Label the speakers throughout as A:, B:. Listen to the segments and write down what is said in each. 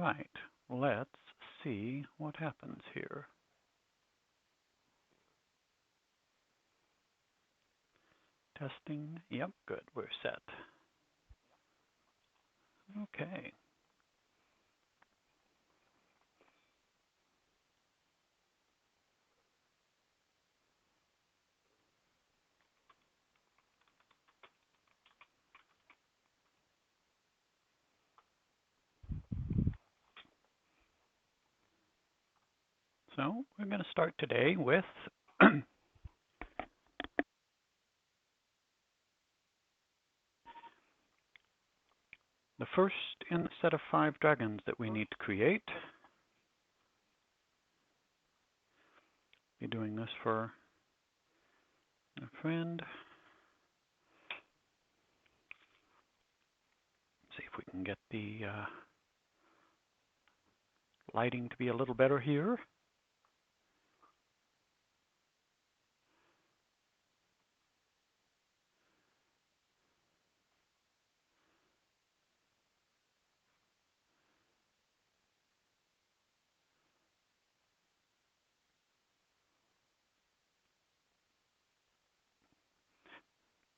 A: right, let's see what happens here. Testing, yep, good, we're set. Okay. So we're going to start today with the first in the set of 5 dragons that we need to create. Be doing this for a friend. See if we can get the lighting to be a little better here.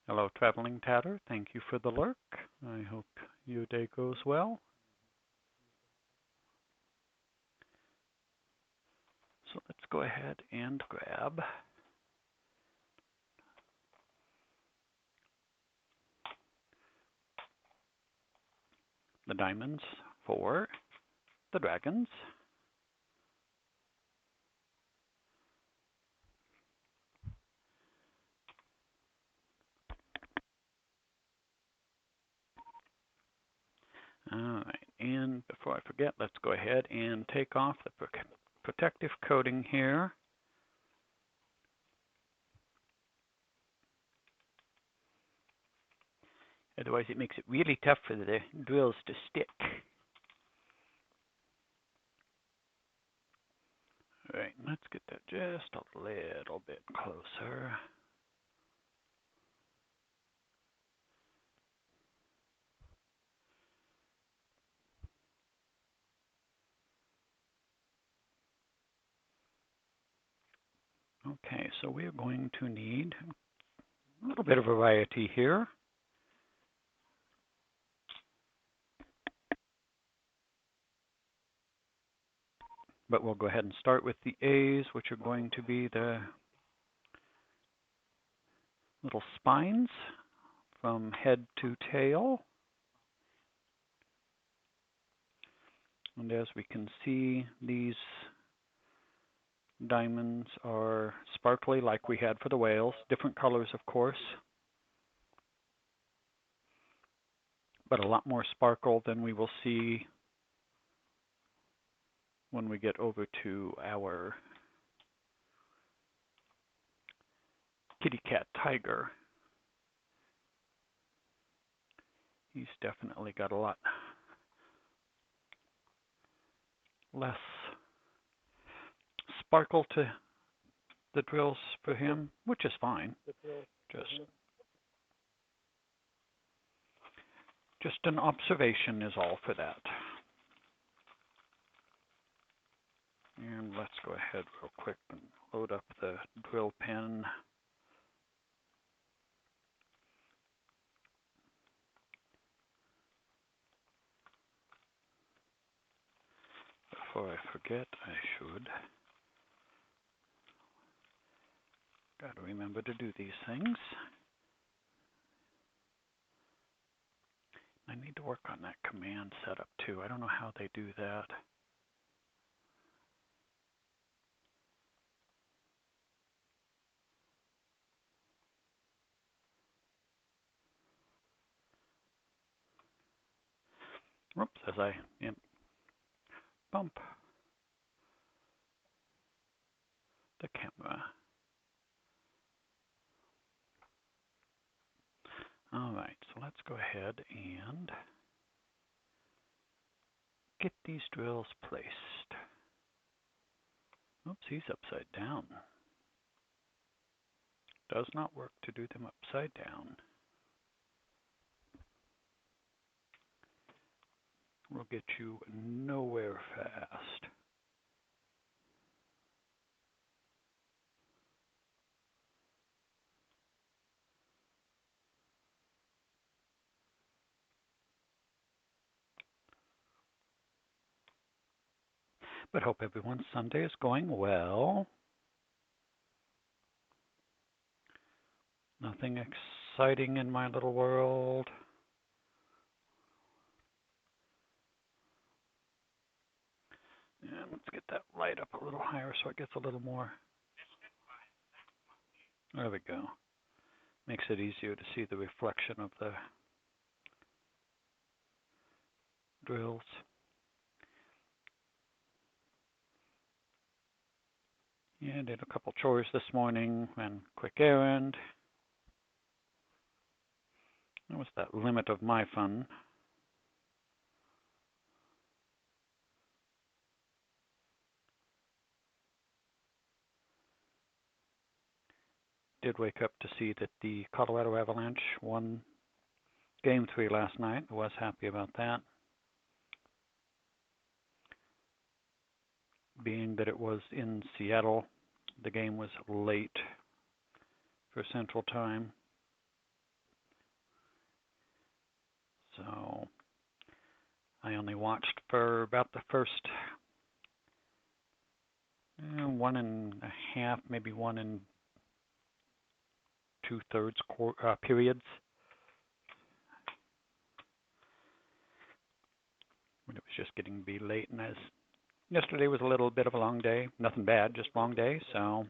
A: Hello, Traveling Tatter. Thank you for the lurk. I hope your day goes well. So let's go ahead and grab the diamonds for the dragons. All right, and before I forget, let's go ahead and take off the protective coating here. Otherwise it makes it really tough for the drills to stick. All right, let's get that just a little bit closer. Okay, so we're going to need a little bit of variety here. But we'll go ahead and start with the A's, which are going to be the little spines from head to tail. And as we can see, these diamonds are sparkly like we had for the whales. Different colors, of course, but a lot more sparkle than we will see when we get over to our kitty cat tiger. He's definitely got a lot less sparkle to the drills for him, which is fine. Just an observation is all for that. And let's go ahead real quick and load up the drill pen. Before I forget, I should. Got to remember to do these things. I need to work on that command setup too. I don't know how they do that. Whoops, as I bump the camera. All right, so let's go ahead and get these drills placed. Oops, he's upside down. Does not work to do them upside down. will get you nowhere fast. But hope everyone's Sunday is going well. Nothing exciting in my little world. And let's get that light up a little higher so it gets a little more. There we go. Makes it easier to see the reflection of the drills. Yeah, did a couple chores this morning, ran a quick errand. That was that limit of my fun. Did wake up to see that the Colorado Avalanche won Game 3 last night. I was happy about that. Being that it was in Seattle, the game was late for Central Time. So I only watched for about the first 1.5, maybe 1 2/3 periods. When it was just getting to be late, and as yesterday was a little bit of a long day, nothing bad, just long day, so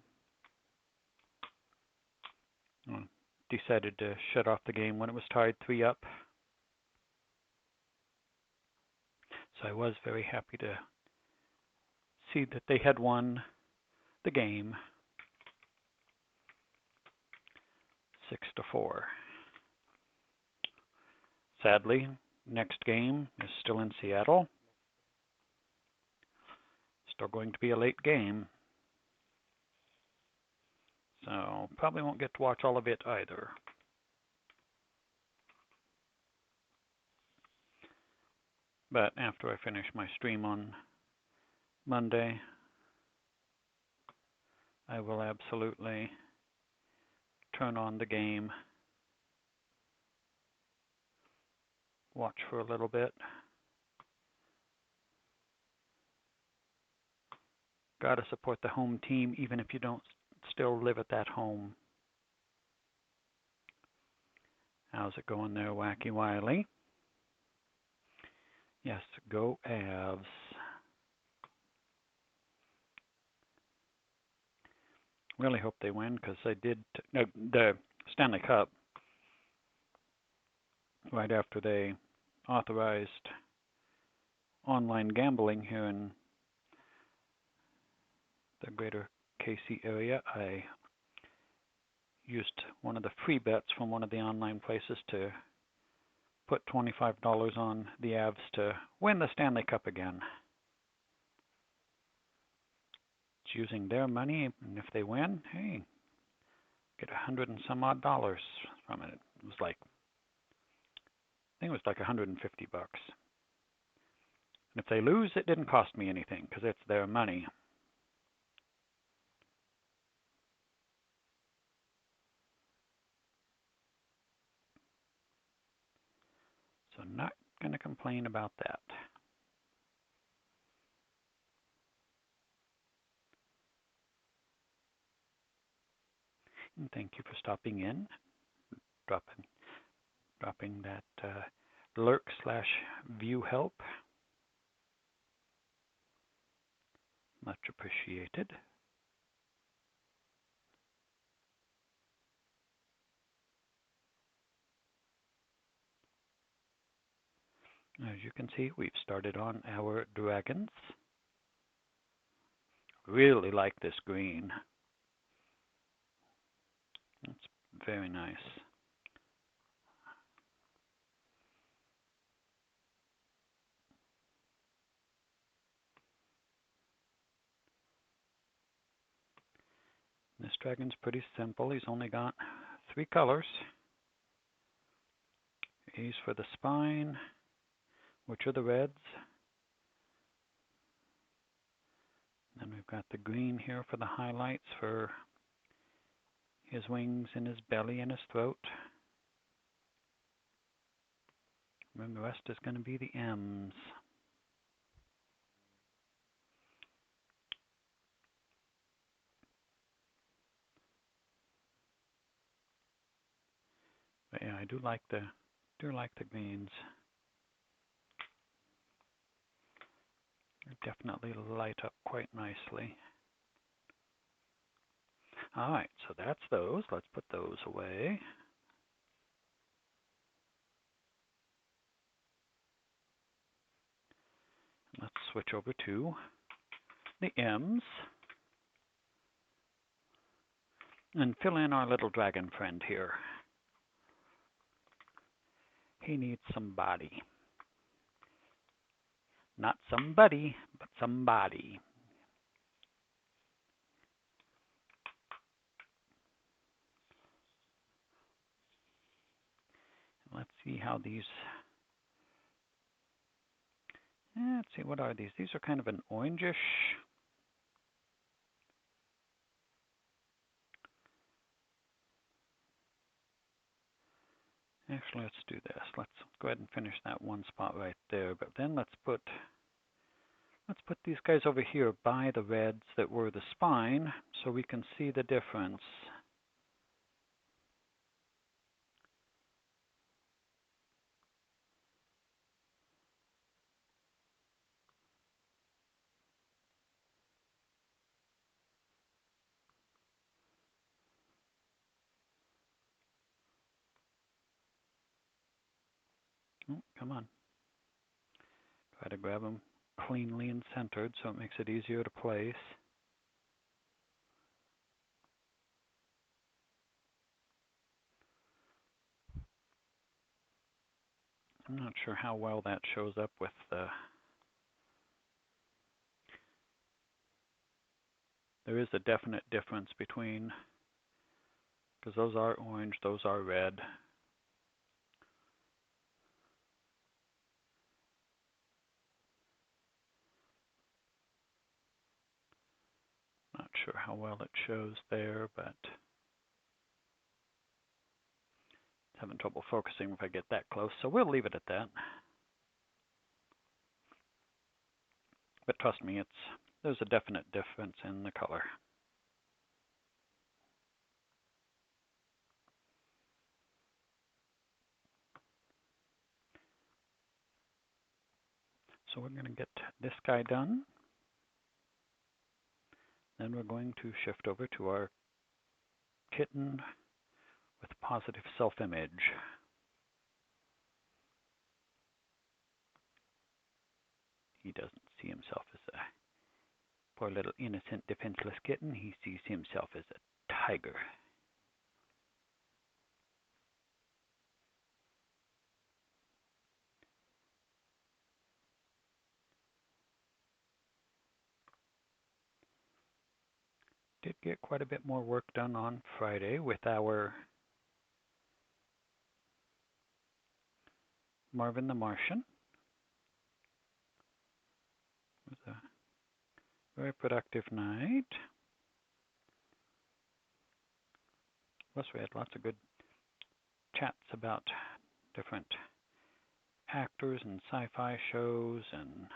A: decided to shut off the game when it was tied 3-up. So I was very happy to see that they had won the game 6-4. Sadly, next game is still in Seattle. Still going to be a late game. So probably won't get to watch all of it either. But after I finish my stream on Monday, I will absolutely turn on the game, watch for a little bit. Gotta support the home team even if you don't still live at that home. How's it going there, Wacky Wiley? Yes, go Avs. Really hope they win because they did the Stanley Cup right after they authorized online gambling here in the greater KC area. I used one of the free bets from one of the online places to put $25 on the Avs to win the Stanley Cup again. It's using their money, and if they win, hey, get $100 and some odd from it. It was like, I think it was like $150. And if they lose, it didn't cost me anything because it's their money. So not going to complain about that. And thank you for stopping in, dropping that lurk/view help. Much appreciated. As you can see, we've started on our dragons. Really like this green. It's very nice. This dragon's pretty simple. He's only got 3 colors. A's for the spine, which are the reds. Then we've got the green here for the highlights for his wings and his belly and his throat. And then the rest is going to be the M's. But yeah, I do like the greens. They definitely light up quite nicely. All right, so that's those. Let's put those away. Let's switch over to the M's and fill in our little dragon friend here. He needs some body. Not somebody, but somebody. Let's see how these, let's see, what are these? These are kind of an orangish. Actually, let's do this. Let's go ahead and finish that one spot right there. But then let's put these guys over here by the reds that were the spine so we can see the difference. Oh, come on. Try to grab them cleanly and centered so it makes it easier to place. I'm not sure how well that shows up with the... There is a definite difference between, because those are orange, those are red. Not sure how well it shows there, but having trouble focusing if I get that close, so we'll leave it at that. But trust me, there's a definite difference in the color. So we're going to get this guy done. Then we're going to shift over to our kitten with positive self-image. He doesn't see himself as a poor little innocent defenseless kitten. He sees himself as a tiger. Did get quite a bit more work done on Friday with our Marvin the Martian. It was a very productive night. Plus we had lots of good chats about different actors and sci-fi shows and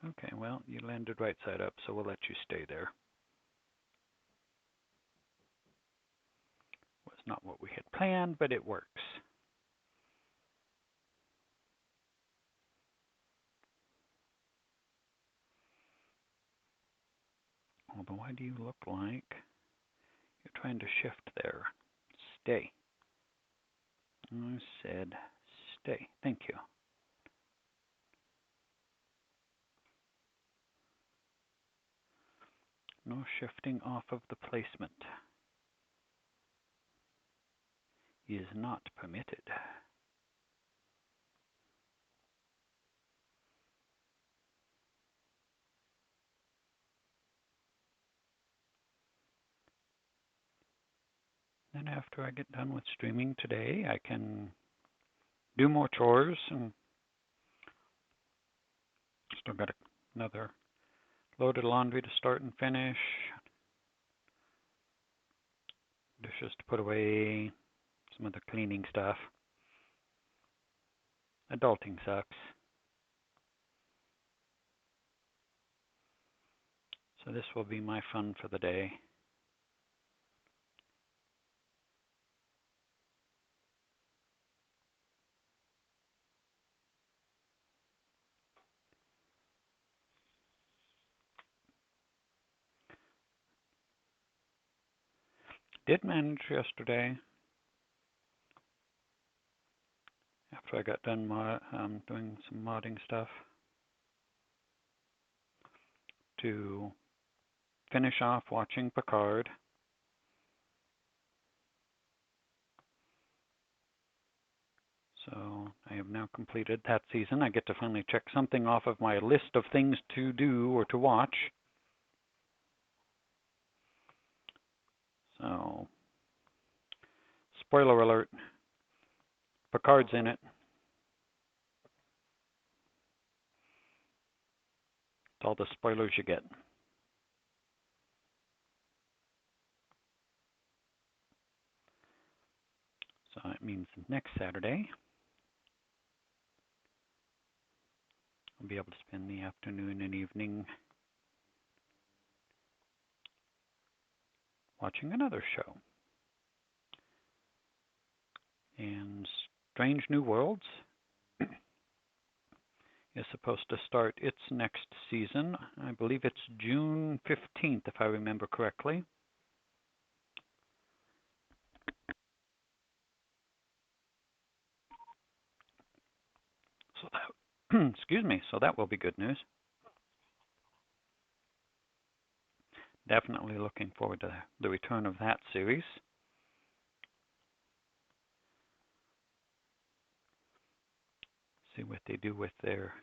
A: okay, well, you landed right side up, so we'll let you stay there. Was not what we had planned, but it works. Although, why do you look like you're trying to shift there? Stay. I said stay. Thank you. No shifting off of the placement is not permitted. Then after I get done with streaming today, I can do more chores, and still got another load of laundry to start and finish, dishes to put away, some of the cleaning stuff. Adulting sucks. So this will be my fun for the day. Did manage yesterday, after I got done doing some modding stuff, to finish off watching Picard. So I have now completed that season. I get to finally check something off of my list of things to do or to watch. So, spoiler alert, Picard's in it. It's all the spoilers you get. So it means next Saturday, I'll be able to spend the afternoon and evening watching another show. And Strange New Worlds is supposed to start its next season. I believe it's June 15th, if I remember correctly. So that, excuse me, so that will be good news. Definitely looking forward to the return of that series. See what they do with their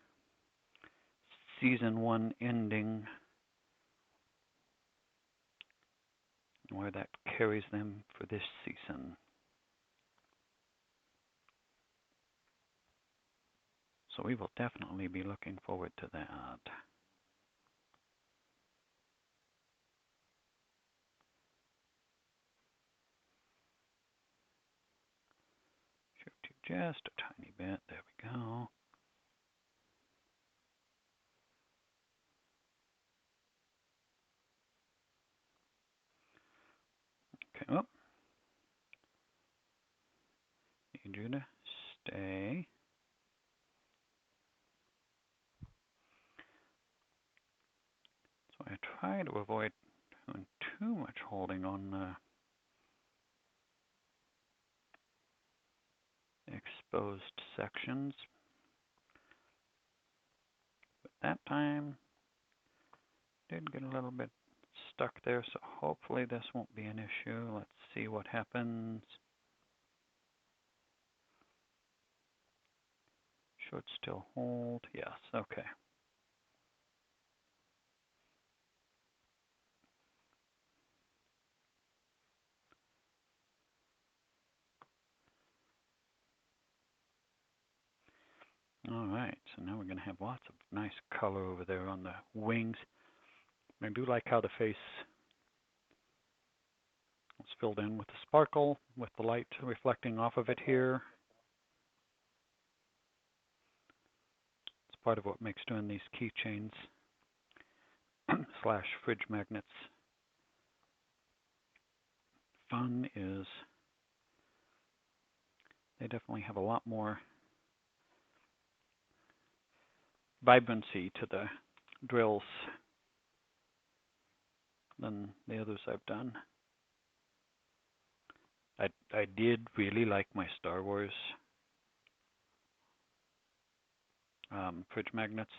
A: season 1 ending, and where that carries them for this season. So we will definitely be looking forward to that. Shift to just a tiny bit. There we go. Okay, oh. Need you to stay. So I try to avoid doing too much holding on the exposed sections. But that time, did get a little bit stuck there, so hopefully this won't be an issue. Let's see what happens. Should still hold. Yes, okay. All right, so now we're going to have lots of nice color over there on the wings. I do like how the face is filled in with the sparkle, with the light reflecting off of it here. It's part of what makes doing these keychains slash fridge magnets fun, is they definitely have a lot more vibrancy to the drills than the others I've done. I did really like my Star Wars fridge magnets.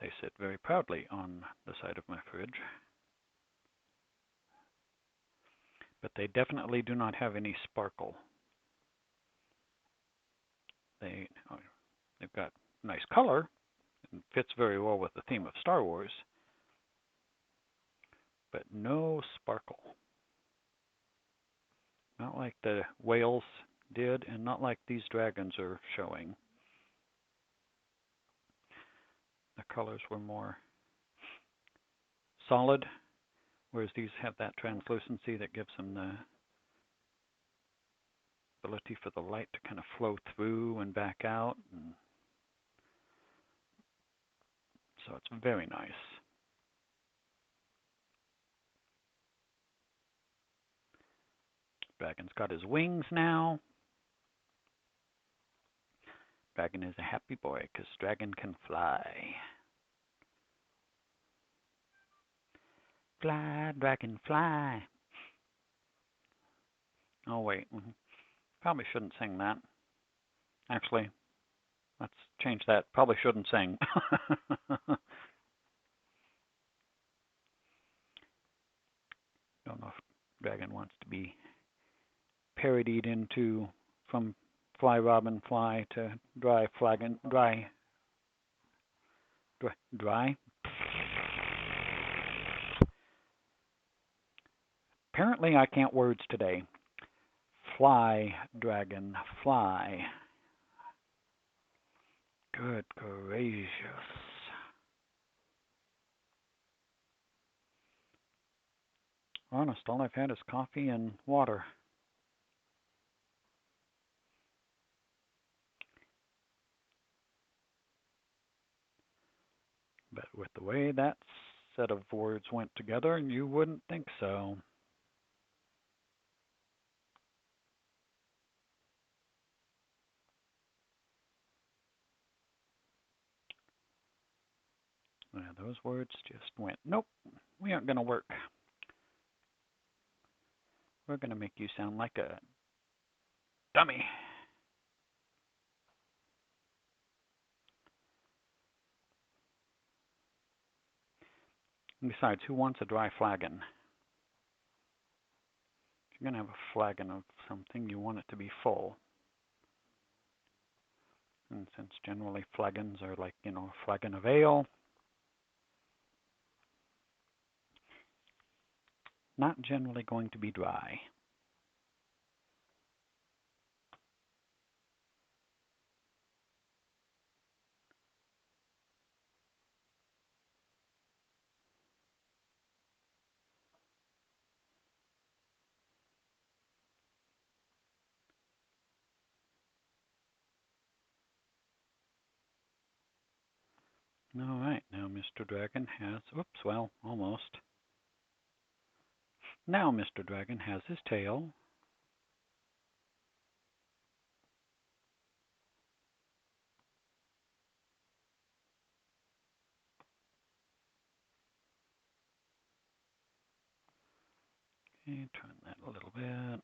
A: They sit very proudly on the side of my fridge. But they definitely do not have any sparkle. They've got nice color and fits very well with the theme of Star Wars, but no sparkle. Not like the whales did, and not like these dragons are showing. The colors were more solid, whereas these have that translucency that gives them the ability for the light to kind of flow through and back out. And so it's very nice. Dragon's got his wings now. Dragon is a happy boy because Dragon can fly. Fly, Dragon, fly. Oh, wait. Probably shouldn't sing that. Actually, let's change that. Probably shouldn't sing. Don't know if Dragon wants to be parodied into from Fly Robin Fly to Dry Flagon Dry. Apparently I can't words today. Fly, Dragon, fly. Good gracious. Honest, all I've had is coffee and water. But with the way that set of words went together, you wouldn't think so. Yeah, those words just went, nope, we aren't going to work. We're going to make you sound like a dummy. And besides, who wants a dry flagon? If you're going to have a flagon of something, you want it to be full. And since generally flagons are like, a flagon of ale, not generally going to be dry. All right, now Mr. Dragon has, almost. Now Mr. Dragon has his tail. Okay, turn that a little bit.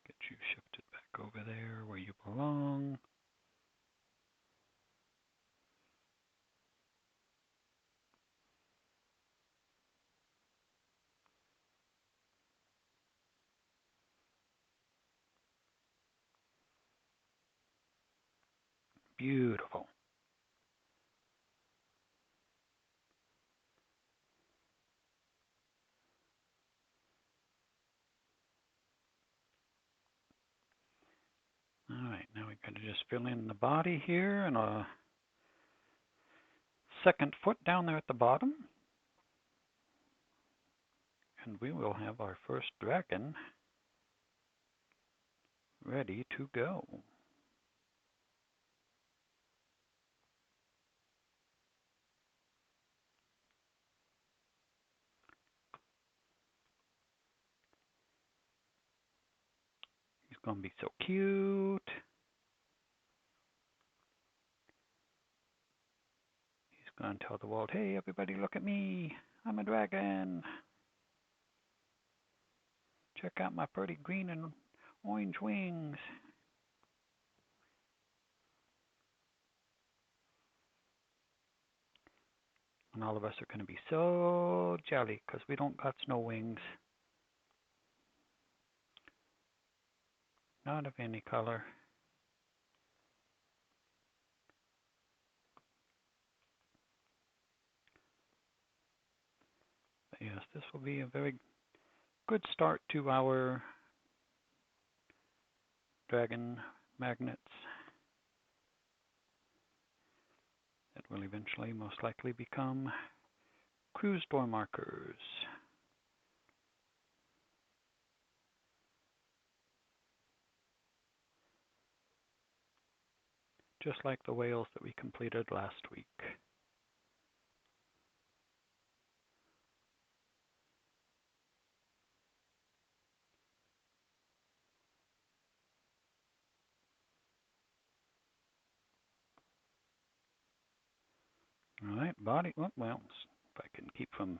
A: Get you shifted back over there where you belong. Beautiful. All right, now we've got to just fill in the body here and a second foot down there at the bottom. And we will have our first dragon ready to go. He's going to be so cute. He's going to tell the world, hey, everybody, look at me. I'm a dragon. Check out my pretty green and orange wings. And all of us are going to be so jelly because we don't got snow wings. Not of any color. But yes, this will be a very good start to our dragon magnets. That will eventually most likely become cruise door markers. Just like the whales that we completed last week. All right, body, oh, well, if I can keep from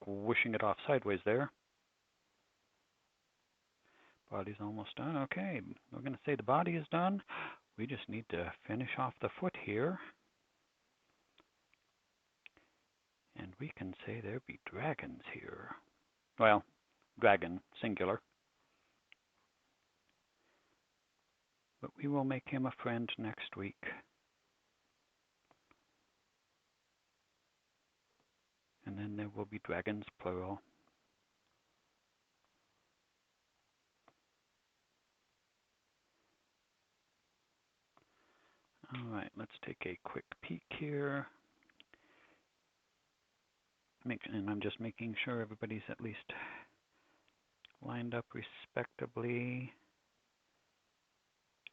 A: squishing it off sideways there. Body's almost done. Okay, we're going to say the body is done. We just need to finish off the foot here. And we can say there be dragons here. Well, dragon, singular. But we will make him a friend next week. And then there will be dragons, plural. All right, let's take a quick peek here. And I'm just making sure everybody's at least lined up respectably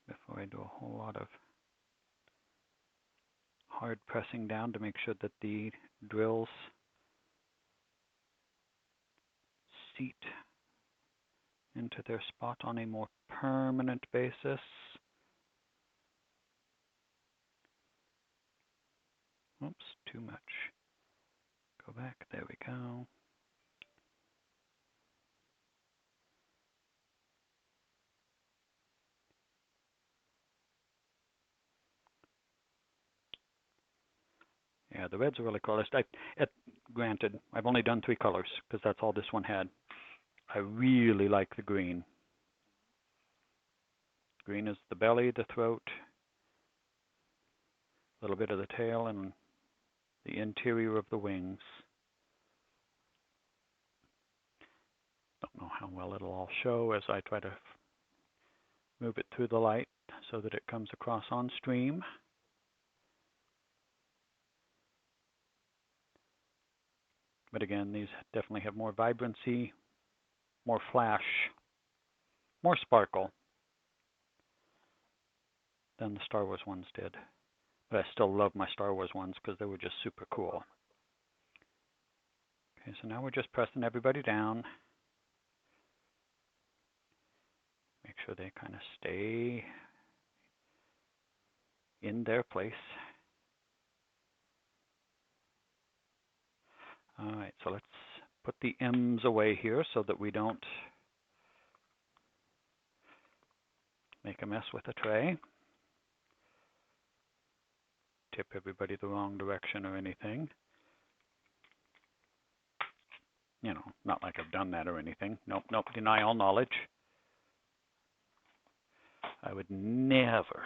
A: before I do a whole lot of hard pressing down to make sure that the drills seat into their spot on a more permanent basis. Oops, too much. Go back, there we go. Yeah, the red's are really cool. Granted, I've only done 3 colors because that's all this one had. I really like the green. Green is the belly, the throat, a little bit of the tail, and the interior of the wings. Don't know how well it'll all show as I try to move it through the light so that it comes across on stream. But again, these definitely have more vibrancy, more flash, more sparkle than the Star Wars ones did. But I still love my Star Wars ones because they were just super cool. Okay, so now we're just pressing everybody down. Make sure they kind of stay in their place. All right, so let's put the M's away here so that we don't make a mess with the tray. Tip everybody the wrong direction or anything. You know, not like I've done that or anything. Nope, nope, deny all knowledge. I would never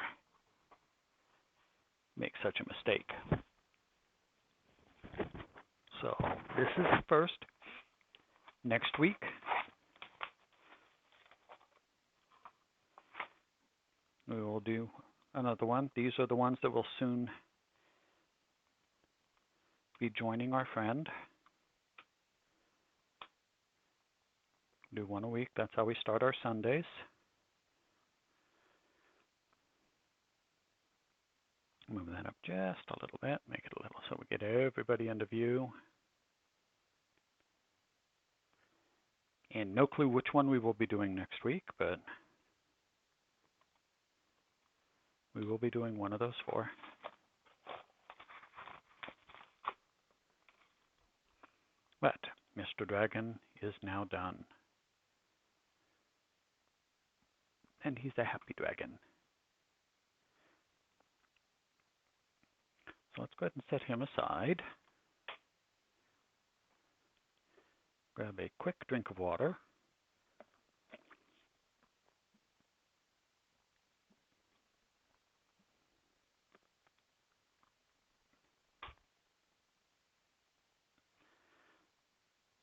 A: make such a mistake. So this is the first. Next week, we will do another one. These are the ones that will soon be joining our friend. Do one a week. That's how we start our Sundays. Move that up just a little bit. Make it a little so we get everybody into view. And no clue which one we will be doing next week, but we will be doing one of those 4. But Mr. Dragon is now done. And he's a happy dragon. So let's go ahead and set him aside. Grab a quick drink of water.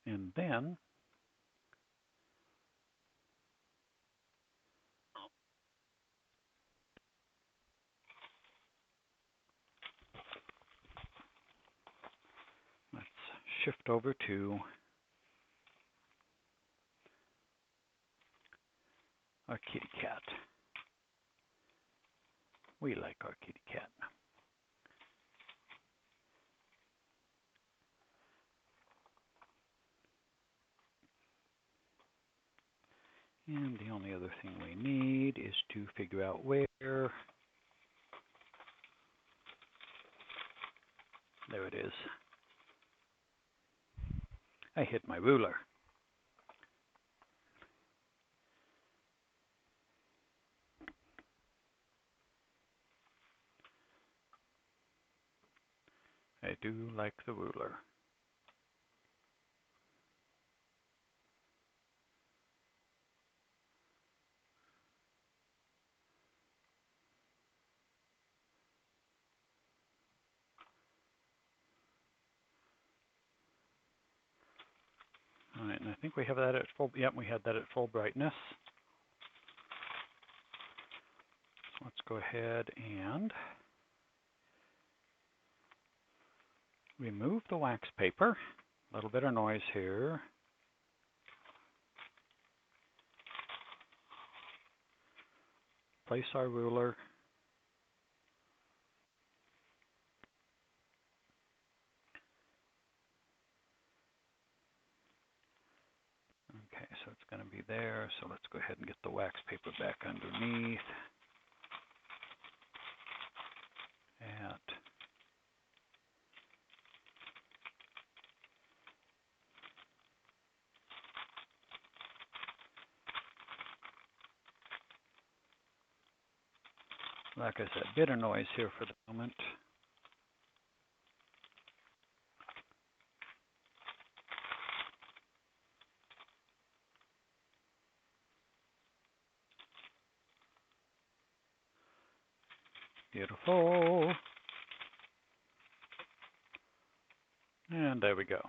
A: And then shift over to our kitty cat. We like our kitty cat. And the only other thing we need is to figure out where. There it is. I hit my ruler. I do like the ruler. All right, and I think we have that at full, yep, we had that at full brightness. So let's go ahead and remove the wax paper. A little bit of noise here. Place our ruler. Okay, so it's going to be there. So let's go ahead and get the wax paper back underneath. Like I said, bit of noise here for the moment. Beautiful. And there we go.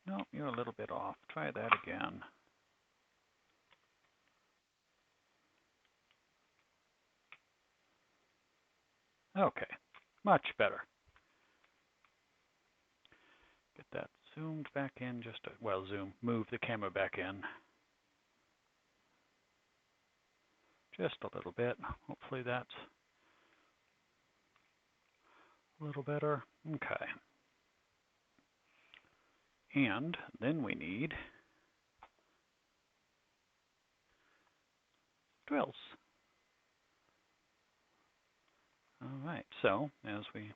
A: No, you're a little bit off. Try that again. Okay, much better. Get that zoomed back in just move the camera back in. Just a little bit. Hopefully that's a little better. Okay. And then we need drills. All right, so as we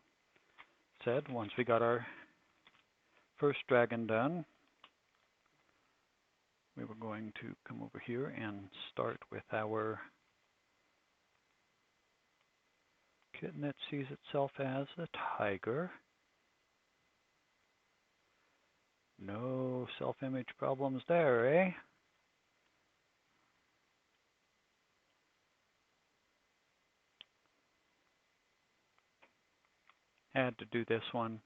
A: said, once we got our first dragon done, we were going to come over here and start with our kitten that sees itself as a tiger. No self-image problems there, eh? Had to do this one.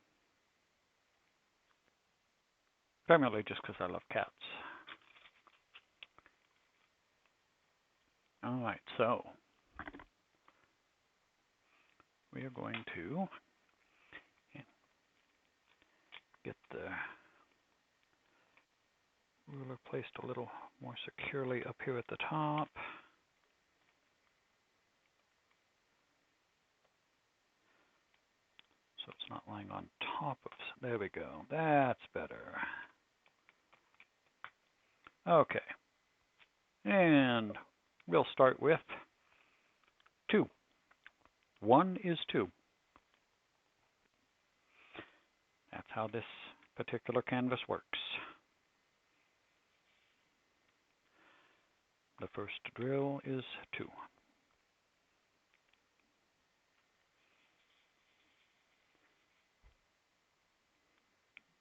A: Primarily just because I love cats. All right, so we are going to get the ruler placed a little more securely up here at the top. So it's not lying on top of, there we go, that's better. Okay, and we'll start with 2. 1 is 2. That's how this particular canvas works. The first drill is 2.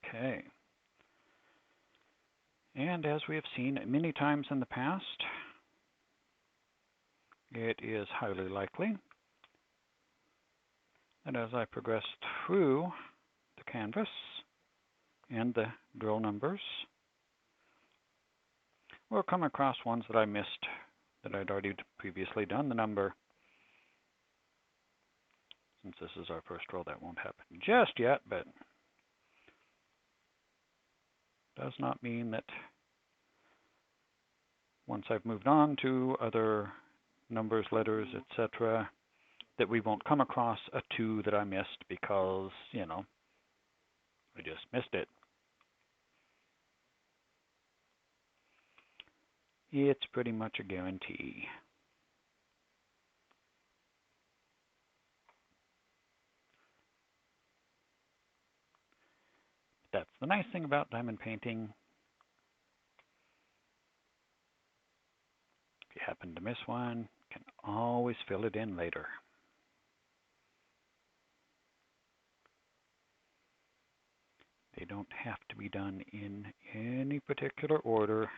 A: Okay. And as we have seen many times in the past, it is highly likely that as I progress through the canvas and the drill numbers. We'll come across ones that I missed that I'd already previously done the number. Since this is our first drill, that won't happen just yet, but does not mean that once I've moved on to other numbers, letters, etc., that we won't come across a 2 that I missed because, you know, I just missed it. It's pretty much a guarantee. That's the nice thing about diamond painting. If you happen to miss one, you can always fill it in later. They don't have to be done in any particular order.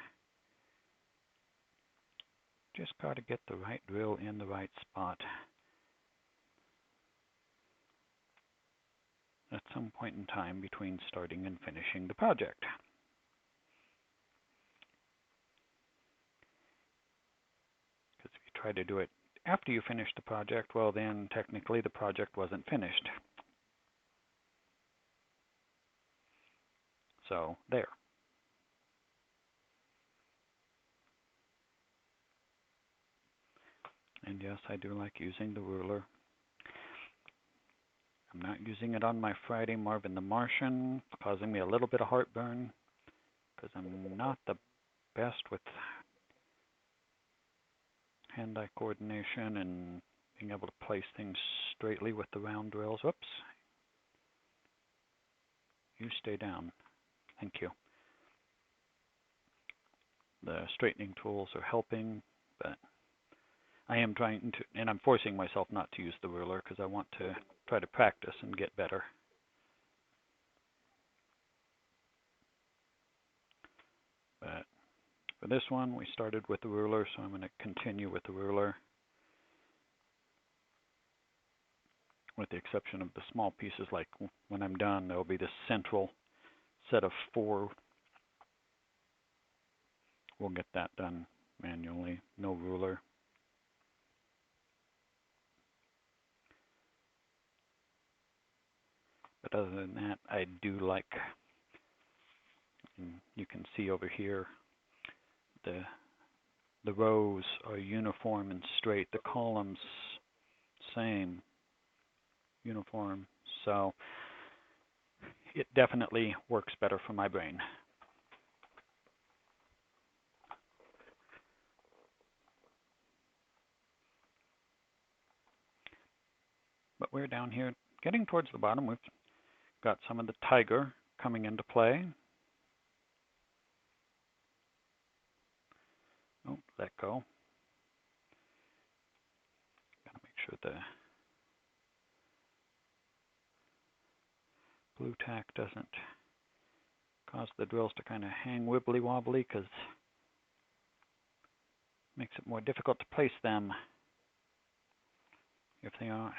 A: Just got to get the right drill in the right spot at some point in time between starting and finishing the project. Because if you try to do it after you finish the project, well then technically the project wasn't finished. So there. And yes, I do like using the ruler. I'm not using it on my Friday Marvin the Martian. It's causing me a little bit of heartburn because I'm not the best with hand-eye coordination and being able to place things straightly with the round drills. Whoops. You stay down. Thank you. The straightening tools are helping, but I am trying to, and I'm forcing myself not to use the ruler because I want to try to practice and get better. But for this one, we started with the ruler, so I'm going to continue with the ruler, with the exception of the small pieces. Like when I'm done, there will be this central set of 4. We'll get that done manually, no ruler. But other than that, I do like, and you can see over here, the rows are uniform and straight. The columns, same, uniform. So it definitely works better for my brain. But we're down here getting towards the bottom. We've got some of the tiger coming into play. Oh, let go. Gotta make sure the blue tack doesn't cause the drills to kind of hang wibbly wobbly, because it makes it more difficult to place them if they are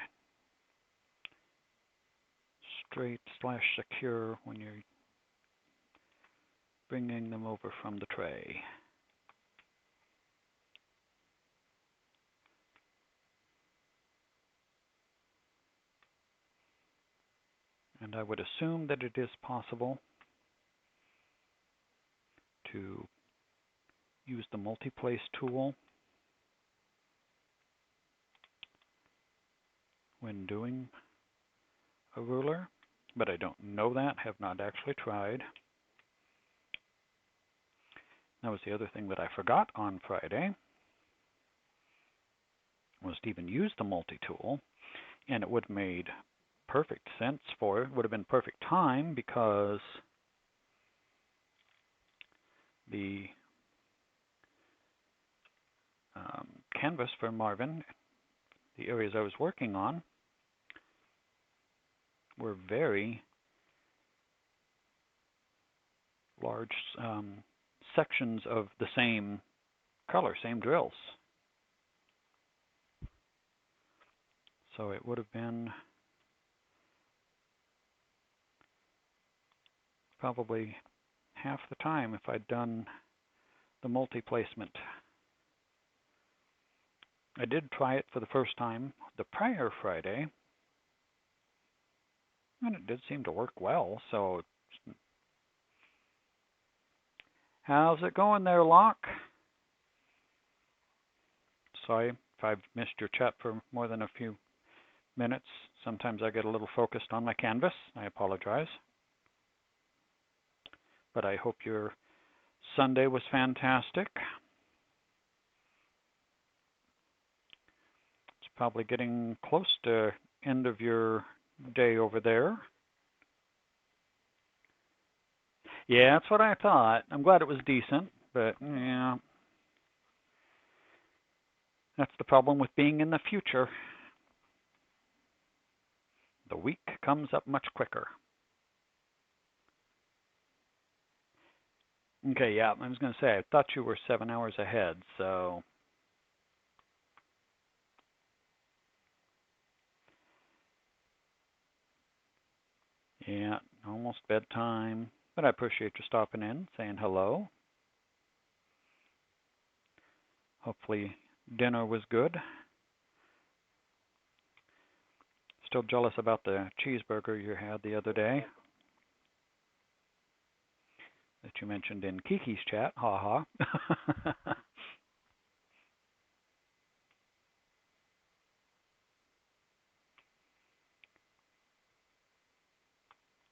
A: straight / secure when you're bringing them over from the tray. And I would assume that it is possible to use the multi-place tool when doing a ruler, but I don't know that, have not actually tried. That was the other thing that I forgot on Friday, was to even use the multi-tool, and it would have made perfect sense for it. Would have been perfect time, because the canvas for Marvin, the areas I was working on, were very large sections of the same color, same drills. So it would have been probably half the time if I'd done the multi-placement. I did try it for the first time the prior Friday, and it did seem to work well. So, how's it going there, Locke? Sorry if I've missed your chat for more than a few minutes. Sometimes I get a little focused on my canvas. I apologize. But I hope your Sunday was fantastic. It's probably getting close to end of your day over there. Yeah, that's what I thought. I'm glad it was decent, but yeah. That's the problem with being in the future. The week comes up much quicker. Okay, yeah, I was going to say, I thought you were 7 hours ahead, so. Yeah, almost bedtime, but I appreciate you stopping in, saying hello. Hopefully dinner was good. Still jealous about the cheeseburger you had the other day that you mentioned in Kiki's chat. Ha ha.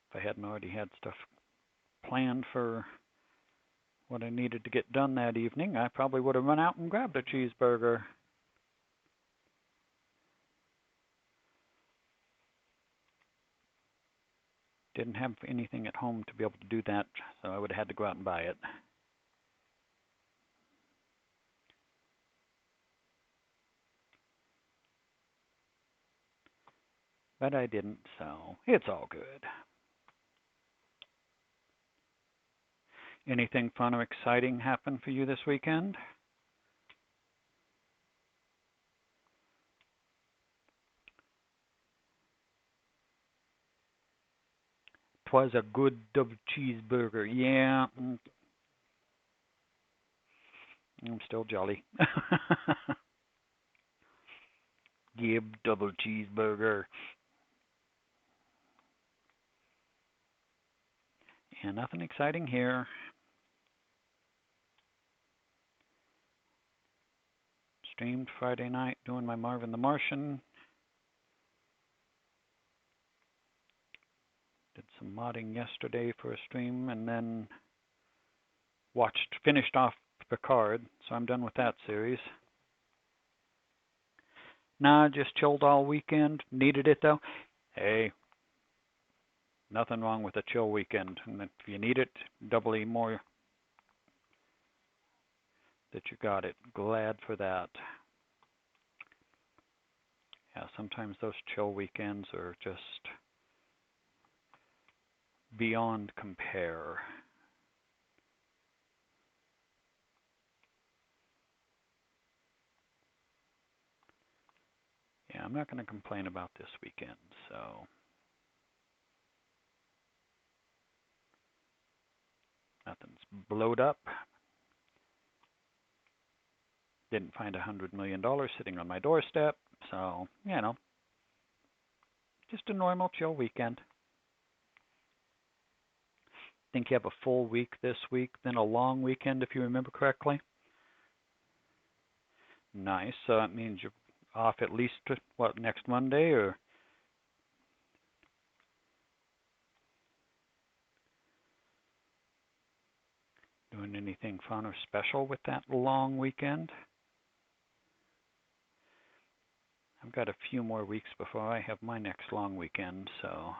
A: If I hadn't already had stuff planned for what I needed to get done that evening, I probably would have run out and grabbed a cheeseburger. Didn't have anything at home to be able to do that, so I would have had to go out and buy it. But I didn't, so it's all good. Anything fun or exciting happen for you this weekend? 'Twas a good double cheeseburger. Yeah, I'm still jolly. Gib double cheeseburger. Yeah, nothing exciting here. Streamed Friday night doing my Marvin the Martian. Did some modding yesterday for a stream, and then finished off Picard, so I'm done with that series. Nah, just chilled all weekend. Needed it though. Hey, nothing wrong with a chill weekend. And if you need it, doubly more that you got it. Glad for that. Yeah, sometimes those chill weekends are just beyond compare. Yeah, I'm not going to complain about this weekend, so. Nothing's blowed up. Didn't find $100 million sitting on my doorstep, so, you know, just a normal chill weekend. Think you have a full week this week, then a long weekend if you remember correctly? Nice. So that means you're off at least, what, next Monday, or? Doing anything fun or special with that long weekend? I've got a few more weeks before I have my next long weekend, so.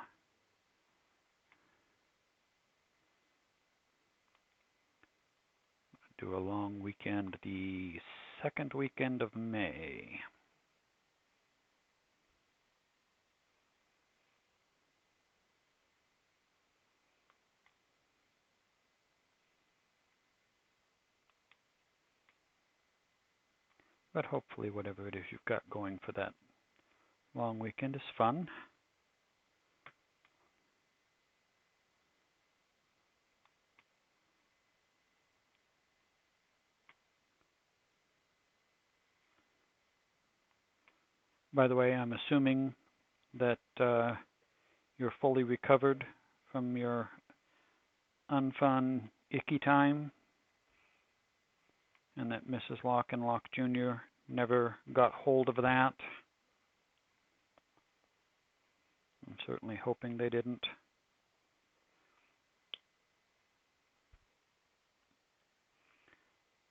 A: Do a long weekend the second weekend of May. But hopefully whatever it is you've got going for that long weekend is fun. By the way, I'm assuming that you're fully recovered from your unfun, icky time, and that Mrs. Locke and Locke Jr. never got hold of that. I'm certainly hoping they didn't.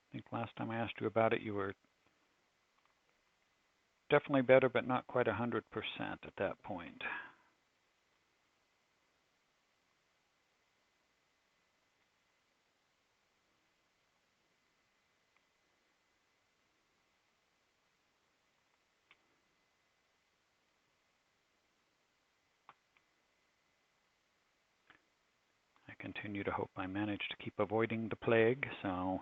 A: I think last time I asked you about it, you were definitely better, but not quite 100% at that point. I continue to hope I manage to keep avoiding the plague, so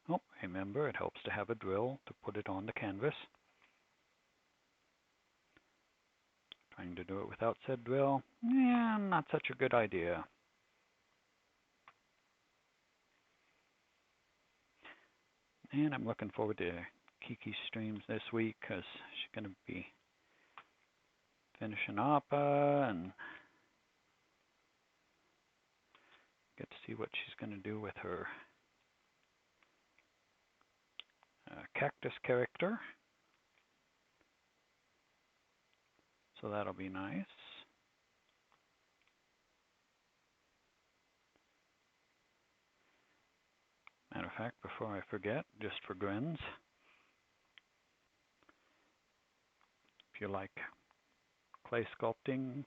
A: oh, remember, it helps to have a drill to put it on the canvas. Trying to do it without said drill, yeah, not such a good idea. And I'm looking forward to Kiki's streams this week because she's going to be finishing APA and get to see what she's going to do with her cactus character. So that'll be nice. Matter of fact, before I forget, just for grins, if you like clay sculpting,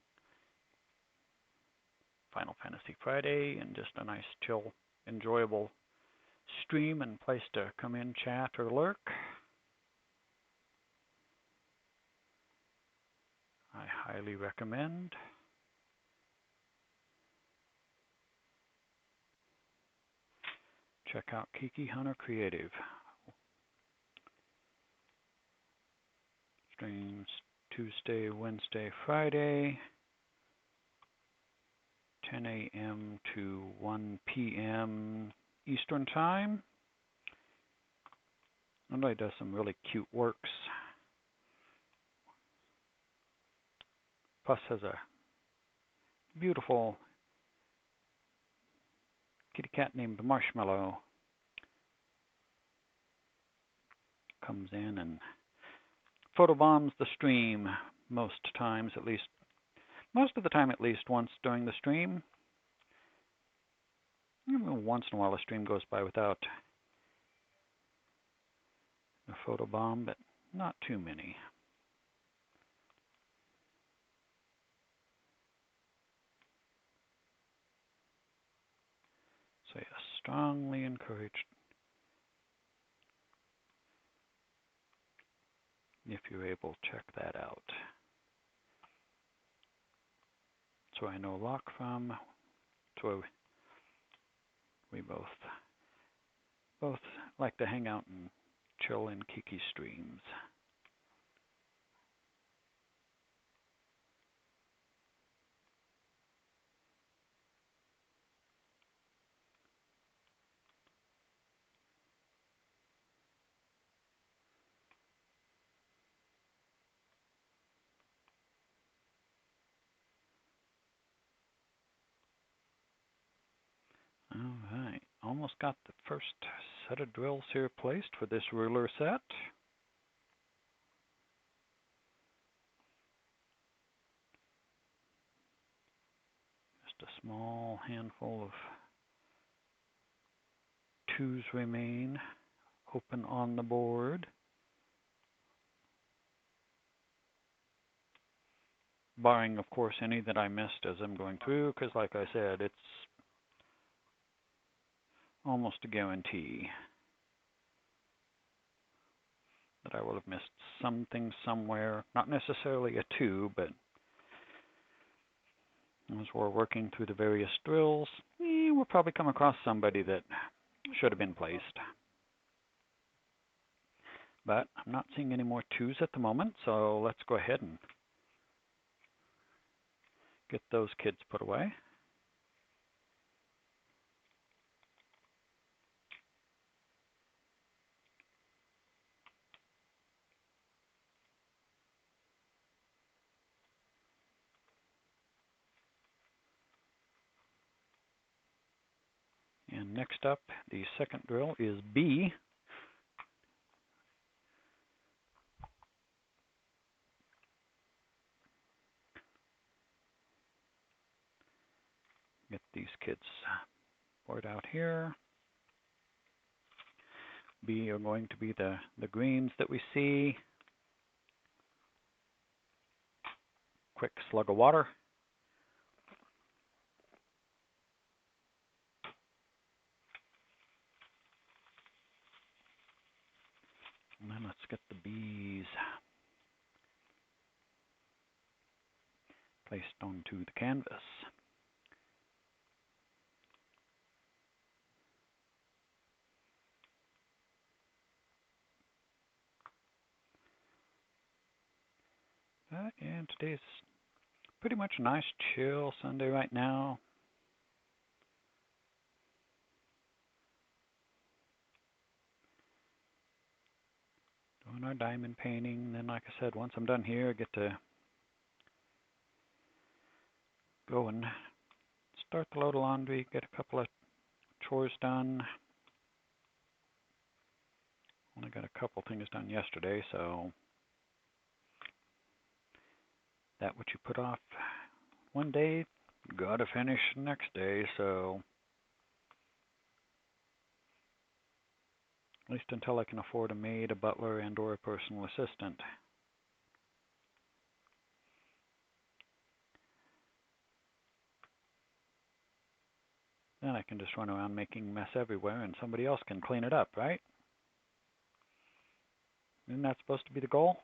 A: Final Fantasy Friday, and just a nice, chill, enjoyable stream and place to come in, chat, or lurk, I highly recommend. Check out Kiki Hunter Creative. Streams Tuesday, Wednesday, Friday, 10 a.m. to 1 p.m. Eastern Time. And he does some really cute works. Plus has a beautiful kitty cat named Marshmallow. Comes in and photobombs the stream most times, at least. Most of the time, at least once during the stream. Once in a while, a stream goes by without a photobomb, but not too many. So yes, strongly encouraged if you're able, check that out. So I know Locke from, so we both like to hang out and chill in Kiki streams. All right, almost got the first set of drills here placed for this ruler set. Just a small handful of twos remain open on the board. Barring, of course, any that I missed as I'm going through, because like I said, it's almost a guarantee that I will have missed something somewhere. Not necessarily a two, but as we're working through the various drills, we'll probably come across somebody that should have been placed. But I'm not seeing any more twos at the moment, so let's go ahead and get those kids put away. And next up, the second drill is B. Get these kids bored out here. B are going to be the greens that we see. Quick slug of water. And then let's get the B's placed onto the canvas. And today's pretty much a nice chill Sunday right now. Doing our diamond painting. Then, like I said, once I'm done here, I get to go and start the load of laundry, get a couple of chores done. Only got a couple things done yesterday, so that what you put off one day, you gotta finish the next day, so at least until I can afford a maid, a butler, and or a personal assistant. Then I can just run around making mess everywhere and somebody else can clean it up, right? Isn't that supposed to be the goal?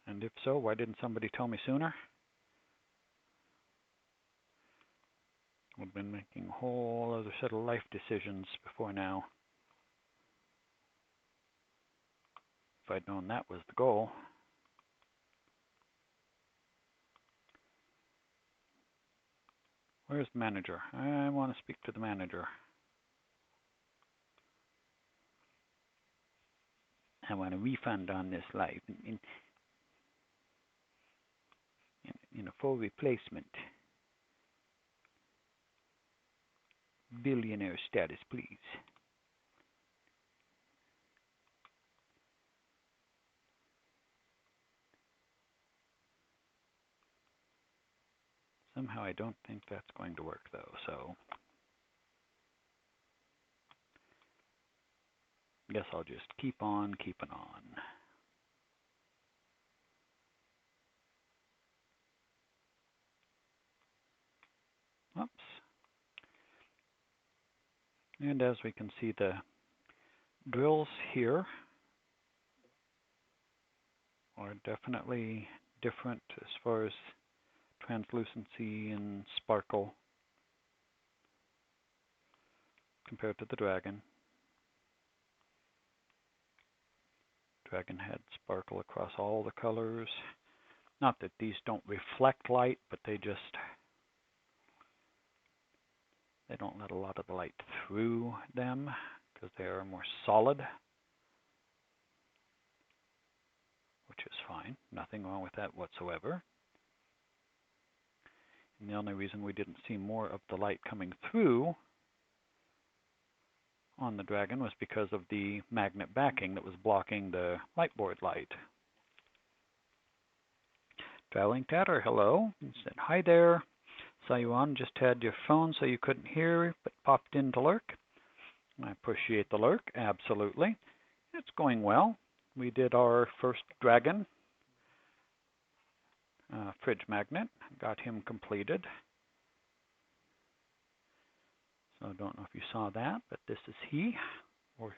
A: And if so, why didn't somebody tell me sooner? I've been making a whole other set of life decisions before now. If I'd known that was the goal. Where's the manager? I want to speak to the manager. I want a refund on this life in a full replacement. Billionaire status, please. Somehow I don't think that's going to work though, so I guess I'll just keep on keeping on. Oops. And as we can see, the drills here are definitely different as far as translucency and sparkle compared to the dragon. Dragon had sparkle across all the colors. Not that these don't reflect light, but they don't let a lot of the light through them because they are more solid, which is fine. Nothing wrong with that whatsoever. And the only reason we didn't see more of the light coming through on the dragon was because of the magnet backing that was blocking the lightboard light. Traveling Tatter, hello. He said, hi there. Saw you on, just had your phone so you couldn't hear, but popped in to lurk. I appreciate the lurk, absolutely. It's going well. We did our first dragon fridge magnet, got him completed. So I don't know if you saw that, but this is he, or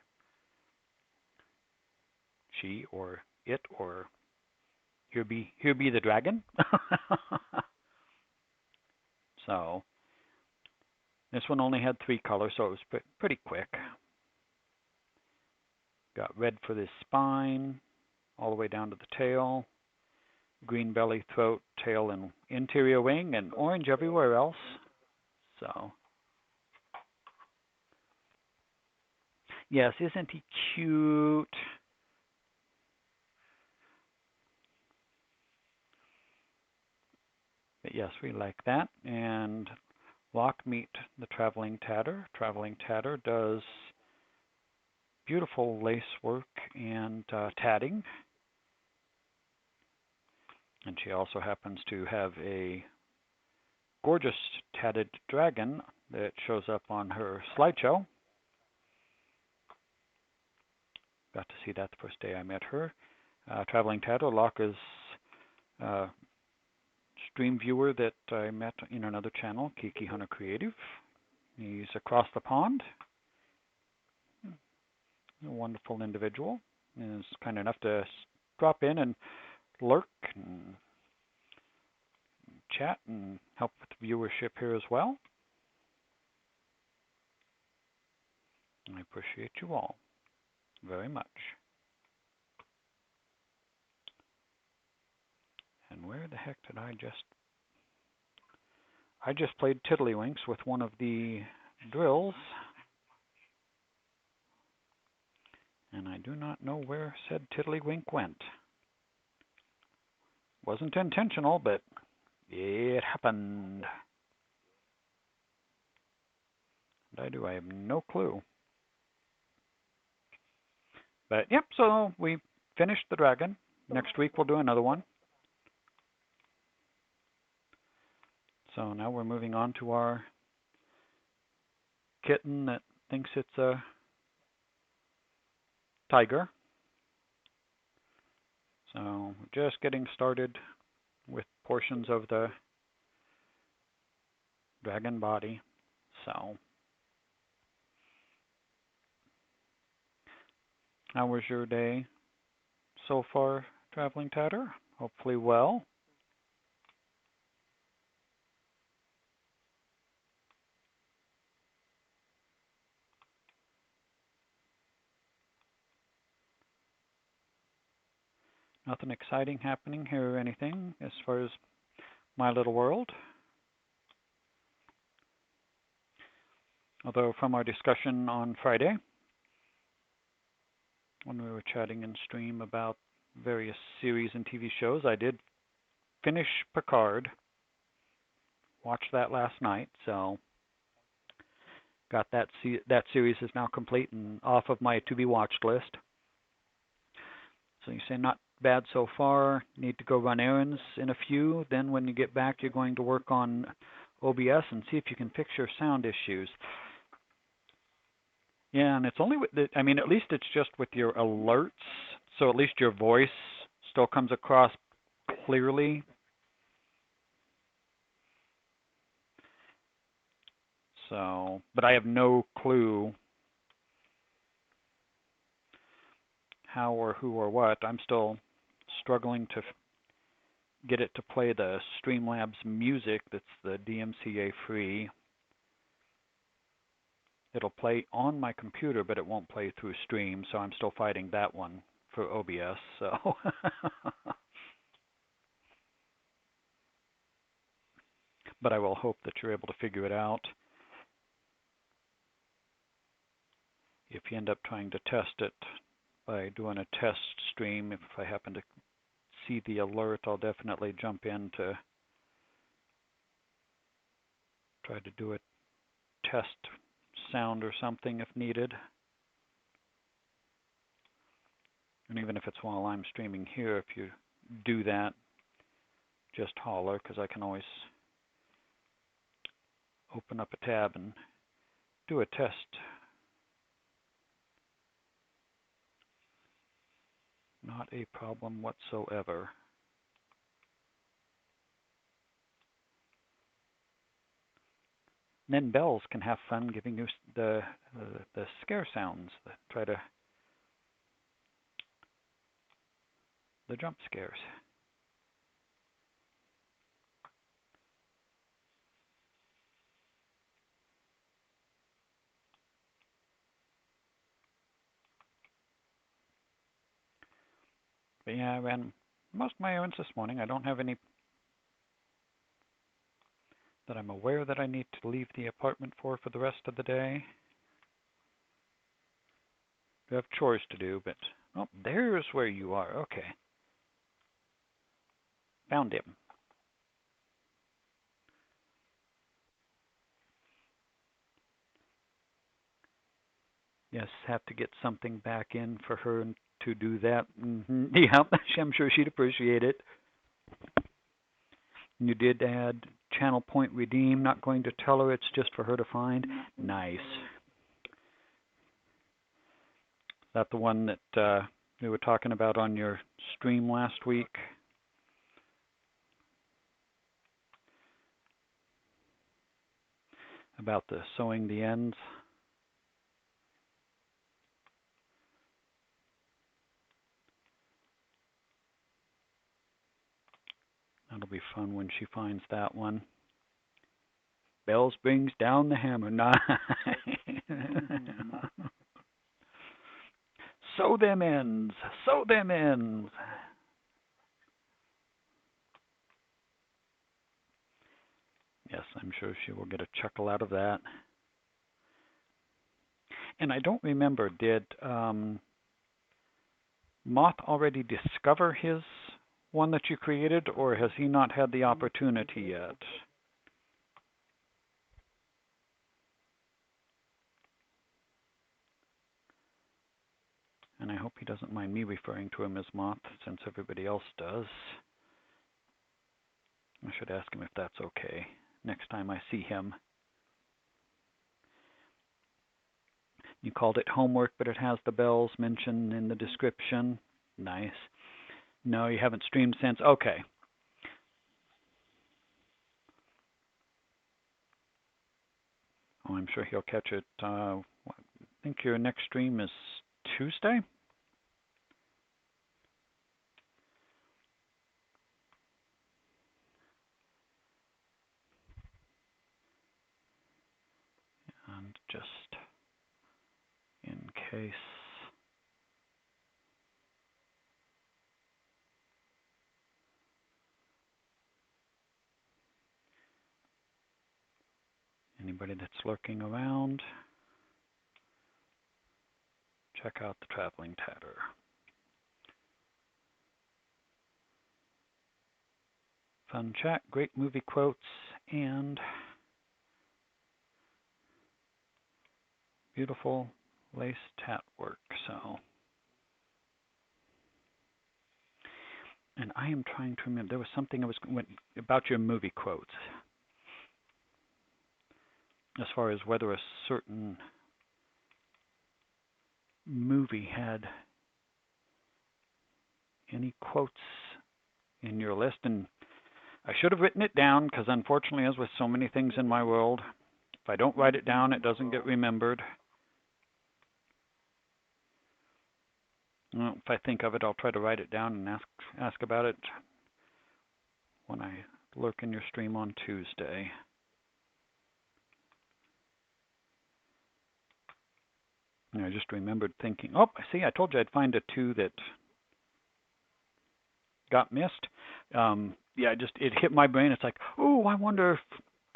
A: she, or it, or here be the dragon. So this one only had 3 colors, so it was pretty quick. Got red for the spine, all the way down to the tail, green belly, throat, tail, and interior wing, and orange everywhere else. So, yes, isn't he cute? But yes, we like that. And Locke meet the Traveling Tatter. Traveling Tatter does beautiful lace work and tatting. And she also happens to have a gorgeous tatted dragon that shows up on her slideshow. Got to see that the first day I met her. Traveling Tatter, Locke is a stream viewer that I met in another channel, Kiki Hunter Creative. He's across the pond. A wonderful individual. Is kind enough to drop in and lurk and chat and help with the viewership here as well. I appreciate you all very much. And where the heck did I just played Tiddlywinks with one of the drills, and I do not know where said Tiddlywink went. Wasn't intentional, but it happened. I have no clue. But yep, so we finished the dragon. Next week we'll do another one. So now we're moving on to our kitten that thinks it's a tiger. So just getting started with portions of the dragon body. So how was your day so far, Traveling Tatter? Hopefully well. Nothing exciting happening here or anything as far as my little world. Although from our discussion on Friday, when we were chatting in stream about various series and TV shows, I did finish Picard. Watched that last night, so got that series is now complete and off of my to-be-watched list. So you say not bad so far. Need to go run errands in a few. Then when you get back, you're going to work on OBS and see if you can fix your sound issues. Yeah, and it's only with at least it's just with your alerts. So at least your voice still comes across clearly. So, but I have no clue how or who or what. I'm still struggling to get it to play the Streamlabs music that's the DMCA free. It'll play on my computer, but it won't play through Stream, so I'm still fighting that one for OBS. So but I will hope that you're able to figure it out. If you end up trying to test it by doing a test stream, if I happen to see the alert, I'll definitely jump in to try to do a test sound or something if needed. And even if it's while I'm streaming here, if you do that, just holler, because I can always open up a tab and do a test. Not a problem whatsoever. And then Bells can have fun giving you the scare sounds, the jump scares. But yeah, I ran most of my errands this morning. I don't have any that I'm aware that I need to leave the apartment for the rest of the day. I have chores to do, but oh, there's where you are. Okay. Found him. Yes, have to get something back in for her to do that. Yeah, I'm sure she'd appreciate it. You did add channel point redeem. Not going to tell her. It's just for her to find. Nice. Is that the one that we were talking about on your stream last week? About the sewing the ends? That'll be fun when she finds that one. Bells brings down the hammer. Nice. Sew them ends. Sew them ends. Yes, I'm sure she will get a chuckle out of that. And I don't remember, did Moth already discover his one that you created, or has he not had the opportunity yet? And I hope he doesn't mind me referring to him as Moth, since everybody else does. I should ask him if that's okay next time I see him. You called it homework, but it has the bells mentioned in the description. Nice. No, you haven't streamed since? Okay. Oh, I'm sure he'll catch it. I think your next stream is Tuesday? And just in case. Anybody that's lurking around, check out the Traveling Tatter. Fun chat, great movie quotes, and beautiful lace tat work. So, and I am trying to remember. There was something I was about your movie quotes, as far as whether a certain movie had any quotes in your list, and I should have written it down because unfortunately, as with so many things in my world, if I don't write it down, it doesn't get remembered. Well, if I think of it, I'll try to write it down and ask about it when I lurk in your stream on Tuesday. And I just remembered thinking, oh, see, I told you I'd find a two that got missed. Yeah, it hit my brain. It's like, oh, I wonder if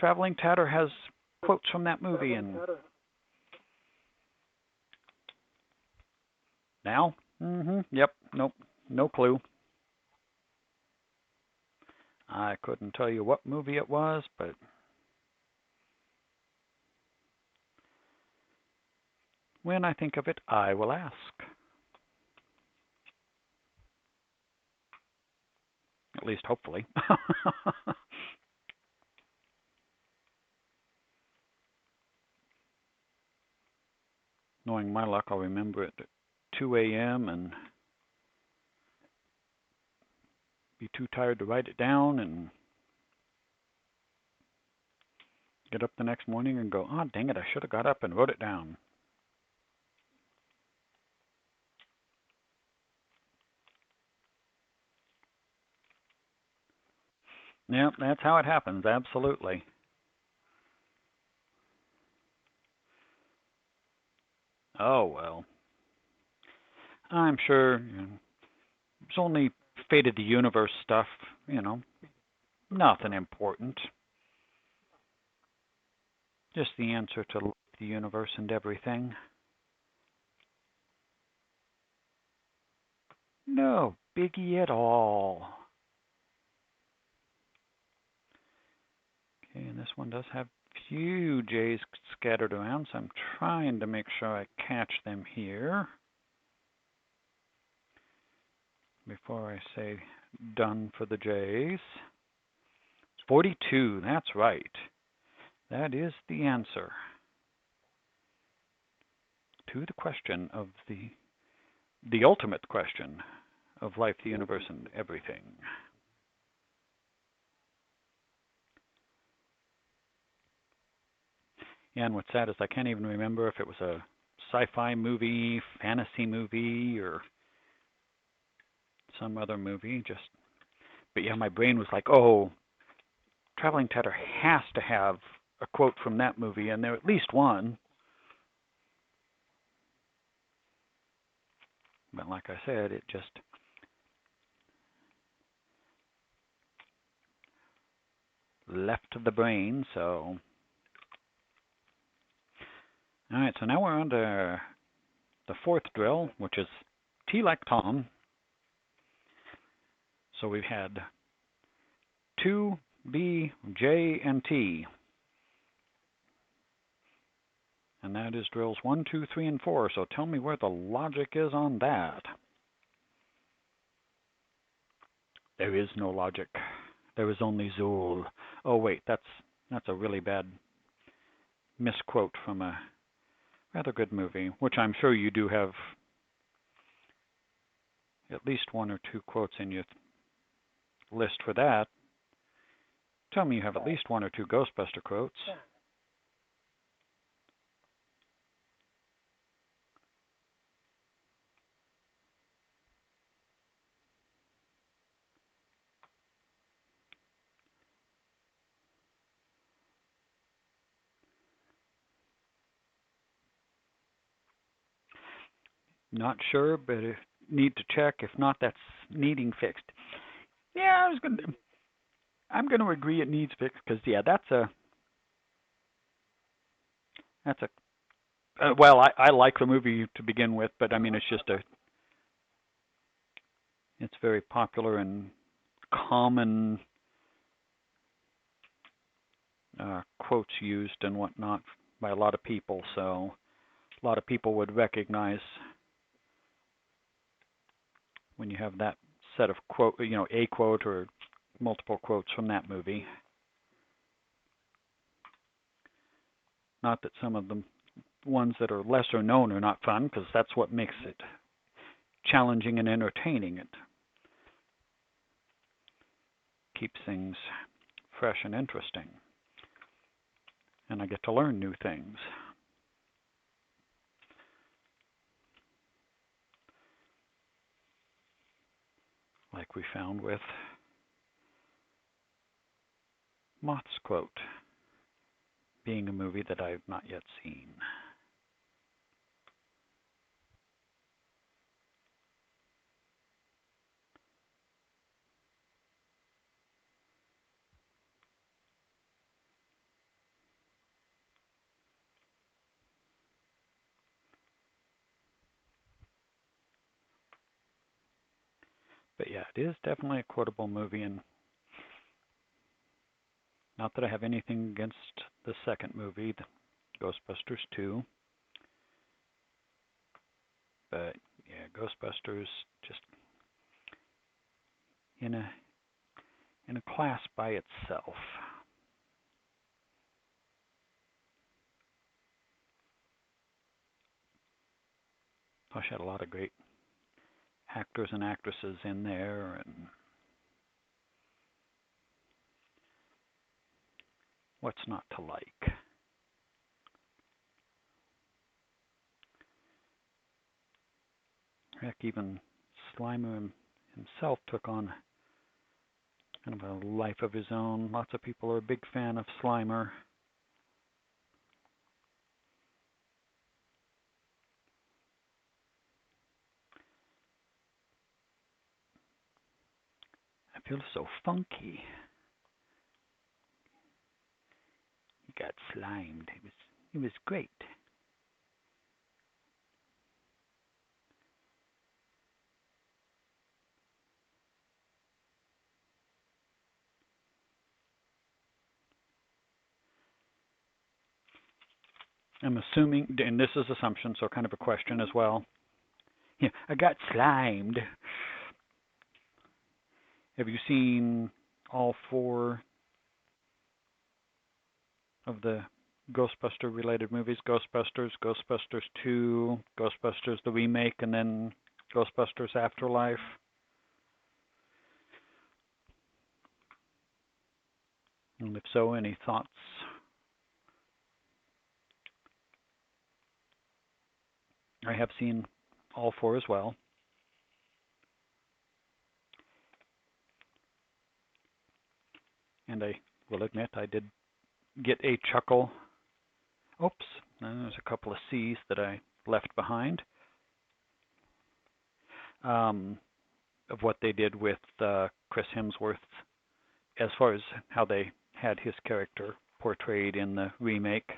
A: Traveling Tatter has quotes from that movie. And now? Yep, nope, no clue. I couldn't tell you what movie it was, but when I think of it, I will ask. At least hopefully. Knowing my luck, I'll remember it at 2 a.m. and be too tired to write it down and get up the next morning and go, oh, dang it, I should have got up and wrote it down. Yeah, that's how it happens, absolutely. Oh, well. I'm sure it's only fate of the universe stuff, nothing important. Just the answer to the universe and everything. No biggie at all. Okay, and this one does have few J's scattered around, so I'm trying to make sure I catch them here before I say done for the J's. It's 42, that's right. That is the answer to the question of the ultimate question of life, the universe, and everything. And what's sad is I can't even remember if it was a sci-fi movie, fantasy movie, or some other movie. But yeah, my brain was like, oh, Traveling Tetter has to have a quote from that movie, and there at least one. But like I said, it just left the brain, so. All right, so now we're on to the fourth drill, which is T like Tom. So we've had 2, B, J, and T. And that is drills 1, 2, 3, and 4. So tell me where the logic is on that. There is no logic. There is only Zool. Oh wait, that's a really bad misquote from a rather good movie, which I'm sure you do have at least 1 or 2 quotes in your list for that. Tell me you have at least 1 or 2 Ghostbuster quotes. Not sure, but if need to check. If not, that's needing fixed. Yeah, I'm gonna agree it needs fixed because yeah, that's a well, I like the movie to begin with, but I mean it's very popular and common quotes used and whatnot by a lot of people, so a lot of people would recognize when you have that set of quote, a quote or multiple quotes from that movie. Not that some of the ones that are lesser known are not fun, because that's what makes it challenging and entertaining. It keeps things fresh and interesting, and I get to learn new things. Like we found with Moth's quote being a movie that I've not yet seen. But yeah, it is definitely a quotable movie, and not that I have anything against the second movie, the Ghostbusters 2. But yeah, Ghostbusters just in a class by itself. Plus, had a lot of great actors and actresses in there, and what's not to like? Heck, even Slimer himself took on kind of a life of his own. Lots of people are a big fan of Slimer. I feel so funky. He got slimed. It was great. I'm assuming, and this is assumption, so kind of a question as well. Yeah, I got slimed. Have you seen all four of the Ghostbuster related movies? Ghostbusters, Ghostbusters 2, Ghostbusters the remake, and then Ghostbusters Afterlife? And if so, any thoughts? I have seen all four as well. And I will admit I did get a chuckle. Oops, there's a couple of C's that I left behind. Of what they did with Chris Hemsworth as far as how they had his character portrayed in the remake.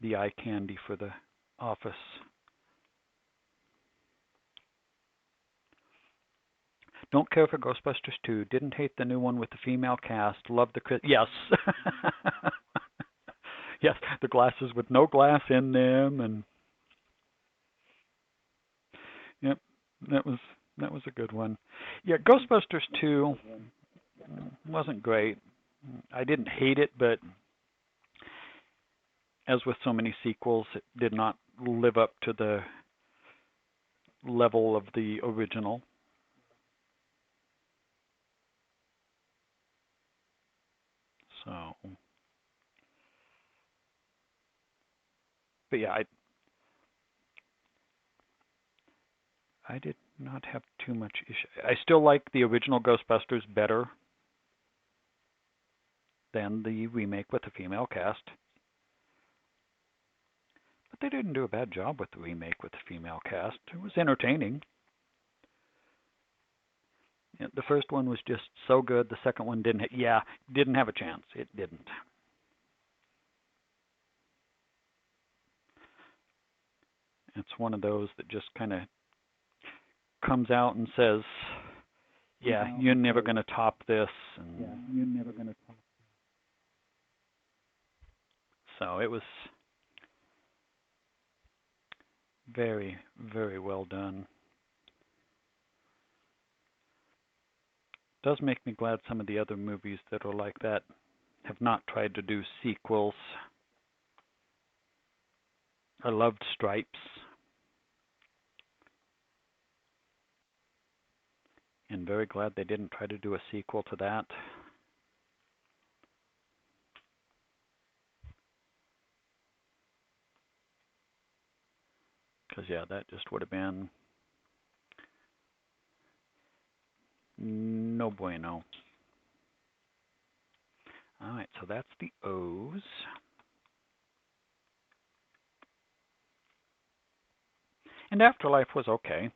A: The eye candy for the office. Don't care for Ghostbusters 2. Didn't hate the new one with the female cast. Love the Chris. Yes. Yes, the glasses with no glass in them, and yep, that was a good one. Yeah, Ghostbusters 2 wasn't great. I didn't hate it, but as with so many sequels, it did not live up to the level of the original. So, but yeah, I did not have too much issue. I still like the original Ghostbusters better than the remake with the female cast. But they didn't do a bad job with the remake with the female cast. It was entertaining. Yeah, the first one was just so good. The second one didn't have a chance. It didn't. It's one of those that just kind of comes out and says, "Yeah, you're never going to top this." And yeah, you're never going to top. So it was very, very well done. It does make me glad some of the other movies that are like that have not tried to do sequels. I loved Stripes. And very glad they didn't try to do a sequel to that. Because, yeah, that just would have been no bueno. All right, so that's the O's. And Afterlife was okay.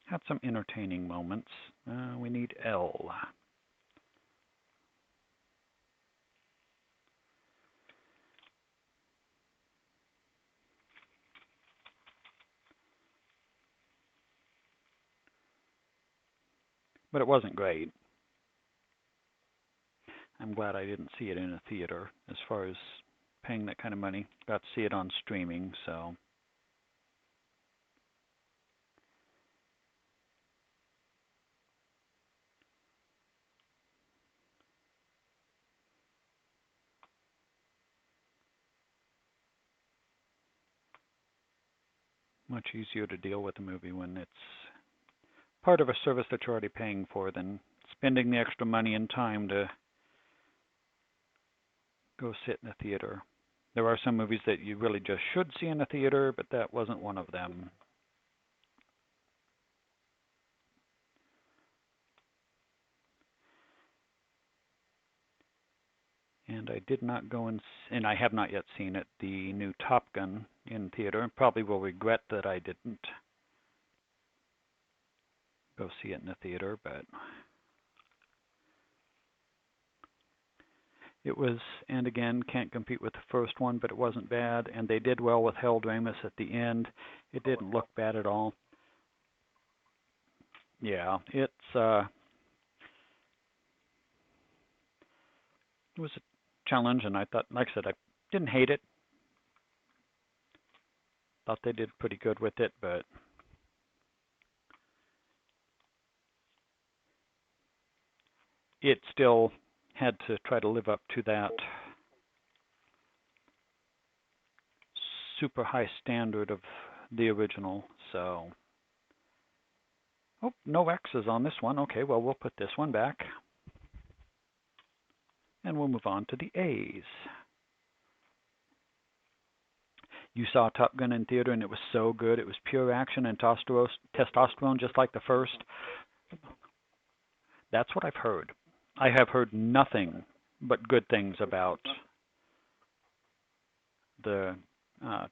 A: Had some entertaining moments. We need L. But it wasn't great. I'm glad I didn't see it in a theater as far as paying that kind of money. Got to see it on streaming, so. Much easier to deal with a movie when it's part of a service that you're already paying for than spending the extra money and time to go sit in a theater. There are some movies that you really just should see in a theater, but that wasn't one of them. And I did not go and I have not yet seen it, the new Top Gun in theater, and probably will regret that I didn't go see it in the theater, but it was, and again, can't compete with the first one, but it wasn't bad, and they did well with Harold Ramis at the end. It didn't look bad at all. Yeah, it's it was a challenge, and I thought, like I said, I didn't hate it. Thought they did pretty good with it, but it still had to try to live up to that super high standard of the original. So, oh, no X's on this one. Okay, well, we'll put this one back. And we'll move on to the A's. You saw Top Gun in theater, and it was so good. It was pure action and testosterone, just like the first. That's what I've heard. I have heard nothing but good things about the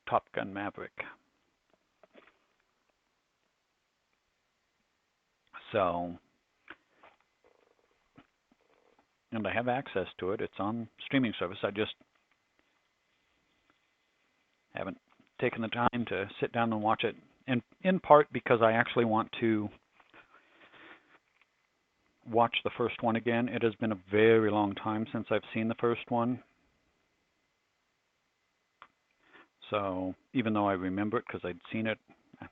A: Top Gun Maverick. So, and I have access to it. It's on streaming service. I just haven't taken the time to sit down and watch it, and in part because I actually want to watch the first one again. It has been a very long time since I've seen the first one. So even though I remember it because I'd seen it a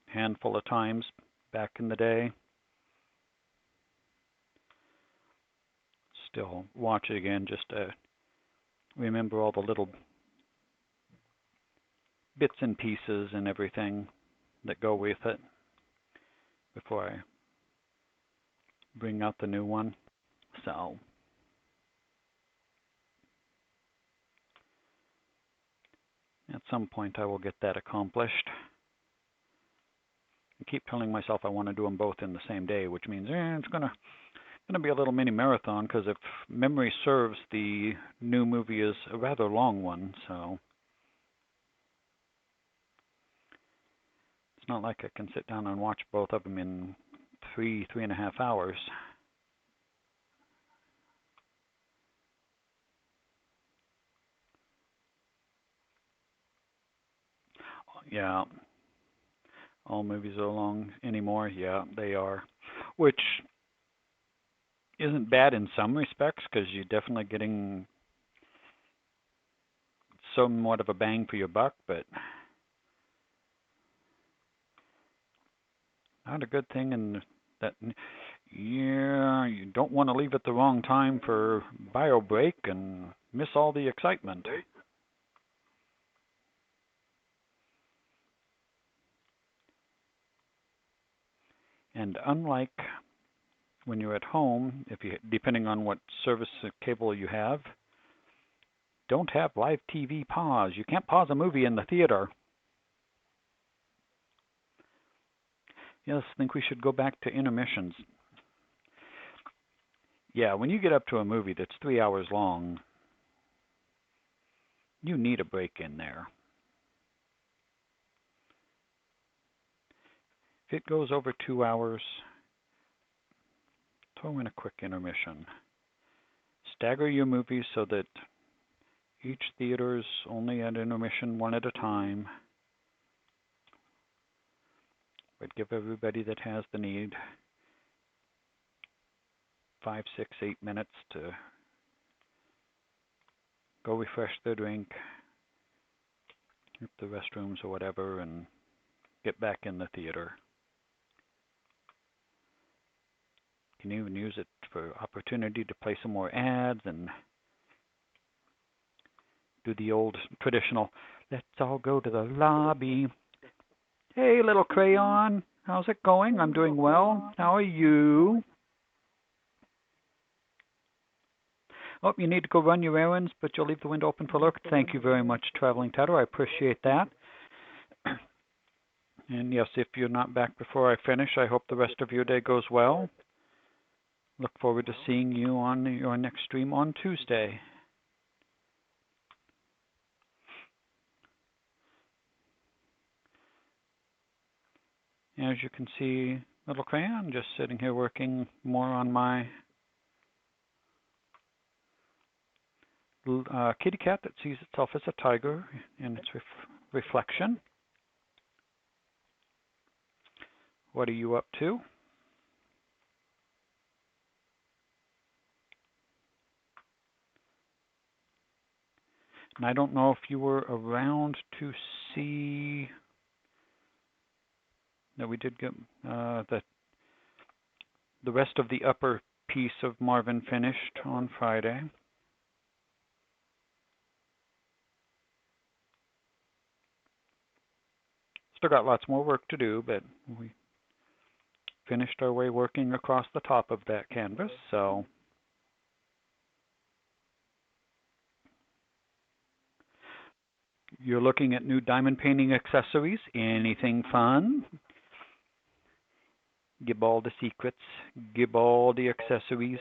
A: handful of times back in the day, still watch it again just to remember all the little bits and pieces and everything that go with it before I bring out the new one. So at some point I will get that accomplished. I keep telling myself I want to do them both in the same day, which means it's going to be a little mini marathon, because if memory serves, the new movie is a rather long one, so it's not like I can sit down and watch both of them in 3.5 hours. Yeah, all movies are long anymore. Yeah, they are, which isn't bad in some respects, because you're definitely getting somewhat of a bang for your buck, but not a good thing in that. Yeah, you don't want to leave at the wrong time for bio break and miss all the excitement. And unlike when you're at home, if you, depending on what service cable you have, don't have live TV pause. You can't pause a movie in the theater. Yes, I think we should go back to intermissions. Yeah, when you get up to a movie that's 3 hours long, you need a break in there. If it goes over 2 hours, throw in a quick intermission. Stagger your movies so that each theater is only at intermission one at a time. But give everybody that has the need 5, 6, 8 minutes to go refresh their drink, hit the restrooms or whatever, and get back in the theater. You can even use it for opportunity to play some more ads and do the old traditional, let's all go to the lobby. Hey, little crayon, how's it going? I'm doing well. How are you? Oh, you need to go run your errands, but you'll leave the window open for a look. Thank you very much, Traveling Tattoo. I appreciate that. And yes, if you're not back before I finish, I hope the rest of your day goes well. Look forward to seeing you on your next stream on Tuesday. As you can see, little crayon just sitting here working more on my kitty cat that sees itself as a tiger in its reflection. What are you up to? And I don't know if you were around to see that we did get the rest of the upper piece of Marvin finished on Friday. Still got lots more work to do, but we finished our way working across the top of that canvas, so you're looking at new diamond painting accessories. Anything fun? Give all the secrets, give all the accessories.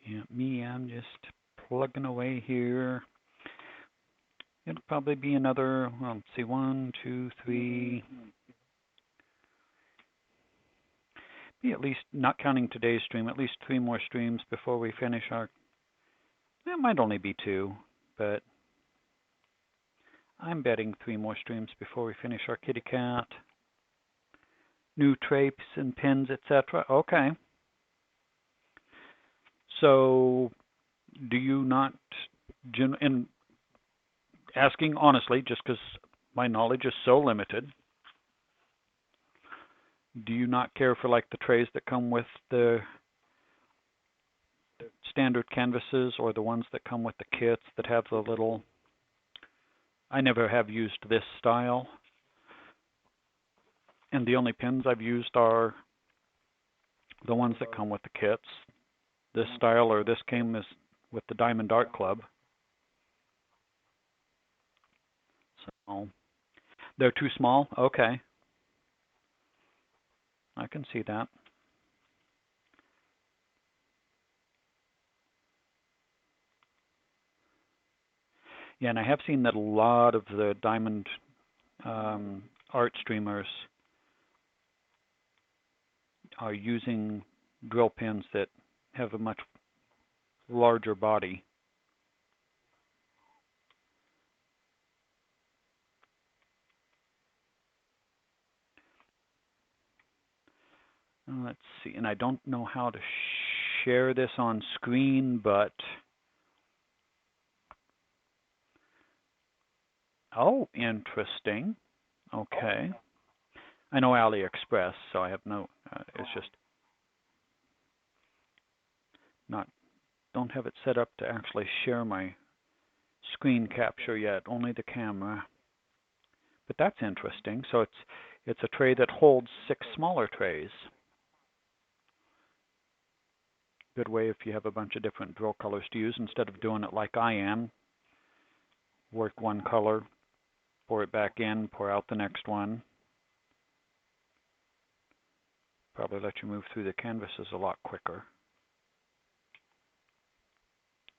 A: Yeah, me, I'm just plugging away here. It'll probably be another, well, let's see, 1, 2, 3, be at least, not counting today's stream, at least 3 more streams before we finish our, it might only be 2, but I'm betting 3 more streams before we finish our kitty cat. New drapes and pins, etc. Okay. So, do you not, and asking honestly, just because my knowledge is so limited, do you not care for like the trays that come with the standard canvases or the ones that come with the kits that have the little, I never have used this style. And the only pins I've used are the ones that come with the kits. This style or this came with the Diamond Art Club. So they're too small? Okay. I can see that. Yeah, and I have seen that a lot of the Diamond art streamers are using drill pins that have a much larger body. Let's see, and I don't know how to share this on screen, but oh, interesting. Okay. I know AliExpress, so I have no, it's just not, don't have it set up to actually share my screen capture yet, only the camera. But that's interesting. So it's a tray that holds 6 smaller trays. Good way if you have a bunch of different drill colors to use instead of doing it like I am. Work one color, pour it back in, pour out the next one. Probably let you move through the canvases a lot quicker.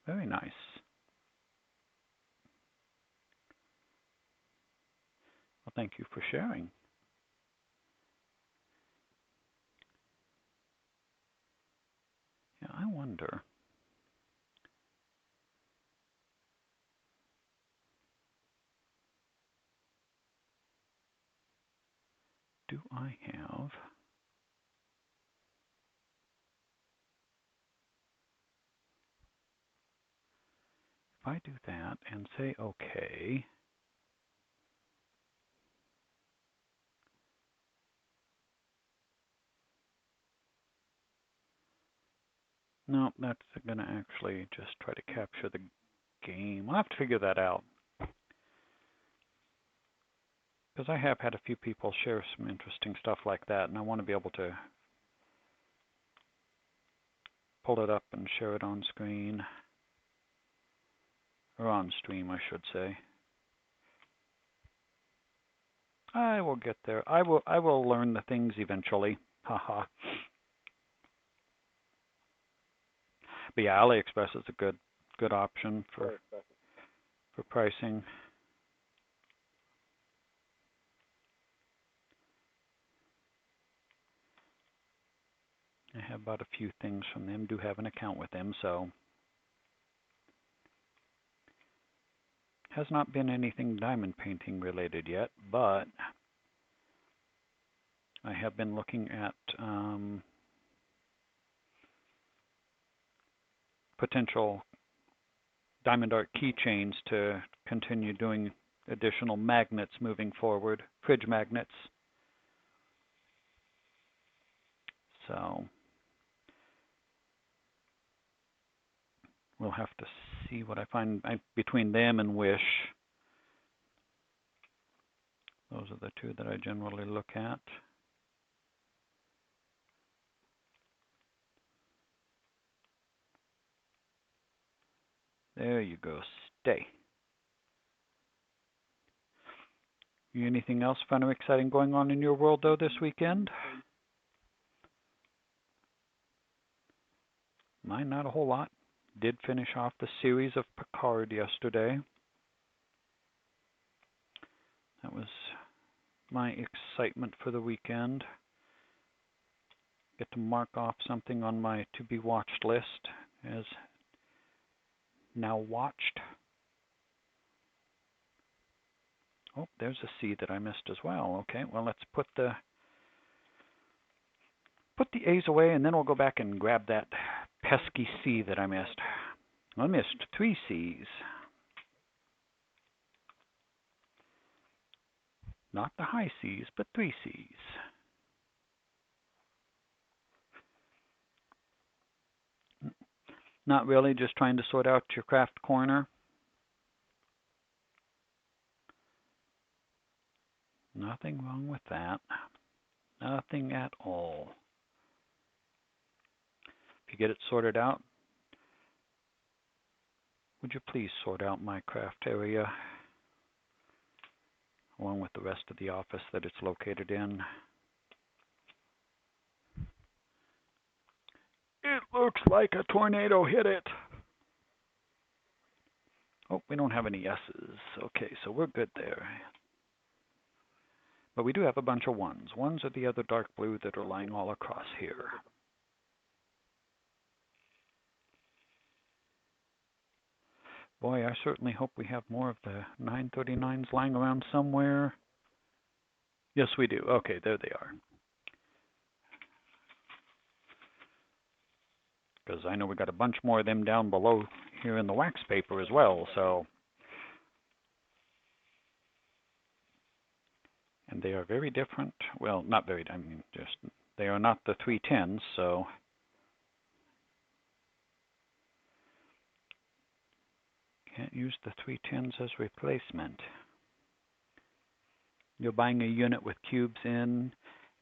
A: Very nice. Well, thank you for sharing. Yeah, I wonder. Do I have... If I do that and say OK, no, that's going to actually just try to capture the game. I'll have to figure that out. Because I have had a few people share some interesting stuff like that, and I want to be able to pull it up and share it on screen. Or on stream, I should say. I will get there. I will learn the things eventually. Haha. But yeah, AliExpress is a good option for pricing. I have bought a few things from them. Do have an account with them, so Has not been anything diamond painting related yet, but I have been looking at potential diamond art keychains to continue doing additional magnets moving forward, fridge magnets. So we'll have to see what I find between them and Wish. Those are the two that I generally look at. There you go, stay. Anything else fun or exciting going on in your world, though, this weekend? Mine, not a whole lot. Did finish off the series of Picard yesterday. That was my excitement for the weekend. Get to mark off something on my to-be-watched list as now watched. Oh, there's a C that I missed as well. Okay, well, let's put the A's away, and then we'll go back and grab that pesky C that I missed. I missed 3 C's. Not the high C's, but 3 C's. Not really, just trying to sort out your craft corner. Nothing wrong with that. Nothing at all. If you get it sorted out, would you please sort out my craft area along with the rest of the office that it's located in? It looks like a tornado hit it. Oh, we don't have any S's. Okay, so we're good there. But we do have a bunch of 1s. 1s are the other dark blue that are lying all across here. Boy, I certainly hope we have more of the 939s lying around somewhere. Yes, we do. Okay, there they are. Because I know we got a bunch more of them down below here in the wax paper as well, so. And they are very different. Well, not very, I mean, just, they are not the 310s, so. Can't use the 310s as replacement. You're buying a unit with cubes in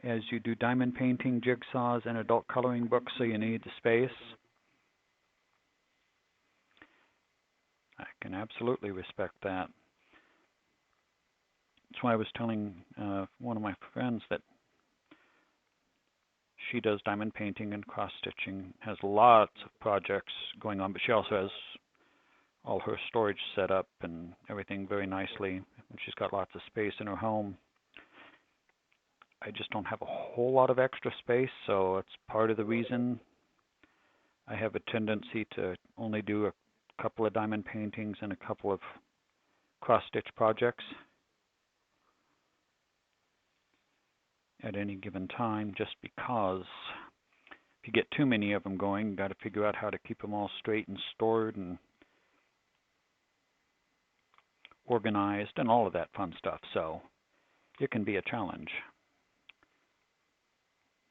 A: as you do diamond painting, jigsaws, and adult coloring books, so you need the space. I can absolutely respect that. That's why I was telling one of my friends that she does diamond painting and cross-stitching, has lots of projects going on, but she also has all her storage set up and everything very nicely. She's got lots of space in her home. I just don't have a whole lot of extra space, so it's part of the reason I have a tendency to only do a couple of diamond paintings and a couple of cross-stitch projects at any given time, just because if you get too many of them going, you've got to figure out how to keep them all straight and stored and organized and all of that fun stuff. So it can be a challenge.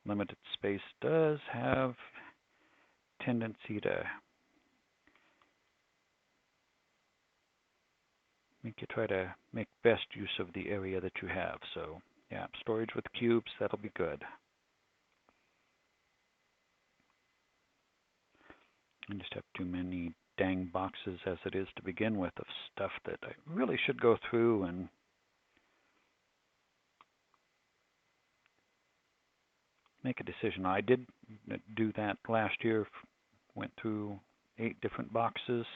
A: Limited space does have tendency to make you try to make best use of the area that you have. So yeah, storage with cubes, that'll be good. I just have too many dang boxes as it is to begin with of stuff that I really should go through and make a decision. I did do that last year, went through 8 different boxes,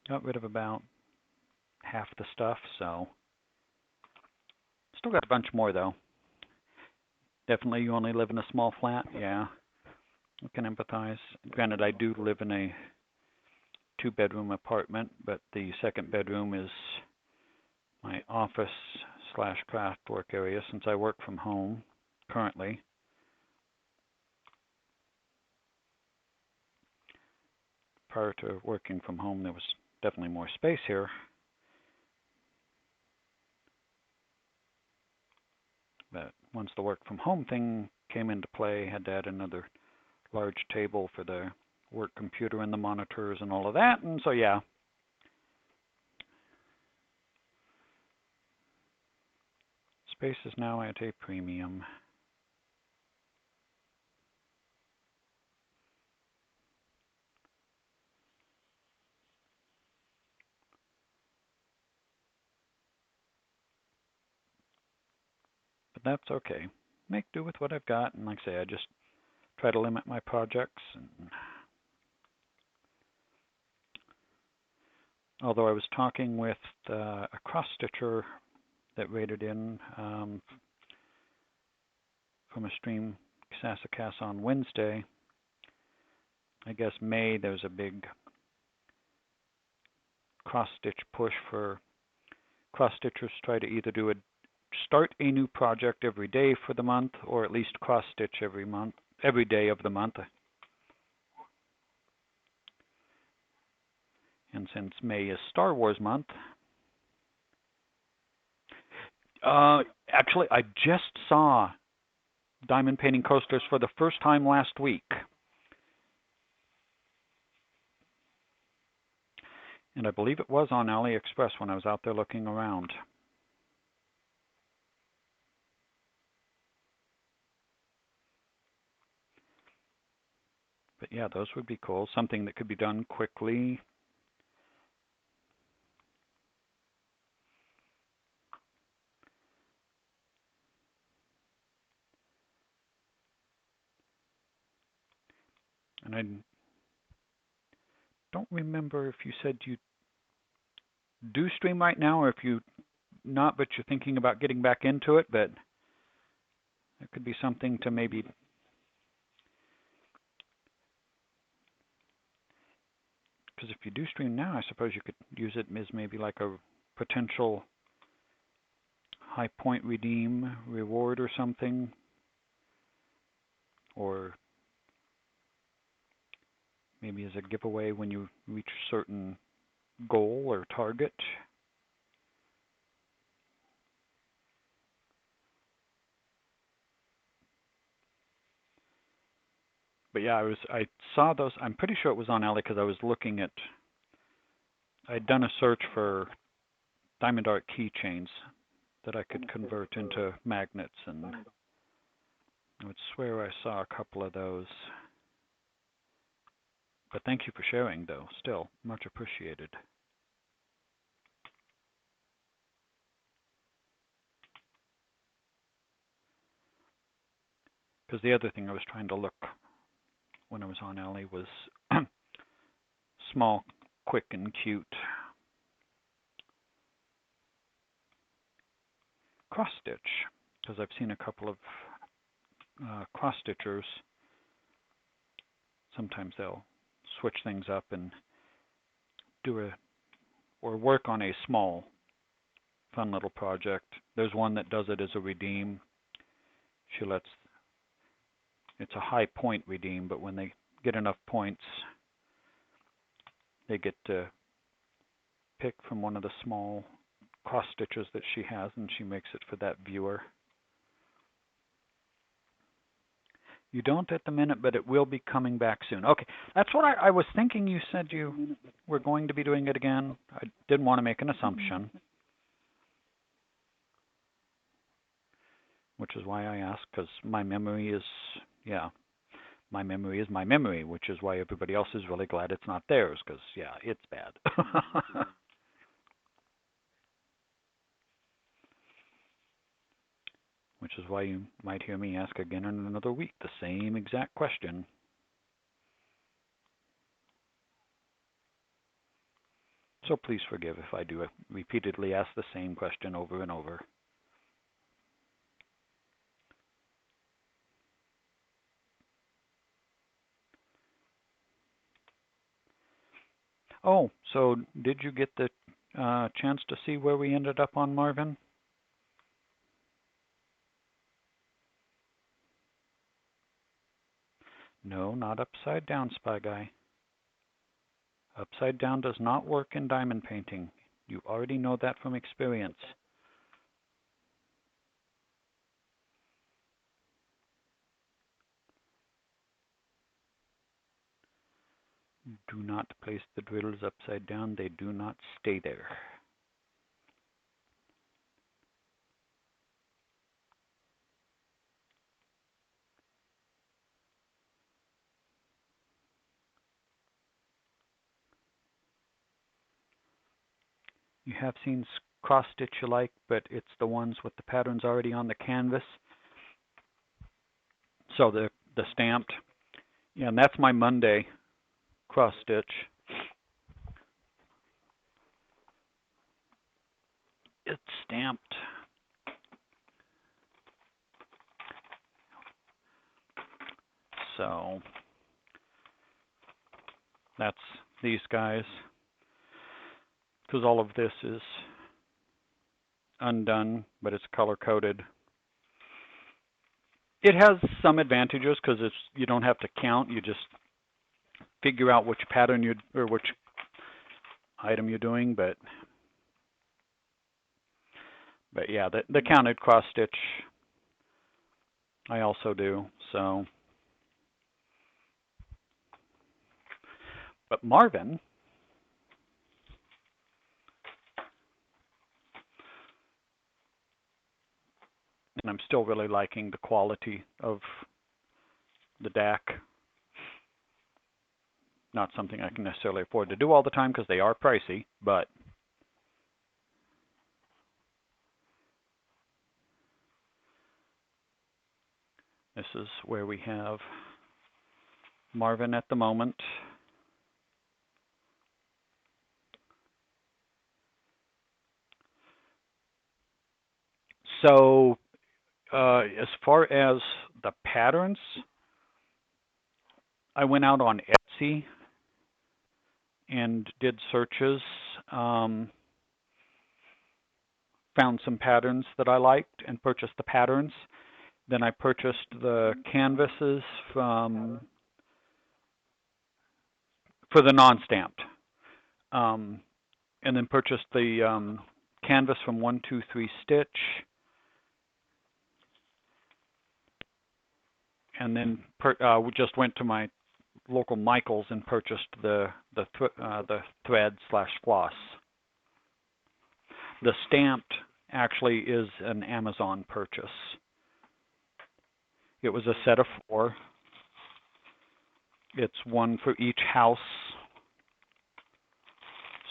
A: got rid of about half the stuff, so still got a bunch more though. Definitely you only live in a small flat, yeah. I can empathize. Granted, I do live in a two-bedroom apartment, but the second bedroom is my office slash craft work area since I work from home currently. Prior to working from home, there was definitely more space here. But once the work from home thing came into play, I had to add another large table for the work computer and the monitors and all of that. And so, yeah. Space is now at a premium. But that's okay. Make do with what I've got, and like I say, I just try to limit my projects. And although I was talking with a cross-stitcher that rated in from a stream Sassacas on Wednesday, I guess May there's a big cross-stitch push for cross-stitchers try to either start a new project every day for the month, or at least cross-stitch every day of the month. And since May is Star Wars month, actually I just saw diamond painting coasters for the first time last week. And I believe it was on AliExpress when I was out there looking around. But yeah, those would be cool. Something that could be done quickly. And I don't remember if you said you do stream right now, or if you not, but you're thinking about getting back into it. But it could be something to maybe because if you do stream now, I suppose you could use it as maybe like a potential high point redeem reward or something, or maybe as a giveaway when you reach a certain goal or target. But yeah, I saw those. I'm pretty sure it was on Ali because I was looking at. I'd done a search for diamond art keychains that I could convert into magnets, and I would swear I saw a couple of those. But thank you for sharing, though. Still, much appreciated. Because the other thing I was trying to look when I was on Ali was small, quick, and cute cross stitch, because I've seen a couple of cross stitchers. Sometimes they'll switch things up and work on a small, fun little project. There's one that does it as a redeem. It's a high point redeem, but when they get enough points, they get to pick from one of the small cross stitches that she has, and she makes it for that viewer. You don't at the minute, but it will be coming back soon. Okay, that's what I was thinking. You said you were going to be doing it again. I didn't want to make an assumption, which is why I asked, because my memory is, my memory is my memory, which is why everybody else is really glad it's not theirs, because, yeah, it's bad. Which is why you might hear me ask again in another week the same exact question. So please forgive if I do repeatedly ask the same question over and over. Oh, so did you get the chance to see where we ended up on Marvin? No, not upside down, Spy Guy. Upside down does not work in diamond painting. You already know that from experience. Do not place the drills upside down. They do not stay there. You have seen cross stitch alike, but it's the ones with the patterns already on the canvas. So the stamped. Yeah, and that's my Monday cross stitch. It's stamped. So that's these guys. Because all of this is undone, but it's color coded. It has some advantages because you don't have to count. You just figure out which pattern or which item you're doing. But yeah, the counted cross stitch I also do. So, but Marvin, and I'm still really liking the quality of the DAC. Not something I can necessarily afford to do all the time because they are pricey, but this is where we have Marvin at the moment. So as far as the patterns, I went out on Etsy and did searches, found some patterns that I liked and purchased the patterns. Then I purchased the canvases for the non-stamped, and then purchased the canvas from 123 Stitch, and then we just went to my local Michaels and purchased the thread/floss. The stamped actually is an Amazon purchase. It was a set of 4. It's one for each house.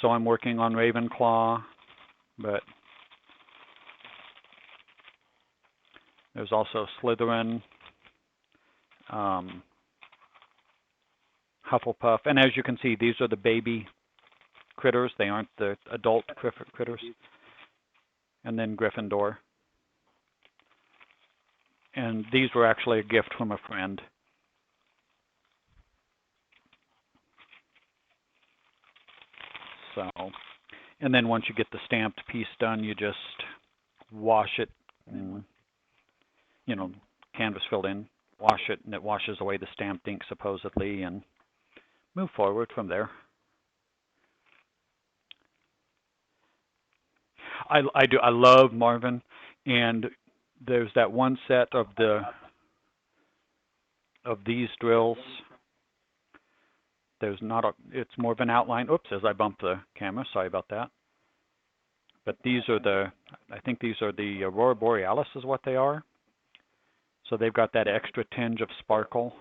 A: So I'm working on Ravenclaw, but there's also Slytherin, Hufflepuff, and as you can see, these are the baby critters. They aren't the adult critters. And then Gryffindor. And these were actually a gift from a friend. So, and then once you get the stamped piece done, you just wash it, and, canvas filled in, wash it, and it washes away the stamped ink supposedly, and move forward from there. I do. I love Marvin, and there's that one set of these drills. There's not a. It's more of an outline. Oops, as I bumped the camera. Sorry about that. But these are I think these are the Aurora Borealis is what they are. So they've got that extra tinge of sparkle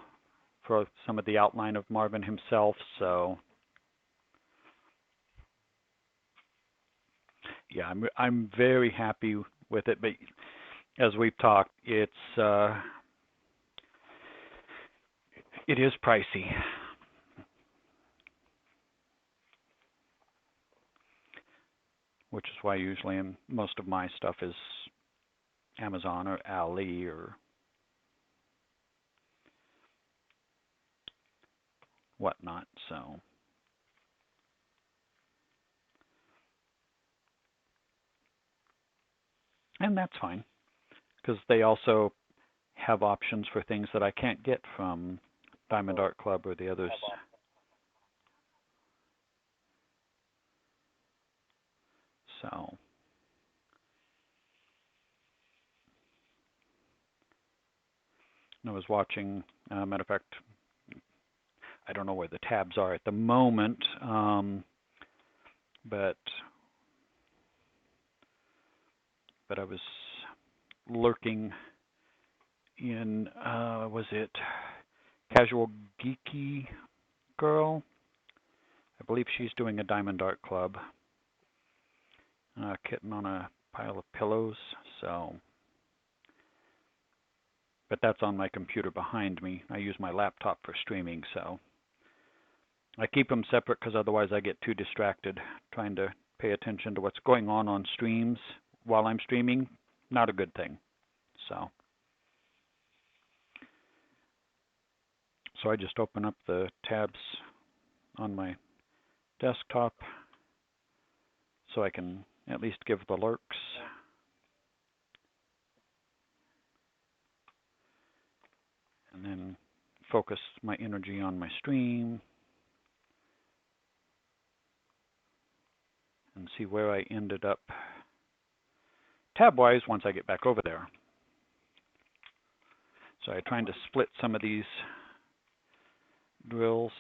A: for some of the outline of Marvin himself. So yeah, I'm very happy with it. But as we've talked, it is pricey. Which is why usually most of my stuff is Amazon or Ali or whatnot. So And that's fine, because they also have options for things that I can't get from Diamond Art Club or the others. So I was watching, matter of fact, I don't know where the tabs are at the moment, but I was lurking in, was it Casual Geeky Girl? I believe she's doing a Diamond Art Club. Kitten on a pile of pillows, so. But that's on my computer behind me. I use my laptop for streaming, so. I keep them separate because otherwise I get too distracted trying to pay attention to what's going on streams while I'm streaming. Not a good thing. So I just open up the tabs on my desktop so I can at least give the lurks. And then focus my energy on my stream and see where I ended up tab-wise once I get back over there. So I'm trying to split some of these drills.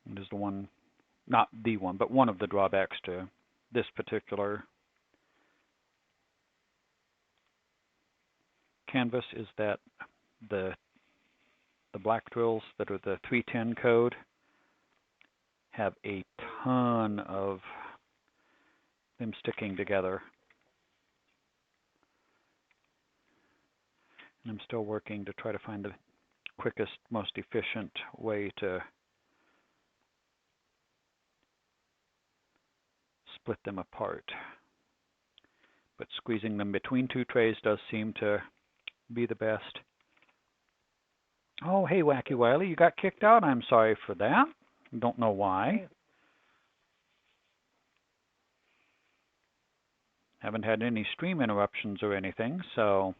A: And is the one, not the one, but one of the drawbacks to this particular canvas is that the black drills that are the 310 code have a ton of them sticking together. And I'm still working to try to find the quickest, most efficient way to split them apart. But squeezing them between two trays does seem to be the best. Oh, hey, Wacky Wiley, you got kicked out. I'm sorry for that. Don't know why. Haven't had any stream interruptions or anything, so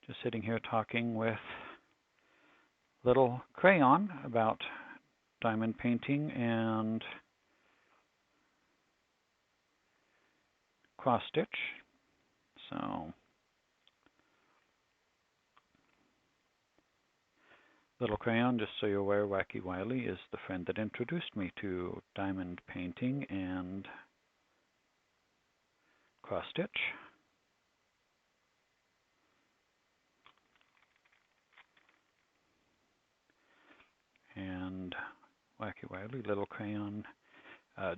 A: just sitting here talking with Little Crayon about diamond painting and cross stitch. So Little Crayon, just so you're aware, Wacky Wiley is the friend that introduced me to diamond painting and cross stitch. And Wacky Wiley, Little Crayon,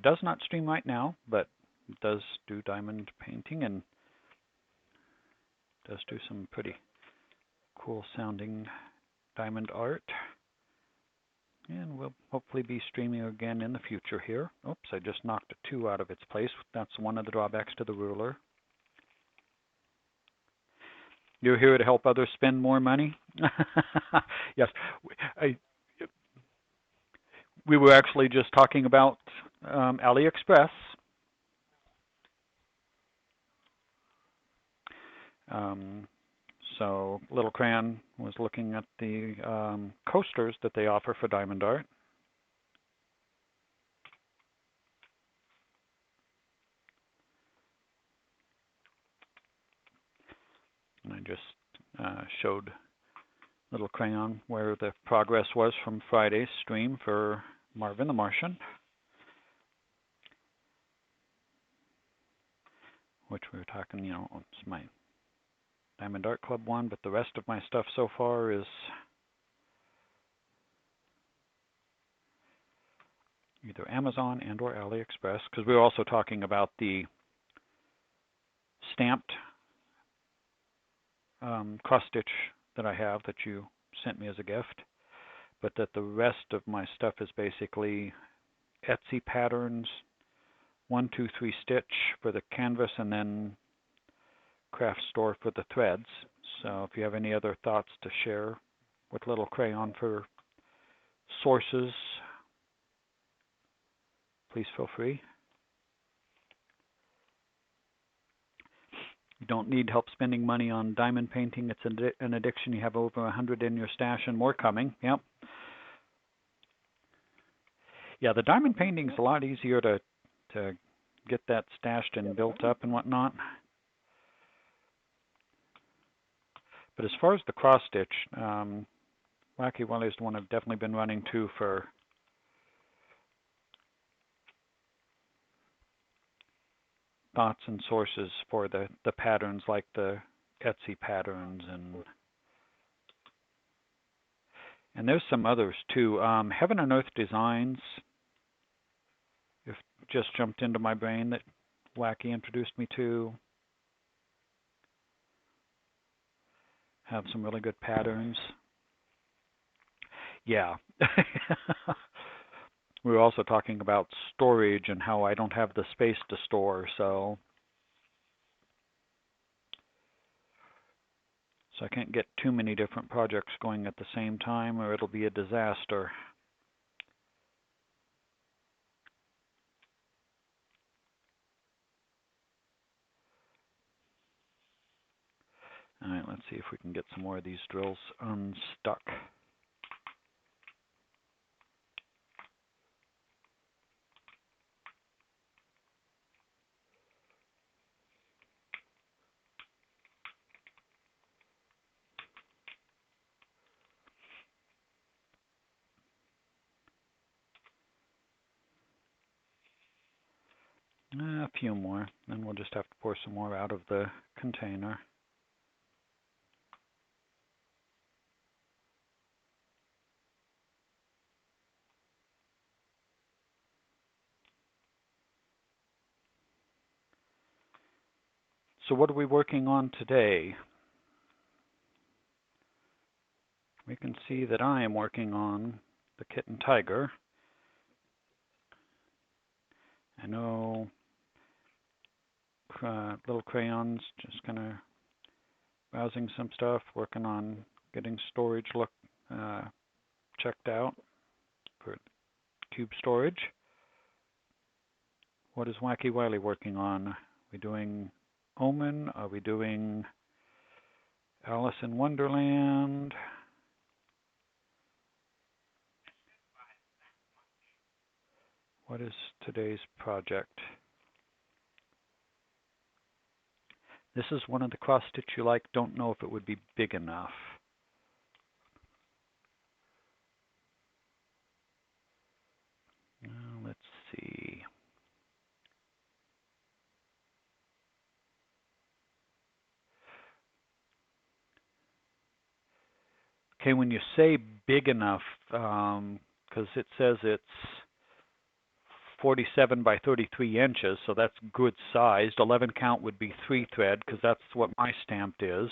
A: does not stream right now, but does do diamond painting and does do some pretty cool sounding diamond art. And we'll hopefully be streaming again in the future here. Oops, I just knocked a 2 out of its place. That's one of the drawbacks to the ruler. You're here to help others spend more money? Yes. We were actually just talking about AliExpress. So Little Crayon was looking at the coasters that they offer for diamond art. And I just showed Little Crayon where the progress was from Friday's stream for Marvin the Martian, which we were talking, it's my Diamond Art Club one, but the rest of my stuff so far is either Amazon and or AliExpress, because we were also talking about the stamped cross stitch that I have that you sent me as a gift, but that the rest of my stuff is basically Etsy patterns, 1, 2, 3 stitch for the canvas, and then craft store for the threads. So if you have any other thoughts to share with Little Crayon for sources, please feel free. You don't need help spending money on diamond painting. It's an addiction. You have over 100 in your stash and more coming. Yep. Yeah, the diamond painting's a lot easier to get that stashed and built up and whatnot. But as far as the cross stitch, Wacky Wally is the one I've definitely been running to for thoughts and sources for the patterns, like the Etsy patterns, and there's some others too. Heaven and Earth Designs just jumped into my brain that Wacky introduced me to. Have some really good patterns. Yeah. We were also talking about storage and how I don't have the space to store, so I can't get too many different projects going at the same time or it'll be a disaster. All right, let's see if we can get some more of these drills unstuck. A few more, then we'll just have to pour some more out of the container. So what are we working on today? We can see that I am working on the Kitten Tiger. I know Little Crayon's just kind of browsing some stuff, working on getting storage checked out for cube storage. What is Wacky Wily working on? Are we doing Omen? Are we doing Alice in Wonderland? What is today's project? This is one of the cross stitch you like. Don't know if it would be big enough. Let's see. Okay, when you say big enough, because it says it's 47 by 33 inches, so that's good sized. 11 count would be 3 thread, because that's what my stamped is.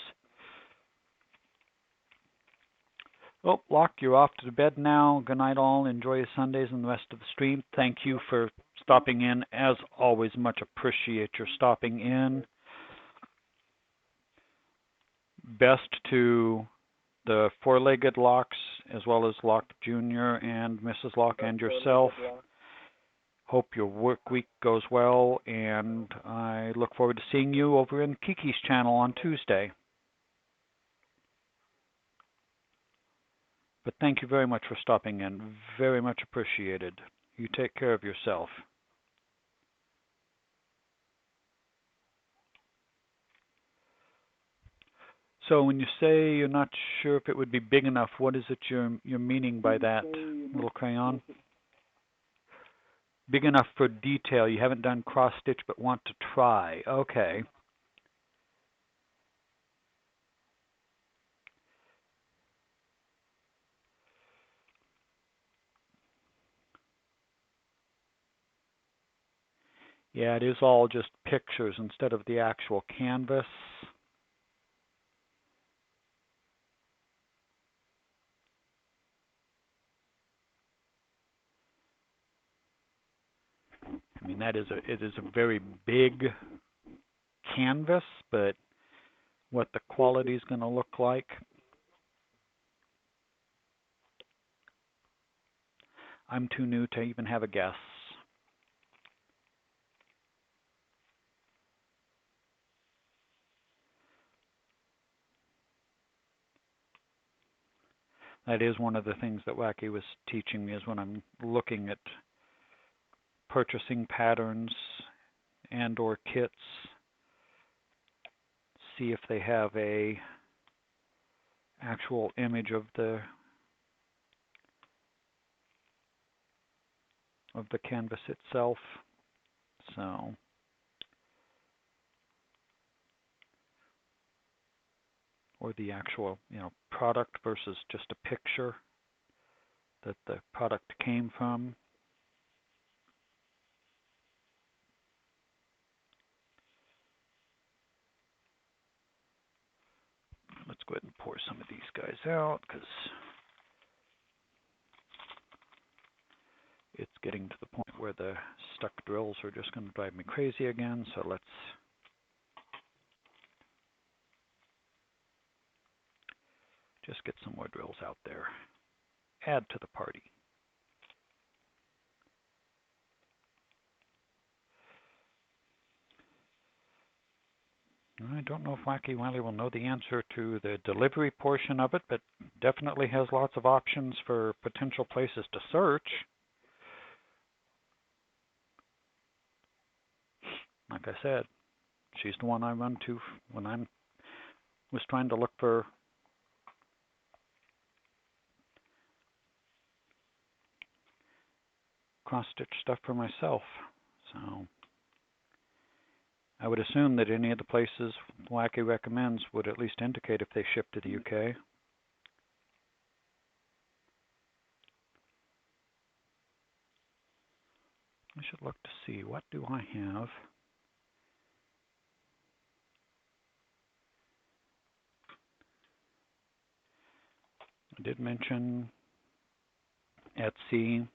A: Oh, Locke, you're off to bed now. Good night, all. Enjoy your Sundays and the rest of the stream. Thank you for stopping in. As always, much appreciate your stopping in. Best to the four-legged Locks, as well as Locke Jr. and Mrs. Locke and yourself. Hope your work week goes well, and I look forward to seeing you over in Kiki's channel on Tuesday. But thank you very much for stopping in. Very much appreciated. You take care of yourself. So when you say you're not sure if it would be big enough, what is it you're meaning by that, Little Crayon? Big enough for detail. You haven't done cross stitch but want to try. Okay. Yeah, it is all just pictures instead of the actual canvas. I mean, it is a very big canvas, but what the quality is going to look like. I'm too new to even have a guess. That is one of the things that Wacky was teaching me, is when I'm looking at purchasing patterns and or kits, see if they have a actual image of the canvas itself. So or the actual, product versus just a picture that the product came from. Let's go ahead and pour some of these guys out, because it's getting to the point where the stuck drills are just going to drive me crazy again. So let's just get some more drills out there. Add to the party. I don't know if Wacky Wally will know the answer to the delivery portion of it, but definitely has lots of options for potential places to search. Like I said, she's the one I run to when I was trying to look for cross-stitch stuff for myself. So I would assume that any of the places Wacky recommends would at least indicate if they ship to the UK. I should look to see, what do I have? I did mention Etsy,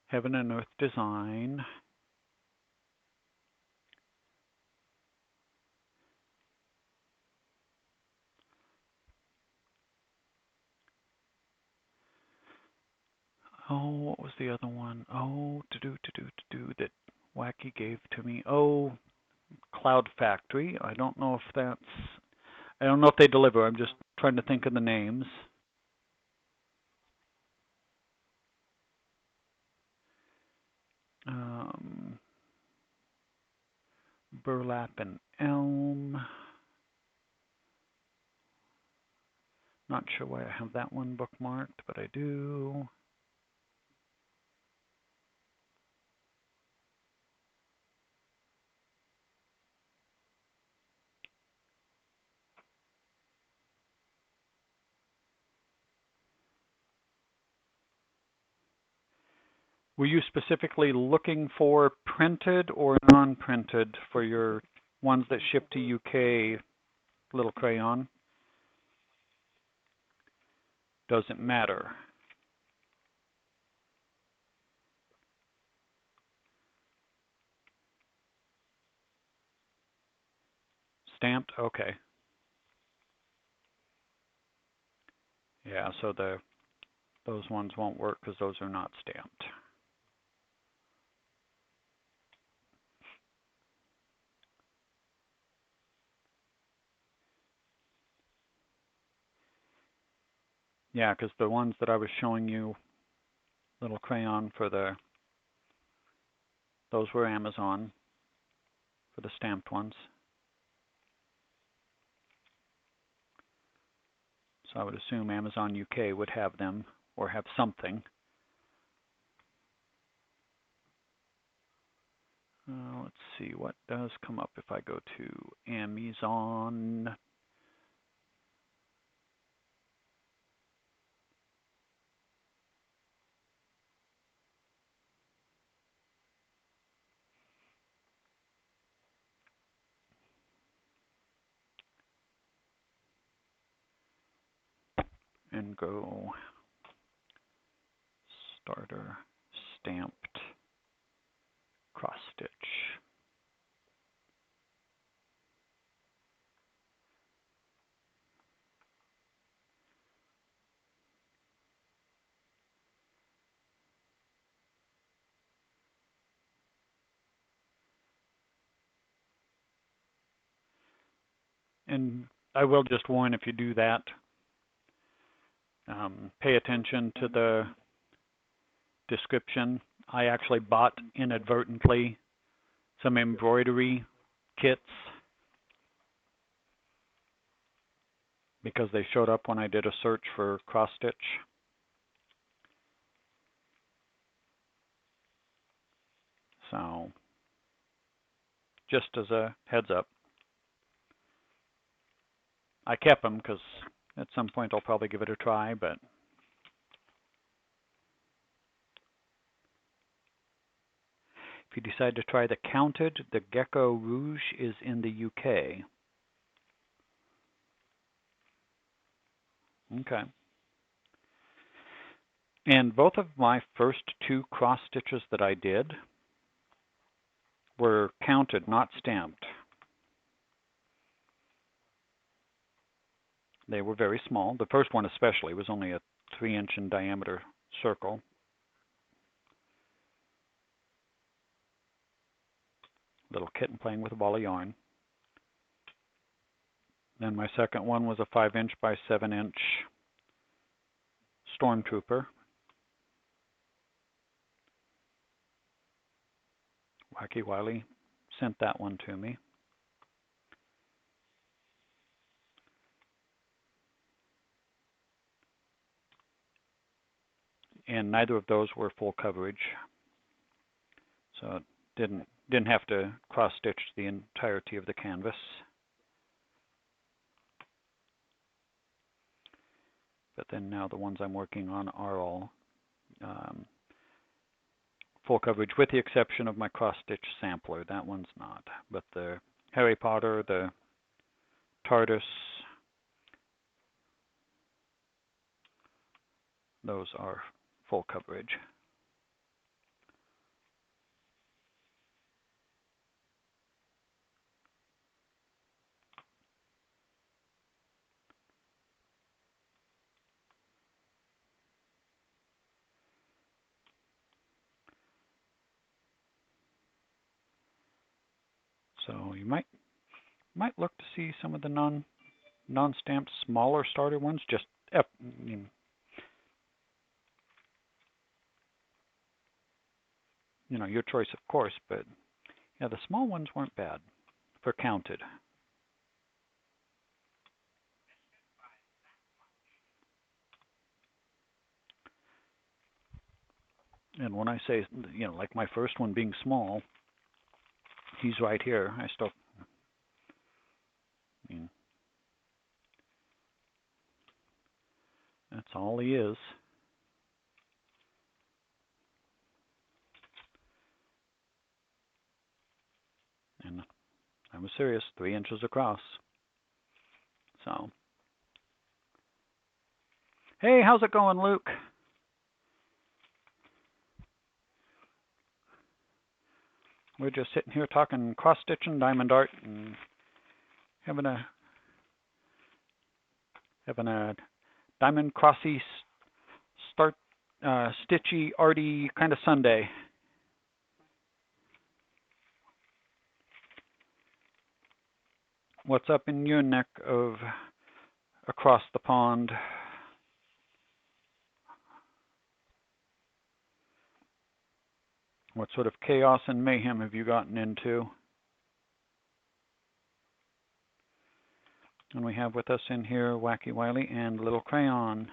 A: Heaven and Earth Design. Oh, what was the other one? Oh, that Wacky gave to me. Oh, Cloud Factory. I don't know if they deliver. I'm just trying to think of the names. Burlap and Elm. Not sure why I have that one bookmarked, but I do. Were you specifically looking for printed or non-printed for your ones that ship to UK, Little Crayon? Doesn't matter. Stamped? Okay. Yeah, so those ones won't work because those are not stamped. Yeah, because the ones that I was showing you, Little Crayon, those were Amazon for the stamped ones. So I would assume Amazon UK would have them or have something. Let's see, what does come up if I go to Amazon? And go starter stamped cross stitch. And I will just warn, if you do that, pay attention to the description. I actually bought inadvertently some embroidery kits because they showed up when I did a search for cross stitch. So just as a heads up. I kept them because at some point I'll probably give it a try, but if you decide to try the counted, the Gecko Rouge is in the UK. Okay. And both of my first 2 cross stitches that I did were counted, not stamped. They were very small. The first one especially was only a 3-inch in diameter circle. Little kitten playing with a ball of yarn. Then my second one was a 5-inch by 7-inch Stormtrooper. Wacky Wiley sent that one to me. And neither of those were full coverage, so it didn't have to cross stitch the entirety of the canvas. But then now the ones I'm working on are all full coverage, with the exception of my cross stitch sampler. That one's not. But the Harry Potter, the TARDIS, those are full coverage. So you might look to see some of the non-stamped smaller starter ones. Just you know, your choice, of course, but yeah, the small ones weren't bad for counted. And when I say, you know, like my first one being small, he's right here. I still, I mean, that's all he is. And I was serious, 3 inches across. So, hey, how's it going, Luke? We're just sitting here talking cross stitch and diamond art and having a diamond crossy start stitchy arty kind of Sunday. What's up in your neck of across the pond? What sort of chaos and mayhem have you gotten into? And we have with us in here Wacky Wiley and Little Crayon.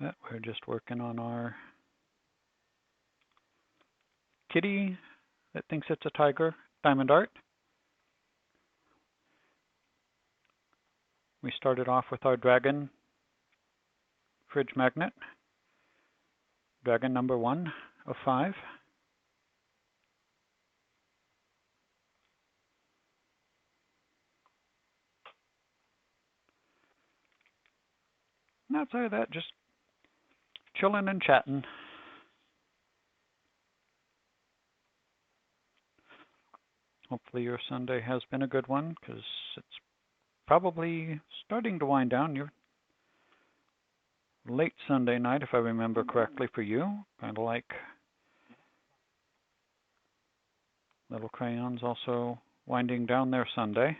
A: But we're just working on our kitty that thinks it's a tiger, diamond art. We started off with our dragon fridge magnet, dragon number 1 of 5. And outside of that, just chilling and chatting. Hopefully your Sunday has been a good one, because it's probably starting to wind down. You're late Sunday night, if I remember correctly, for you. Kind of like Little Crayons also winding down their Sunday.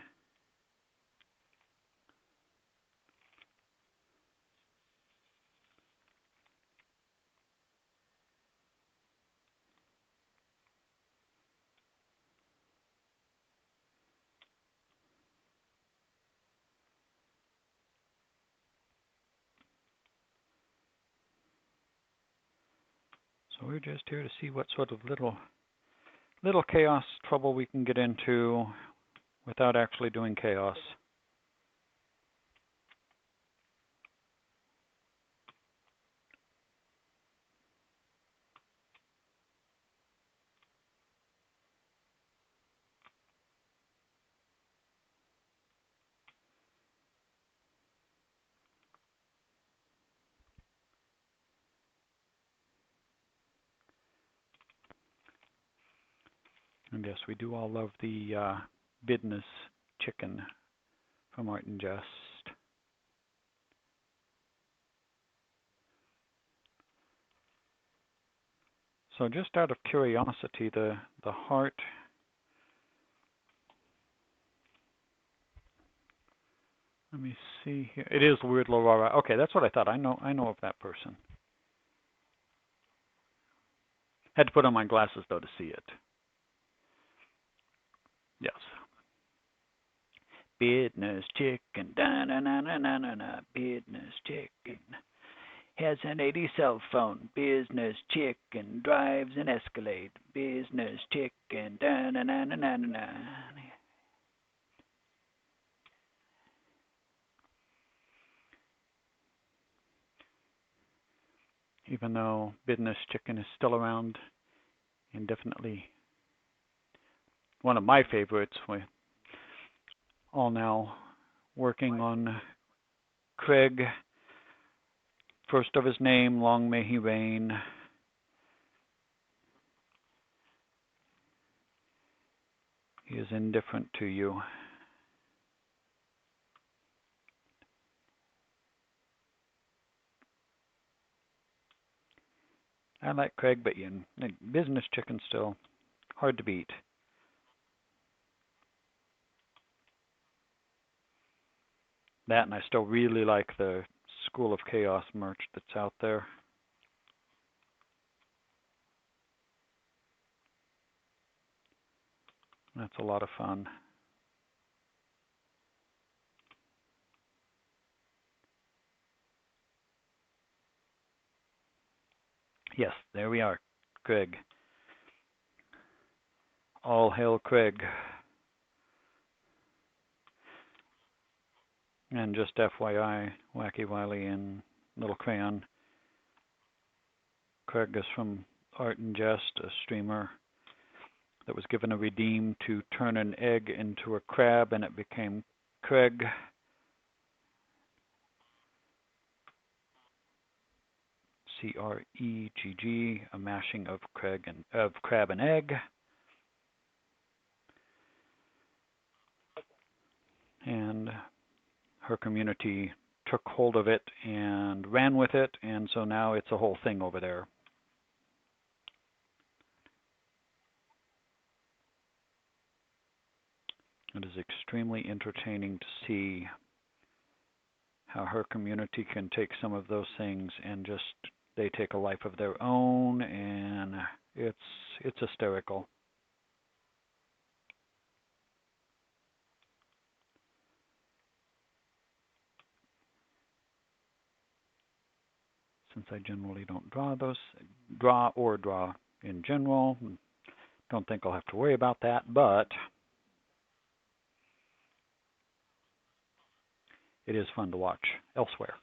A: So we're just here to see what sort of little chaos trouble we can get into without actually doing chaos. And yes, we do all love the business chicken from Art and Jest. So just out of curiosity, the heart, let me see here. It is Weird Laurora. Okay, that's what I thought. I know of that person. Had to put on my glasses though to see it. Yes. Business chicken, da na na na na na na. Business chicken has an 80 cell phone. Business chicken drives an Escalade. Business chicken, da na na na na na na. Even though Business Chicken is still around, indefinitely one of my favorites. We're all now working on Craig, first of his name, long may he reign. He is indifferent to you. I like Craig, but Business Chicken still hard to beat. That, and I still really like the School of Chaos merch that's out there. That's a lot of fun. Yes, there we are, Craig. All hail Craig. And just FYI, Wacky Wiley and Little Crayon, Craig is from Art and Jest, a streamer that was given a redeem to turn an egg into a crab, and it became Craig. C-R-E-G-G, a mashing of crab and egg. And her community took hold of it and ran with it, and so now it's a whole thing over there. It is extremely entertaining to see how her community can take some of those things and just they take a life of their own, and it's hysterical. Since I generally don't draw in general, don't think I'll have to worry about that, but it is fun to watch elsewhere.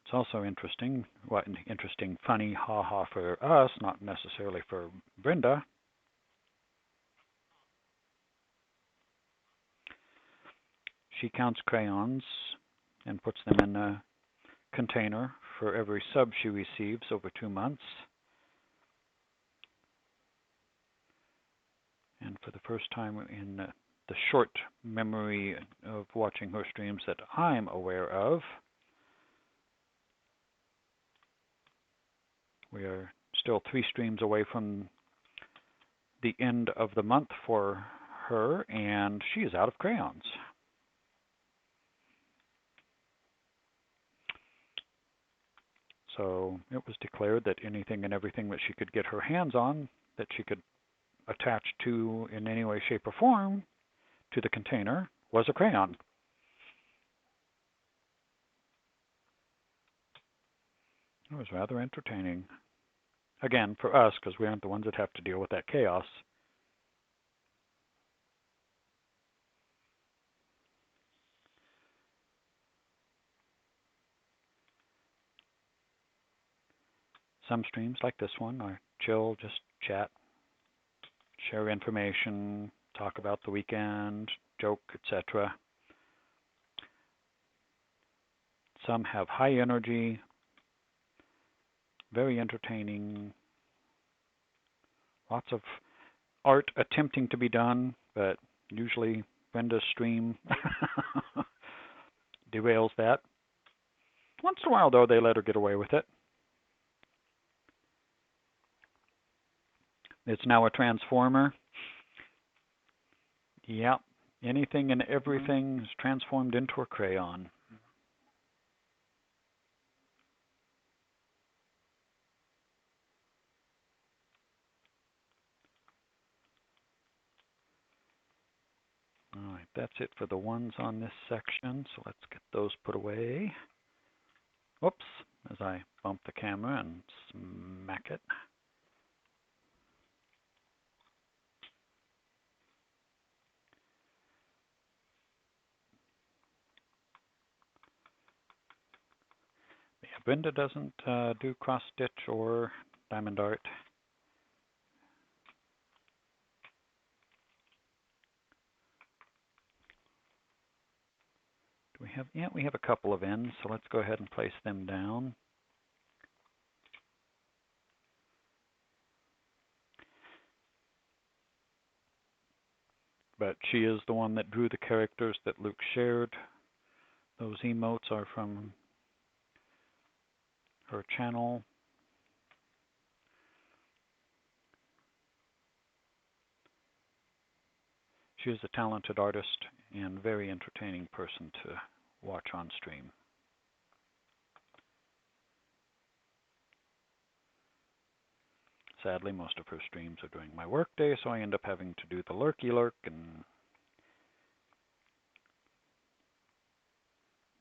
A: It's also interesting, funny, ha-ha for us, not necessarily for Brenda. She counts crayons and puts them in a container for every sub she receives over 2 months. And for the first time in the short memory of watching her streams that I'm aware of, we are still 3 streams away from the end of the month for her, and she is out of crayons. So it was declared that anything and everything that she could get her hands on, that she could attach to in any way, shape, or form to the container, was a crayon. It was rather entertaining. Again, for us, because we aren't the ones that have to deal with that chaos. Some streams like this one are chill, just chat, share information, talk about the weekend, joke, etc. Some have high energy, very entertaining, lots of art attempting to be done, but usually Brenda's stream derails that. Once in a while, though, they let her get away with it. It's now a transformer. Yep, anything and everything is transformed into a crayon. All right, that's it for the ones on this section, so let's get those put away. Whoops, as I bump the camera and smack it. Yeah, Brenda doesn't do cross stitch or diamond art. Do we have? Yeah, we have a couple of ends, so let's go ahead and place them down. But she is the one that drew the characters that Luke shared. Those emotes are from her channel. She is a talented artist and very entertaining person to watch on stream. Sadly, most of her streams are during my workday, so I end up having to do the lurky lurk and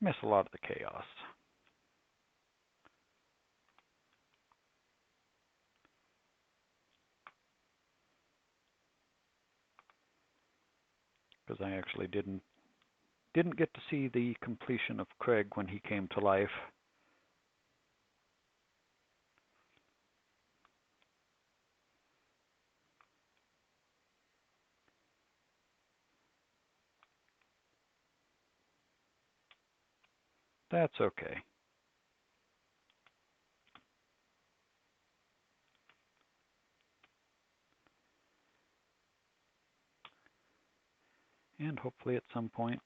A: miss a lot of the chaos. Because I actually didn't get to see the completion of Craig when he came to life. That's okay. And hopefully at some point,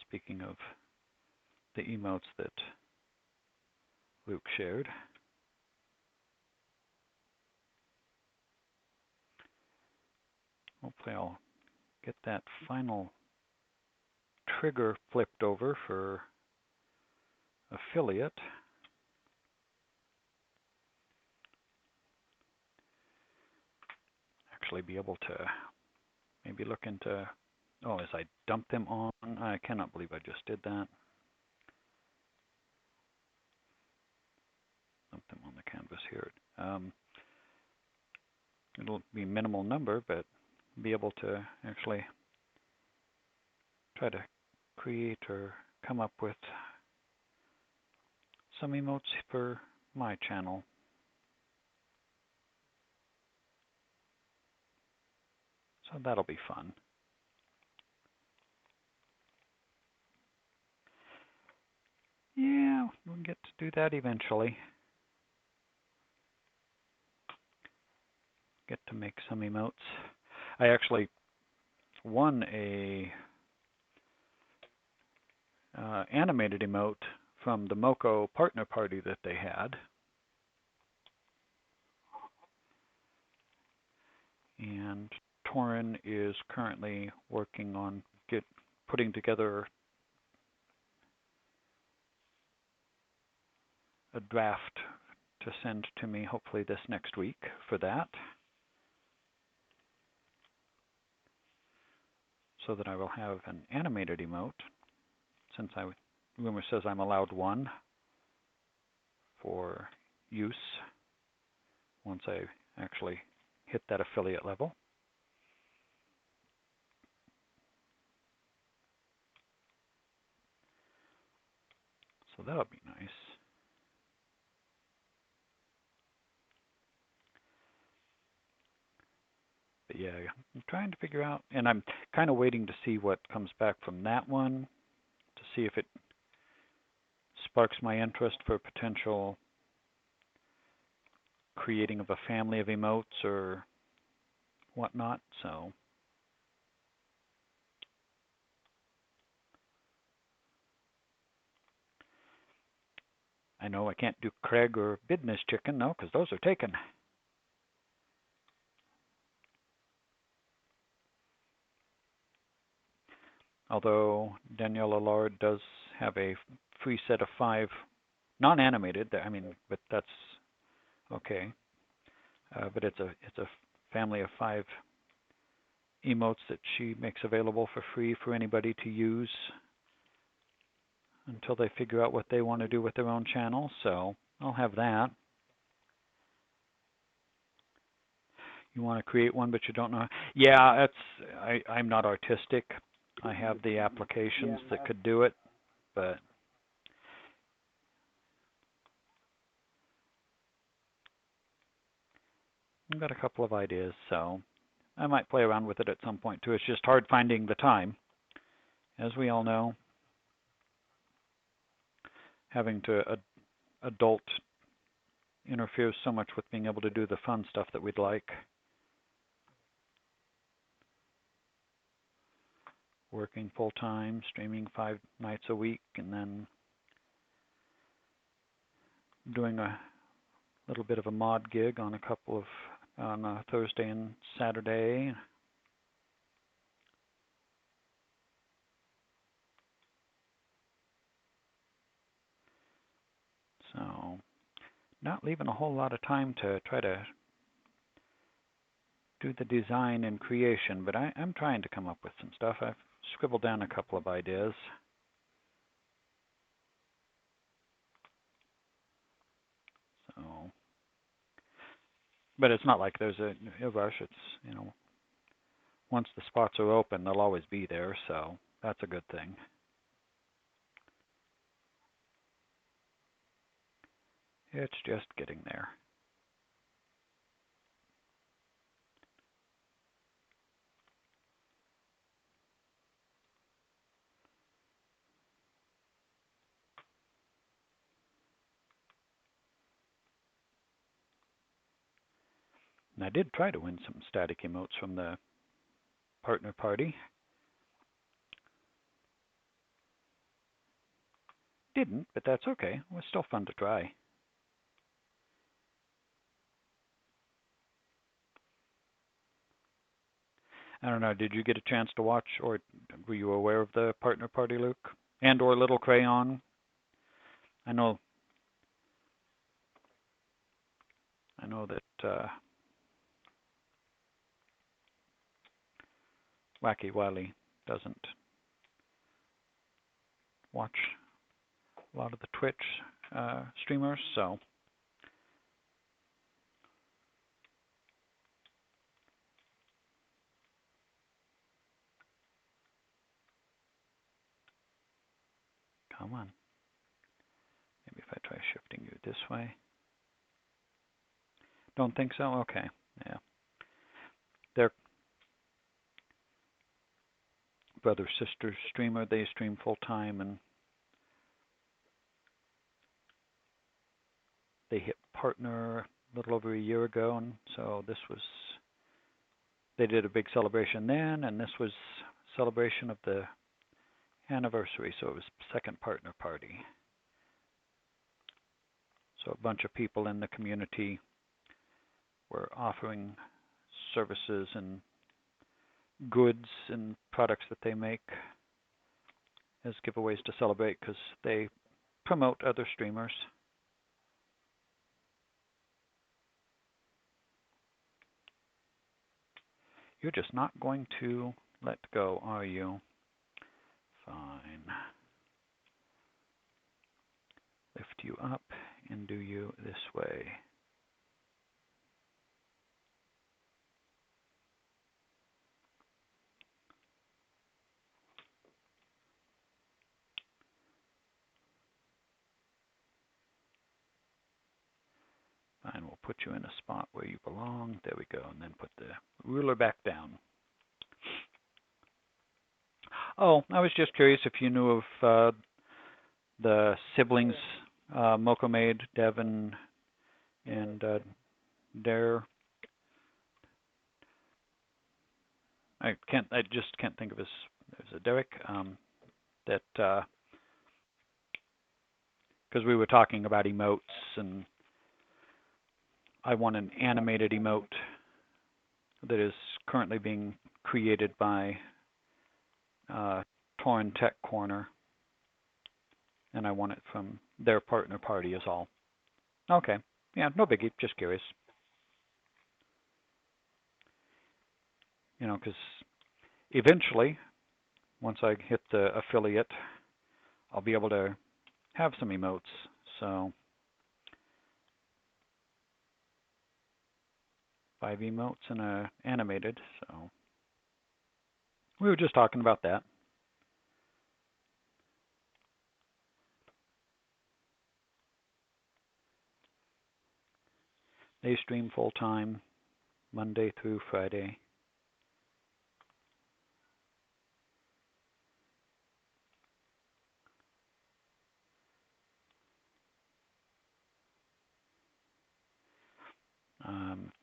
A: speaking of the emotes that Luke shared, hopefully I'll get that final trigger flipped over for affiliate. Actually be able to maybe look into, oh, as I dump them on, I cannot believe I just did that. Dump them on the canvas here. It'll be minimal number, but be able to actually try to create or come up with some emotes for my channel. So that'll be fun. Yeah, get to do that eventually. Get to make some emotes. I actually won a animated emote from the Moco partner party that they had. And Torin is currently working on putting together a draft to send to me hopefully this next week for that, so that I will have an animated emote, since rumor says I'm allowed one for use once I actually hit that affiliate level. So that'll be nice. But yeah, I'm trying to figure out, and I'm kind of waiting to see what comes back from that one, to see if it sparks my interest for potential creating of a family of emotes or whatnot. So I know I can't do Craig or Bidness Chicken, no, because those are taken. Although Danielle Allard does have a free set of 5 non-animated, I mean, but that's okay. But it's a family of 5 emotes that she makes available for free for anybody to use until they figure out what they want to do with their own channel. So I'll have that. You want to create one, but you don't know. Yeah, I'm not artistic. I have the applications that could do it, but I've got a couple of ideas, so I might play around with it at some point too. It's just hard finding the time, as we all know. Having to adult interferes so much with being able to do the fun stuff that we'd like. Working full time, streaming 5 nights a week, and then doing a little bit of a mod gig on a Thursday and Saturday. So not leaving a whole lot of time to try to do the design and creation, but I'm trying to come up with some stuff. I've scribbled down a couple of ideas. So, but it's not like there's a rush. It's, once the spots are open, they'll always be there, so that's a good thing. It's just getting there. And I did try to win some static emotes from the partner party. Didn't, but that's okay. It was still fun to try. I don't know, did you get a chance to watch, or were you aware of the partner party, Luke? And or Little Crayon? I know that Wacky Wally doesn't watch a lot of the Twitch streamers, so come on. Maybe if I try shifting you this way. Don't think so? Okay. Yeah. Their brother-sister streamer, they stream full-time, and partner a little over a year ago, and so they did a big celebration then, and this was celebration of the anniversary, so it was second partner party. So a bunch of people in the community were offering services and goods and products that they make as giveaways to celebrate because they promote other streamers. You're just not going to let go, are you? Fine. Lift you up and do you this way. Fine, we'll put you in a spot where you belong. There we go, and then put the ruler back down. Oh, I was just curious if you knew of the siblings, Mokomade, Devin, and Dare. I just can't think of his. There's a Derek. That because we were talking about emotes, and I want an animated emote that is currently being created by Torn Tech Corner, and I want it from their partner party is all. Okay, yeah, no biggie, just curious. You know, because eventually, once I hit the affiliate, I'll be able to have some emotes. So 5 emotes and a animated. So we were just talking about that. They stream full time, Monday through Friday.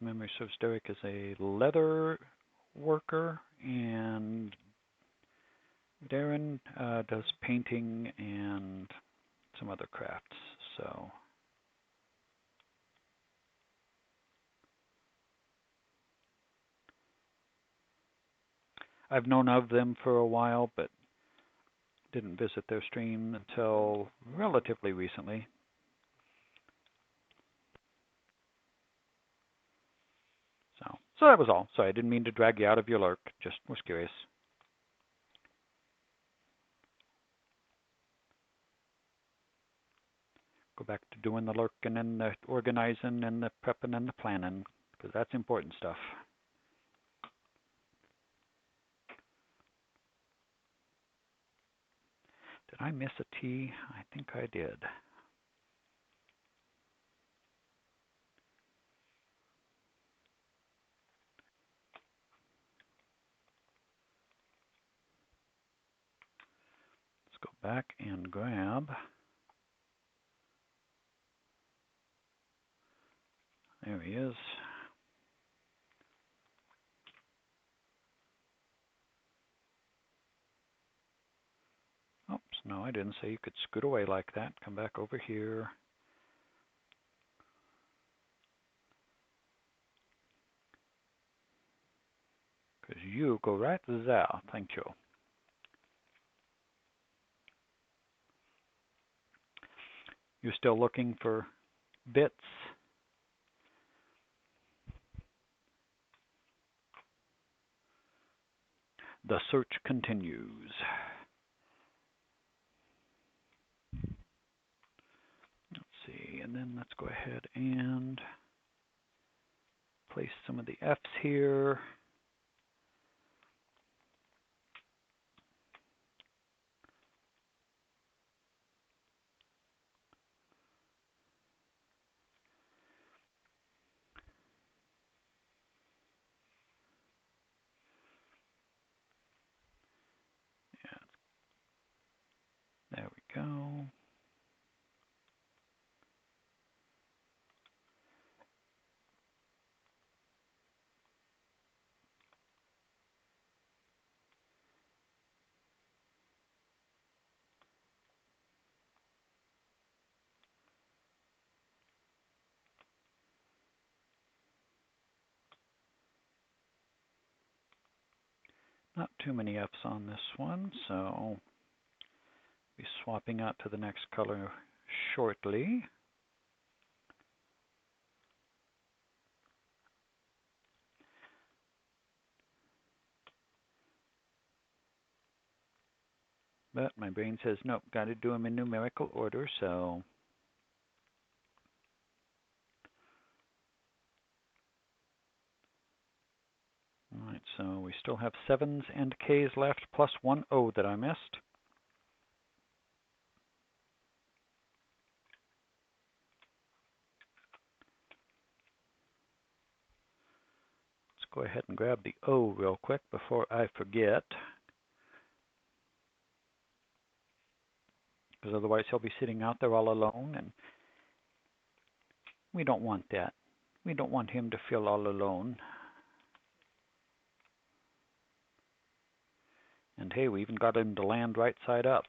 A: Memory serves, Derek is a leather worker, and Darren does painting and some other crafts. So I've known of them for a while, but didn't visit their stream until relatively recently. So that was all. Sorry, I didn't mean to drag you out of your lurk. Just was curious. Go back to doing the lurking and the organizing and the prepping and the planning, because that's important stuff. Did I miss a T? I think I did. Let's go back and grab. There he is. Oops, no, I didn't say you could scoot away like that. Come back over here. Because you go right there. Thank you. You're still looking for bits? The search continues. Let's see, and then let's go ahead and place some of the F's here. There we go. Not too many F's on this one, so I'll be swapping out to the next color shortly. But my brain says, nope, got to do them in numerical order, so all right, so we still have 7s and K's left, plus one O that I missed. Let's go ahead and grab the O real quick before I forget, because otherwise he'll be sitting out there all alone, and we don't want that. We don't want him to feel all alone. And hey, we even got him to land right side up.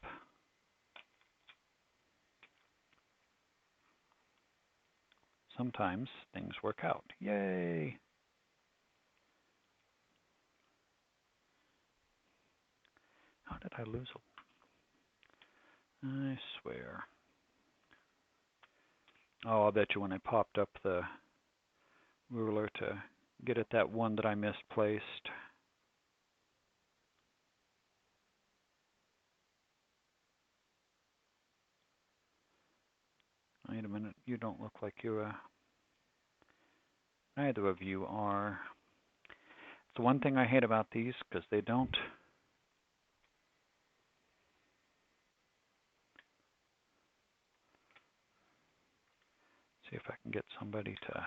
A: Sometimes things work out. Yay! How did I lose a... I swear. Oh, I'll bet you when I popped up the ruler to get at that one that I misplaced. Wait a minute, you don't look like you're a... Neither of you are. It's the one thing I hate about these, because they don't... See if I can get somebody to...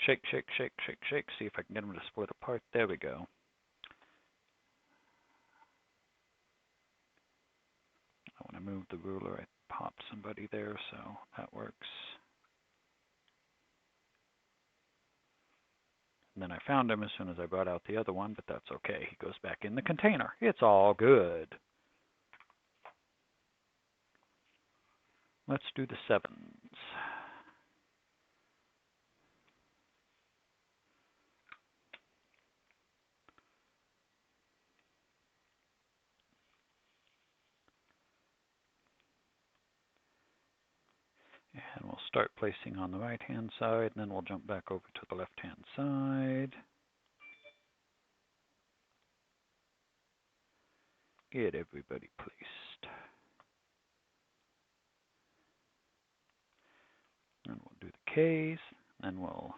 A: Shake, shake, shake, shake, shake. See if I can get them to split apart. There we go. When I moved the ruler, I popped somebody there, so that works. And then I found him as soon as I brought out the other one, but that's okay. He goes back in the container. It's all good. Let's do the 7s. And we'll start placing on the right-hand side, and then we'll jump back over to the left-hand side. Get everybody placed. And we'll do the K's, and we'll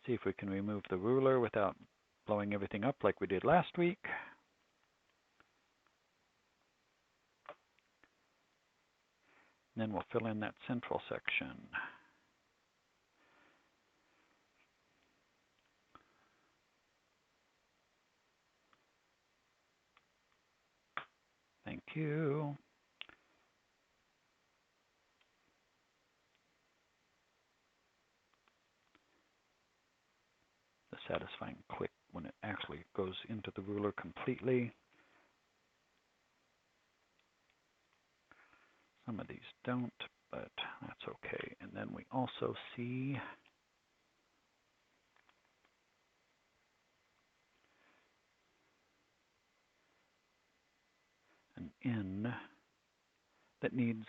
A: see if we can remove the ruler without blowing everything up like we did last week. And then we'll fill in that central section. Thank you. The satisfying click when it actually goes into the ruler completely. Some of these don't, but that's okay. And then we also see an N that needs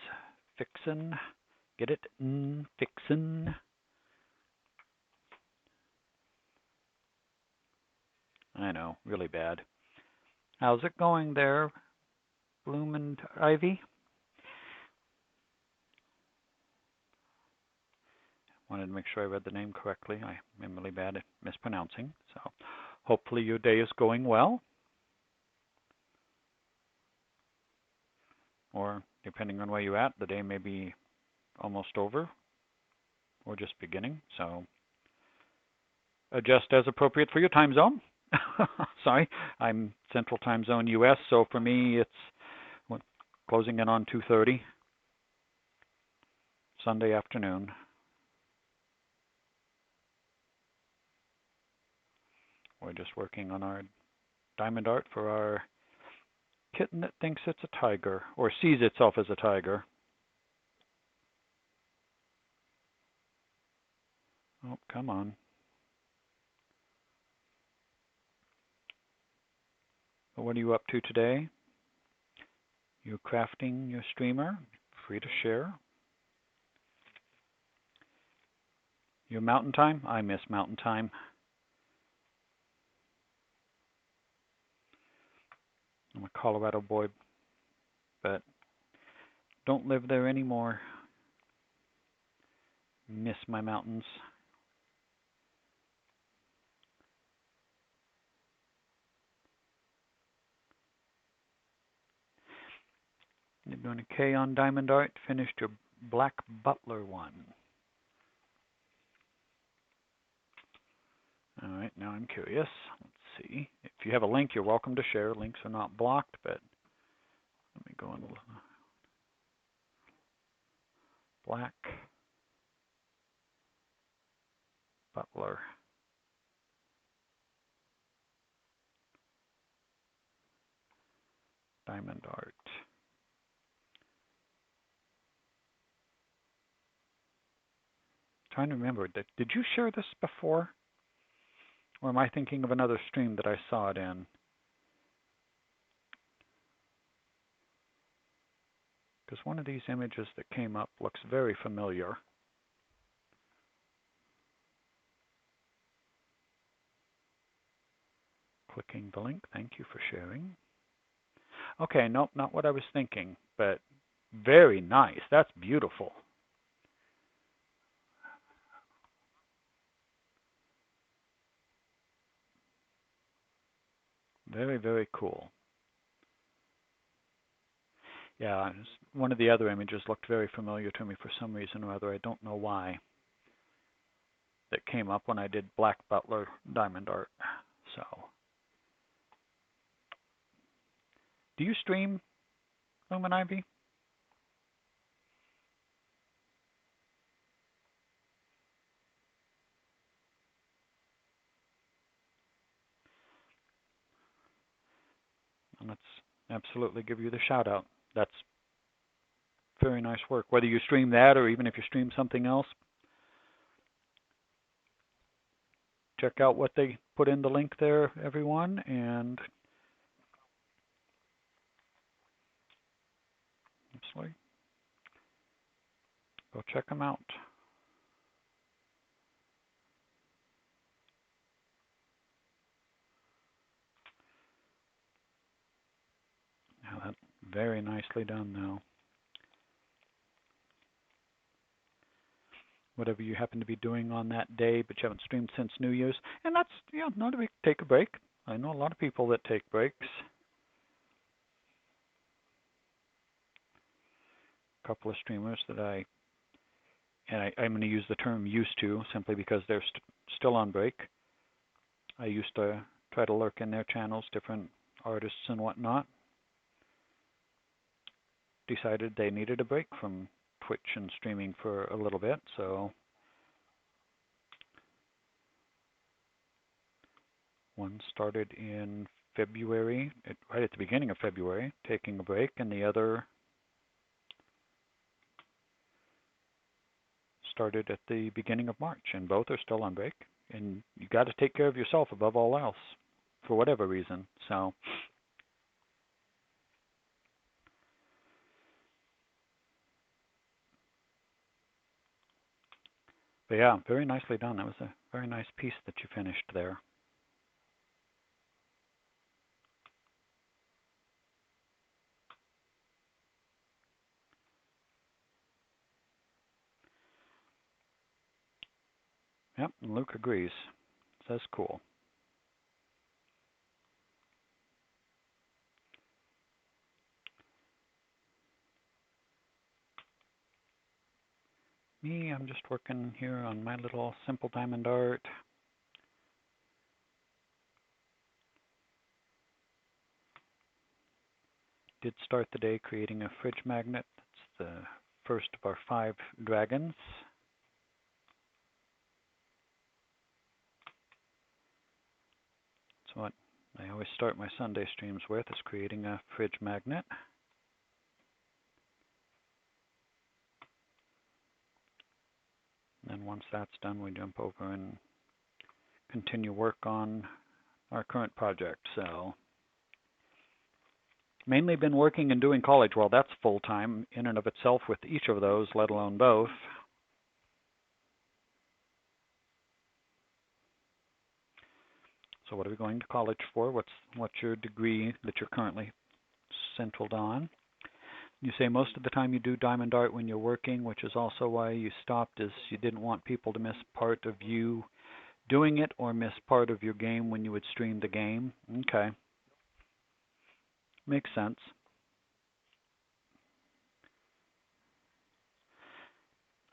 A: fixin'. Get it? Fixin'. I know, really bad. How's it going there, Bloom and Ivy? Wanted to make sure I read the name correctly. I am really bad at mispronouncing. So hopefully your day is going well. Or depending on where you're at, the day may be almost over or just beginning. So adjust as appropriate for your time zone. Sorry, I'm Central Time Zone US, so for me it's closing in on 2:30 Sunday afternoon. We're just working on our diamond art for our kitten that thinks it's a tiger or sees itself as a tiger. Oh, come on. Well, what are you up to today? You're crafting your streamer, free to share. Your mountain time? I miss mountain time. I'm a Colorado boy, but don't live there anymore. Miss my mountains. You're doing a K on Diamond Art. Finished your Black Butler one. All right, now I'm curious. Let's see. If you have a link, you're welcome to share. Links are not blocked, but let me go on. Black Butler. Diamond Art. Trying to remember, did you share this before? Or am I thinking of another stream that I saw it in? Because one of these images that came up looks very familiar. Clicking the link. Thank you for sharing. Okay, nope, not what I was thinking, but very nice. That's beautiful. Very, very cool. Yeah, one of the other images looked very familiar to me for some reason or other. I don't know why. That came up when I did Black Butler Diamond Art. So, do you stream, Lumen Ivy? And let's absolutely give you the shout out. That's very nice work. Whether you stream that or even if you stream something else, check out what they put in the link there, everyone, and absolutely go check them out. Now that's very nicely done now. Whatever you happen to be doing on that day, but you haven't streamed since New Year's. And that's, not a big, take a break. I know a lot of people that take breaks. A couple of streamers that I'm going to use the term used to simply because they're still on break. I used to try to lurk in their channels, different artists and whatnot. Decided they needed a break from Twitch and streaming for a little bit, so one started in February, right at the beginning of February, taking a break, and the other started at the beginning of March, and both are still on break. And you got to take care of yourself above all else, for whatever reason. So, but yeah, very nicely done. That was a very nice piece that you finished there. Yep, and Luke agrees. Says cool. Me, I'm just working here on my little simple diamond art. Did start the day creating a fridge magnet. It's the first of our 5 dragons. That's what I always start my Sunday streams with, is creating a fridge magnet. Then then once that's done, we jump over and continue work on our current project. So mainly been working and doing college. Well, that's full-time in and of itself with each of those, let alone both. So what are we going to college for? What's your degree that you're currently centered on? You say most of the time you do diamond art when you're working, which is also why you stopped, is you didn't want people to miss part of you doing it or miss part of your game when you would stream the game. Okay. Makes sense.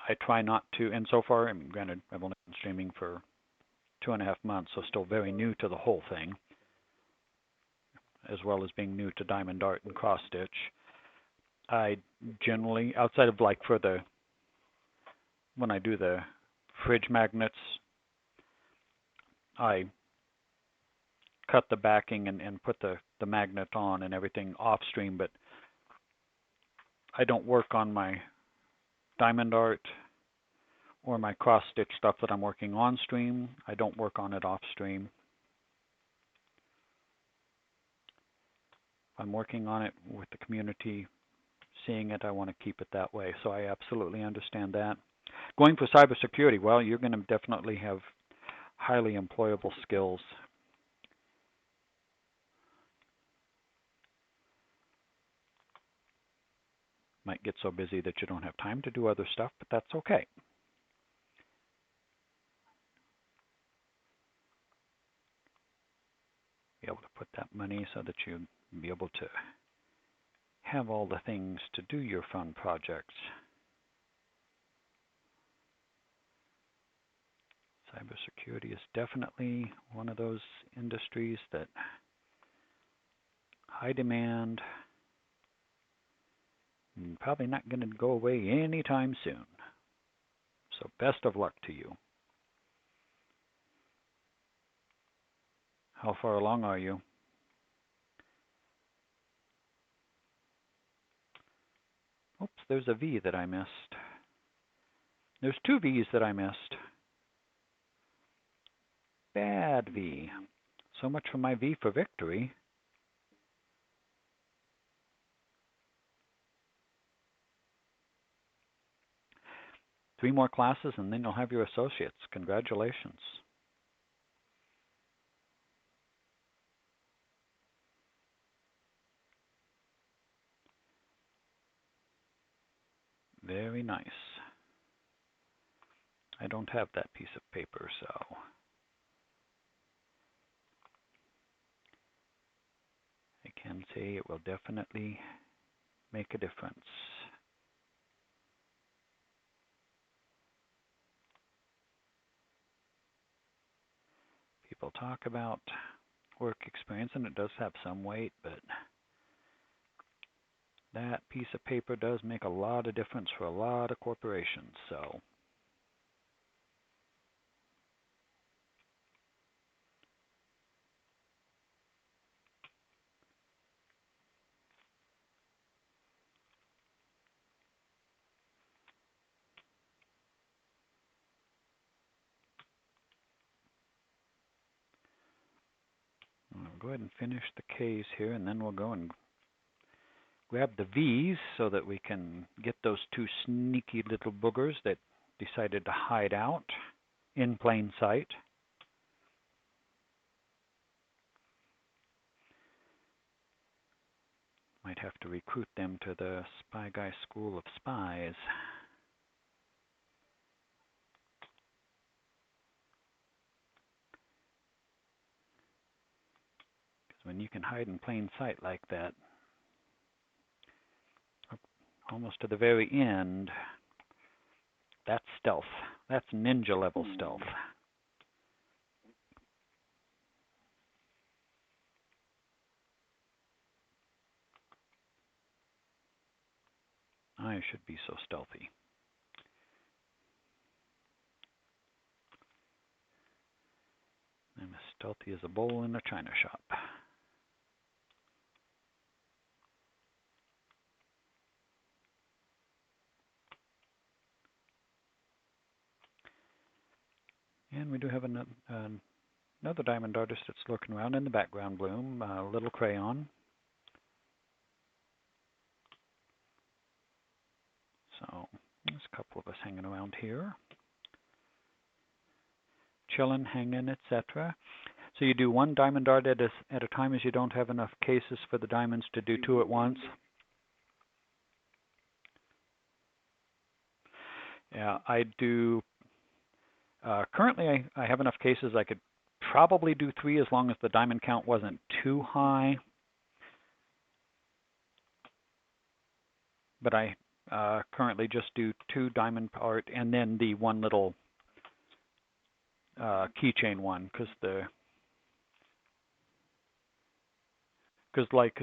A: I try not to, and so far, I mean, granted, I've only been streaming for 2.5 months, so still very new to the whole thing, as well as being new to diamond art and cross stitch. I generally, outside of like for the, when I do the fridge magnets, I cut the backing and put the magnet on and everything off stream, but I don't work on my diamond art or my cross stitch stuff that I'm working on stream. I don't work on it off stream. I'm working on it with the community, seeing it, I want to keep it that way. So I absolutely understand that. Going for cybersecurity, well, you're going to definitely have highly employable skills. Might get so busy that you don't have time to do other stuff, but that's okay. Be able to put that money so that you be able to have all the things to do your fun projects. Cybersecurity is definitely one of those industries that high demand and probably not going to go away anytime soon. So best of luck to you. How far along are you? Oops, there's a V that I missed. There's 2 V's that I missed. Bad V. So much for my V for victory. Three more classes and then you'll have your associates. Congratulations. Very nice. I don't have that piece of paper, so I can say it will definitely make a difference. People talk about work experience, and it does have some weight, but that piece of paper does make a lot of difference for a lot of corporations. So I'll go ahead and finish the K's here, and then we'll go and grab the V's so that we can get those 2 sneaky little boogers that decided to hide out in plain sight. Might have to recruit them to the Spy Guy School of Spies. Because when you can hide in plain sight like that, almost to the very end, that's stealth. That's ninja level stealth. I should be so stealthy. I'm as stealthy as a bull in a china shop. And we do have another diamond artist that's lurking around in the background bloom, Little Crayon. So there's a couple of us hanging around here. Chilling, hanging, etc. So you do one diamond art at a time, as you don't have enough cases for the diamonds to do two at once. Yeah, I do. Currently, I have enough cases. I could probably do 3 as long as the diamond count wasn't too high. But I currently just do 2 diamond art and then the one little keychain one, because like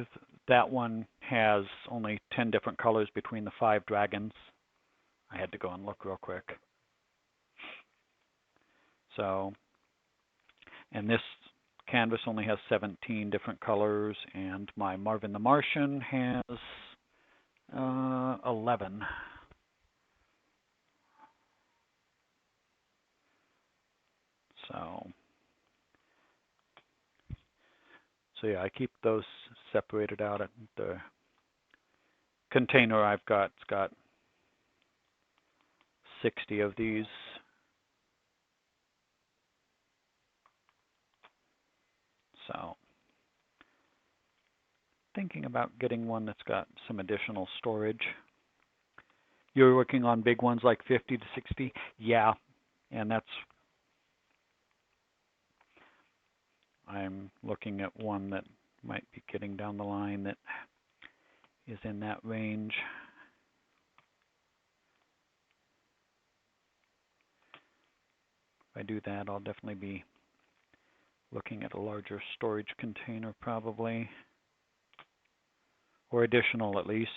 A: that one has only 10 different colors between the 5 dragons. I had to go and look real quick. So, and this canvas only has 17 different colors, and my Marvin the Martian has 11. So yeah, I keep those separated out. At the container I've got, it's got 60 of these. So thinking about getting one that's got some additional storage. You're working on big ones like 50 to 60? Yeah, and I'm looking at one that might be getting down the line that is in that range. If I do that, I'll definitely be looking at a larger storage container probably, or additional at least.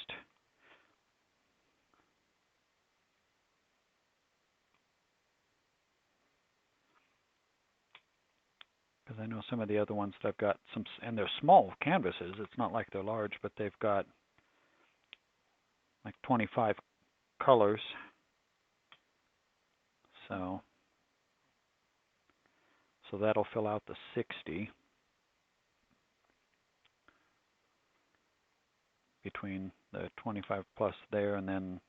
A: Because I know some of the other ones that I've got some, and they're small canvases. It's not like they're large, but they've got like 25 colors. So that'll fill out the 60 between the 25 plus there and then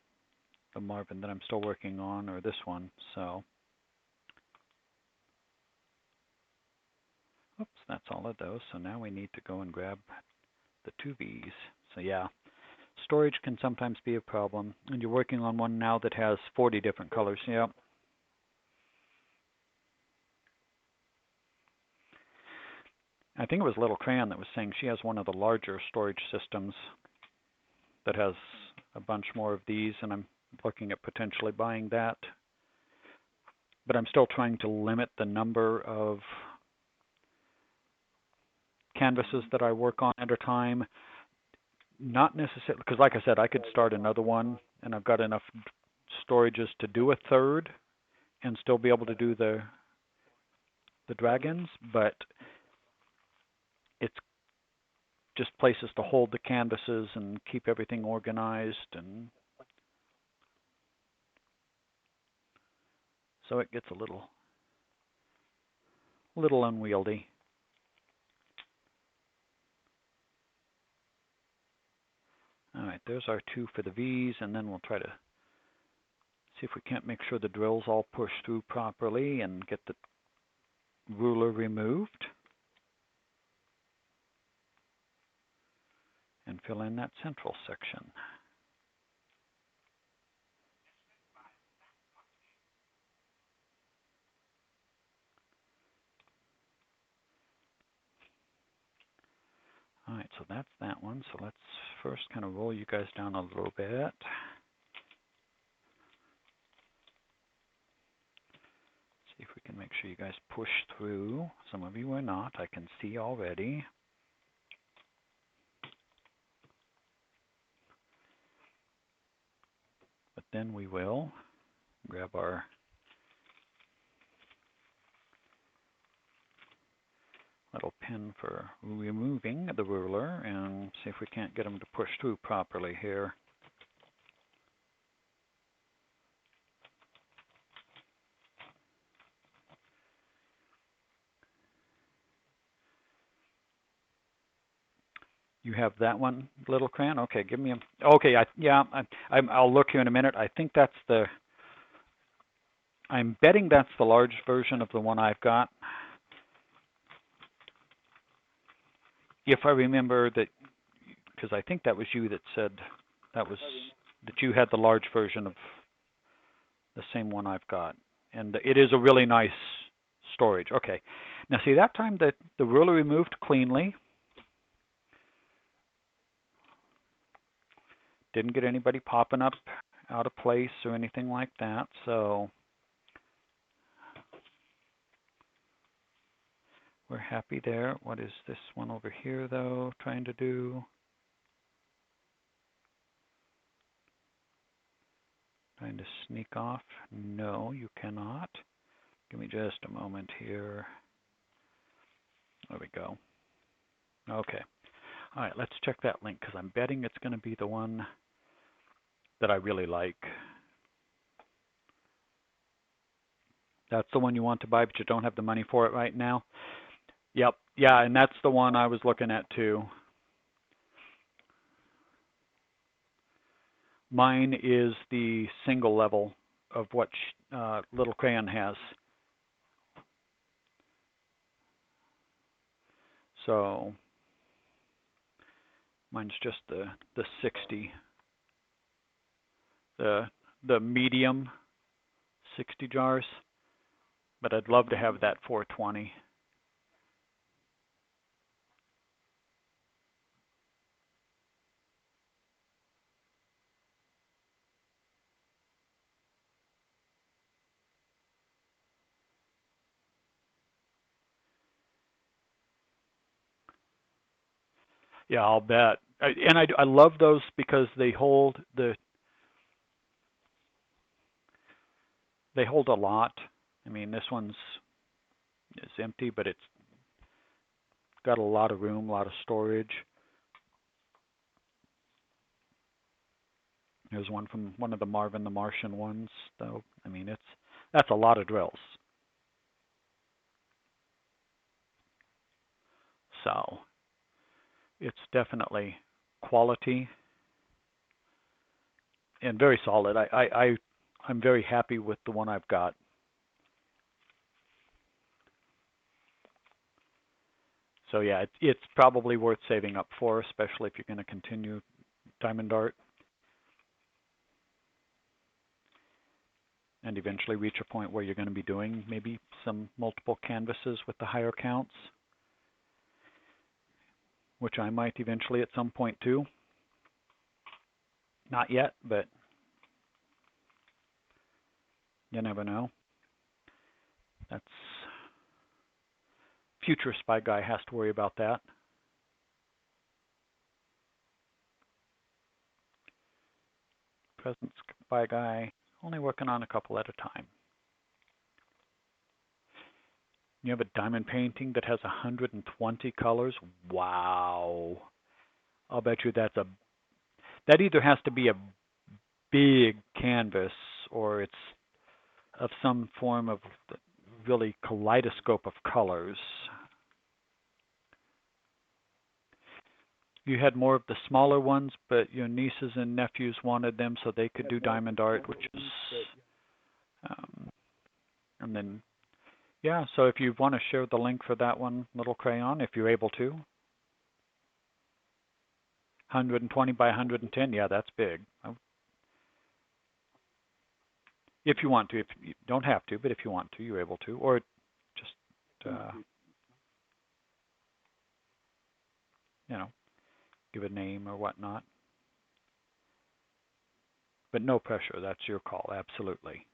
A: the Marvin that I'm still working on, or this one. So, oops, that's all of those. So now we need to go and grab the 2Bs. So yeah, storage can sometimes be a problem. And you're working on one now that has 40 different colors. Yeah. I think it was Little Crayon that was saying she has one of the larger storage systems that has a bunch more of these, and I'm looking at potentially buying that. But I'm still trying to limit the number of canvases that I work on at a time. Not necessarily, because like I said, I could start another one, and I've got enough storages to do a third and still be able to do the dragons, but it's just places to hold the canvases and keep everything organized, and so it gets a little unwieldy. All right, there's our 2 for the V's, and then we'll try to see if we can't make sure the drill's all pushed through properly and get the ruler removed and fill in that central section. All right, so that's that one. So let's first kind of roll you guys down a little bit. See if we can make sure you guys push through. Some of you are not, I can see already. But then we will grab our little pin for removing the ruler and see if we can't get them to push through properly here. You have that one, little crayon? Okay, give me a, okay, I'll look here in a minute. I think that's the, I'm betting that's the large version of the one I've got. If I remember that, because I think that was you that said that was, that you had the large version of the same one I've got. And it is a really nice storage. Okay. Now see, that time the ruler removed cleanly. Didn't get anybody popping up out of place or anything like that. So we're happy there. What is this one over here though trying to do? Trying to sneak off? No, you cannot. Give me just a moment here. There we go. Okay. All right, let's check that link because I'm betting it's going to be the one that I really like. That's the one you want to buy, but you don't have the money for it right now? Yep. Yeah, and that's the one I was looking at too. Mine is the single level of what Little Crayon has. So mine's just the 60, the medium 60 jars, but I'd love to have that 420. Yeah, I'll bet. And I love those because they hold a lot. I mean, this one's is empty, but it's got a lot of room, a lot of storage. There's one from one of the Marvin the Martian ones, though. I mean, that's a lot of drills. So it's definitely quality and very solid. I'm very happy with the one I've got. So yeah, it's probably worth saving up for, especially if you're going to continue Diamond Art and eventually reach a point where you're going to be doing maybe some multiple canvases with the higher counts, which I might eventually at some point too. Not yet, but you never know. That's future Spy Guy has to worry about that. Present Spy Guy only working on a couple at a time. You have a diamond painting that has 120 colors. Wow. I'll bet you that either has to be a big canvas or it's of some form of really kaleidoscope of colors. You had more of the smaller ones, but your nieces and nephews wanted them so they could do diamond art, which is, and then, yeah, so if you want to share the link for that one, Little Crayon, if you're able to. 120 by 110, yeah, that's big. If you want to, if you don't have to, but if you want to, you're able to, or just, you know, give a name or whatnot. But no pressure, that's your call, absolutely.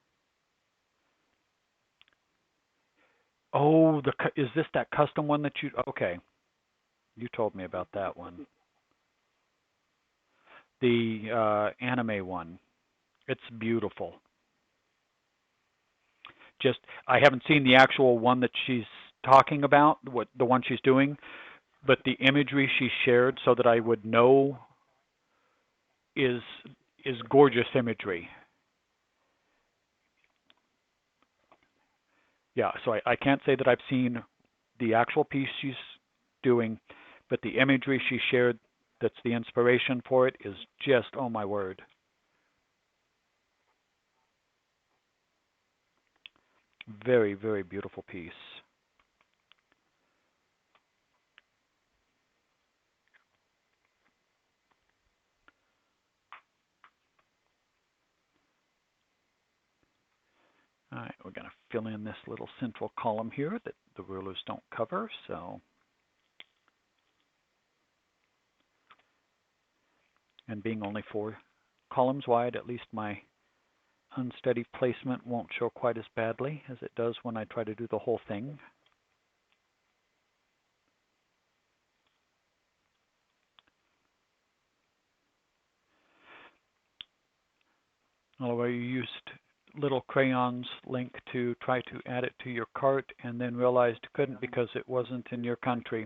A: Oh, is this that custom one that you, okay. You told me about that one. The anime one. It's beautiful. Just, I haven't seen the actual one that she's talking about, the one she's doing, but the imagery she shared so that I would know is gorgeous imagery. Yeah, so I can't say that I've seen the actual piece she's doing, but the imagery she shared that's the inspiration for it is just, oh my word. Very, very beautiful piece. All right, we're going to fill in this little central column here that the rulers don't cover. So, and being only 4 columns wide, at least my unsteady placement won't show quite as badly as it does when I try to do the whole thing. Although you used little crayons link to try to add it to your cart and then realized you couldn't because it wasn't in your country.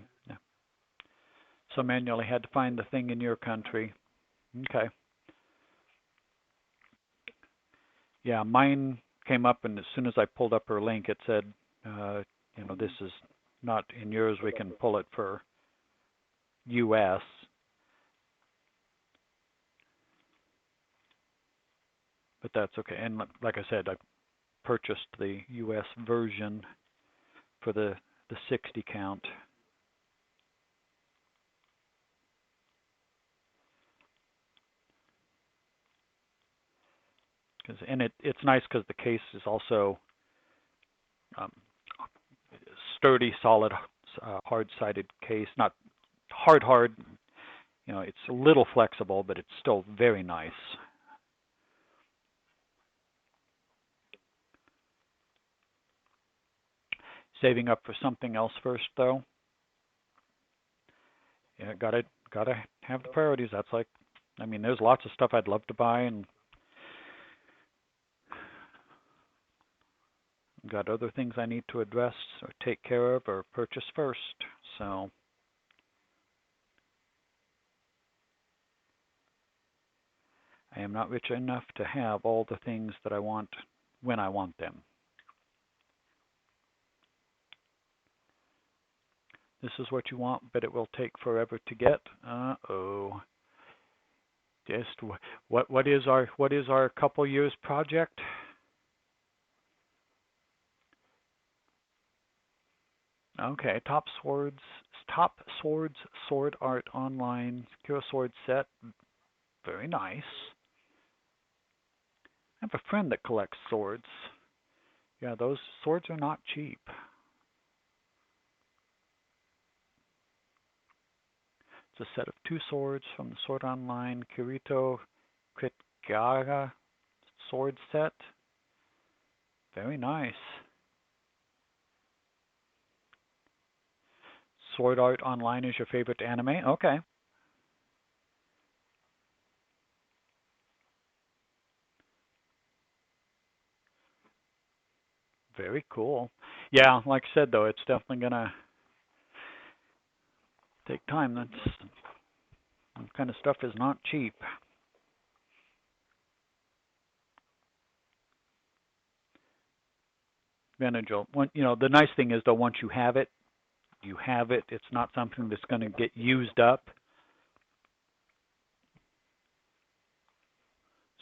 A: So manually had to find the thing in your country. Okay. Yeah, mine came up, and as soon as I pulled up her link, it said, this is not in yours. We can pull it for U.S. But that's okay. And like I said, I purchased the U.S. version for the 60 count. And it's nice because the case is also sturdy, solid, hard-sided case. Not hard. It's a little flexible, but it's still very nice. Saving up for something else first, though. Yeah, gotta have the priorities. That's like, there's lots of stuff I'd love to buy, and got other things I need to address or take care of or purchase first. So I am not rich enough to have all the things that I want when I want them. This is what you want, but it will take forever to get. Uh-oh. Just what is our couple years project? Okay, Top Swords Sword Art Online Secure Sword Set. Very nice. I have a friend that collects swords. Yeah, those swords are not cheap. It's a set of 2 swords from the Sword Online Kirito Kitagaga sword set. Very nice. Sword Art Online is your favorite anime? Okay. Very cool. Yeah, like I said, though, it's definitely going to take time. That kind of stuff is not cheap. Manageable. The nice thing is, though, once you have it, you have it. It's not something that's going to get used up.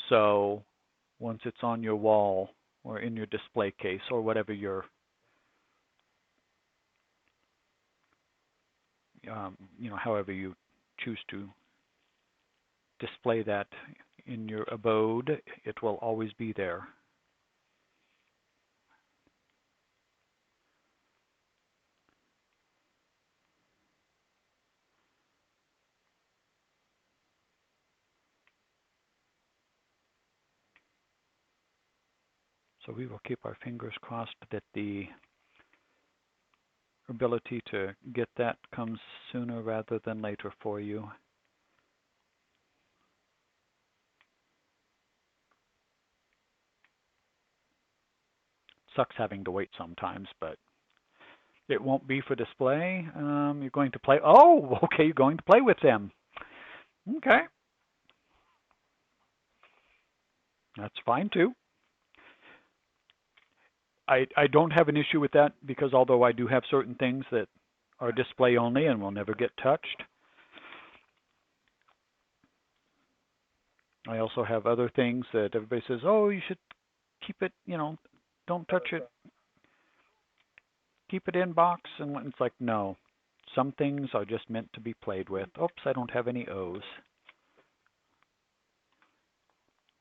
A: So once it's on your wall or in your display case or whatever your however you choose to display that in your abode, it will always be there. So we will keep our fingers crossed that the ability to get that comes sooner rather than later for you. Sucks having to wait sometimes, but it won't be for display. You're going to play. Oh, okay, you're going to play with them. Okay. That's fine too. I don't have an issue with that because although I do have certain things that are display only and will never get touched, I also have other things that everybody says, oh, you should keep it, don't touch it, keep it in box. And it's like, no, some things are just meant to be played with. Oops, I don't have any O's.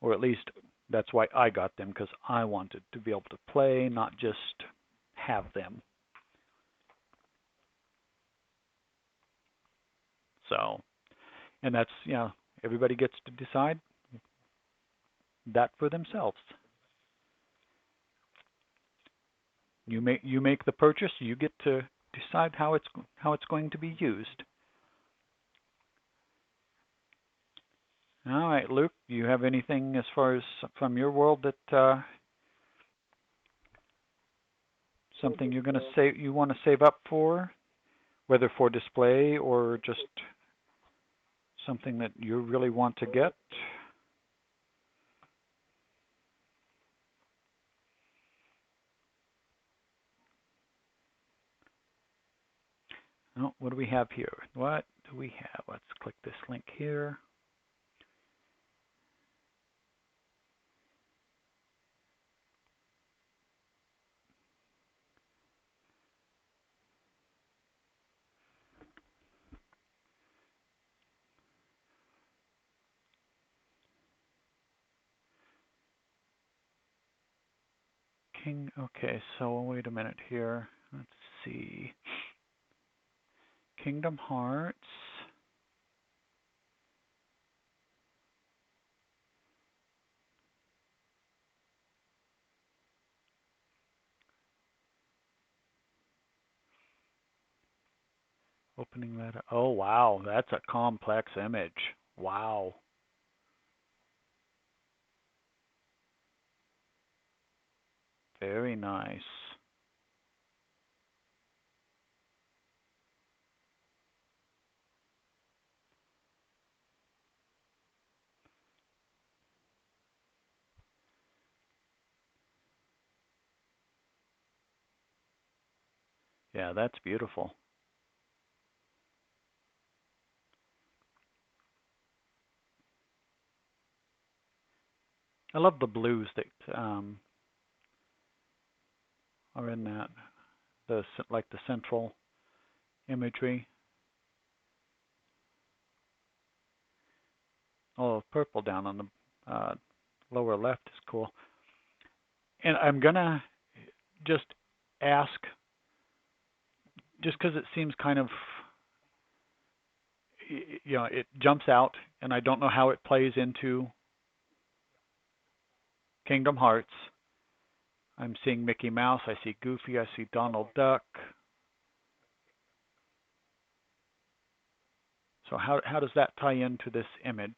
A: Or at least that's why I got them, because I wanted to be able to play, not just have them. So, and that's, everybody gets to decide that for themselves. You make the purchase, you get to decide how it's going to be used. All right, Luke, do you have anything as far as from your world that something you're going to say you want to save up for, whether for display or just something that you really want to get? Oh, what do we have here? What do we have? Let's click this link here. Okay, so wait a minute here. Let's see. Kingdom Hearts. Opening that up. Oh, wow, that's a complex image. Wow. Very nice. Yeah, that's beautiful. I love the blues that are in that, like the central imagery. Oh, purple down on the lower left is cool. And I'm gonna just ask, just because it seems kind of, it jumps out, and I don't know how it plays into Kingdom Hearts. I'm seeing Mickey Mouse, I see Goofy, I see Donald Duck. So how does that tie into this image?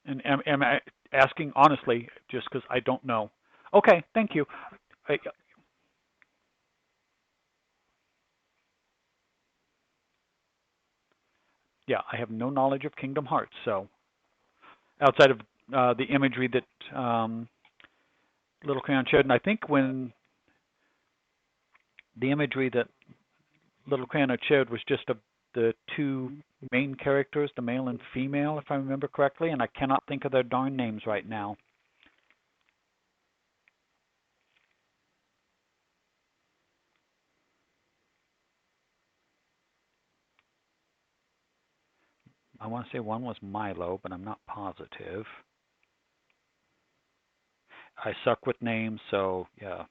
A: And am I asking honestly, just because I don't know? Okay, thank you. Yeah, I have no knowledge of Kingdom Hearts, so outside of the imagery that Little Crayon showed, and I think when the imagery that Little Crayon had showed was just the two main characters, the male and female, if I remember correctly, and I cannot think of their darn names right now. I want to say one was Milo, but I'm not positive. I suck with names, so yeah,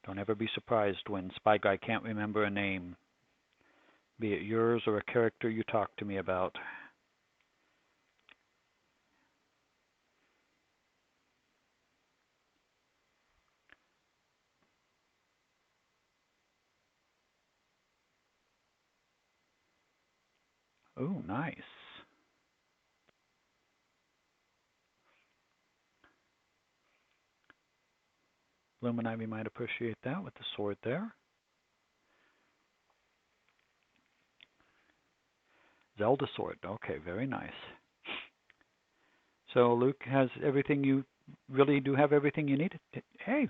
A: don't ever be surprised when Spy Guy can't remember a name, be it yours or a character you talk to me about. Oh, nice. Luminivy might appreciate that with the sword there. Zelda sword. Okay, very nice. So Luke has everything you really do have everything you need. Hey,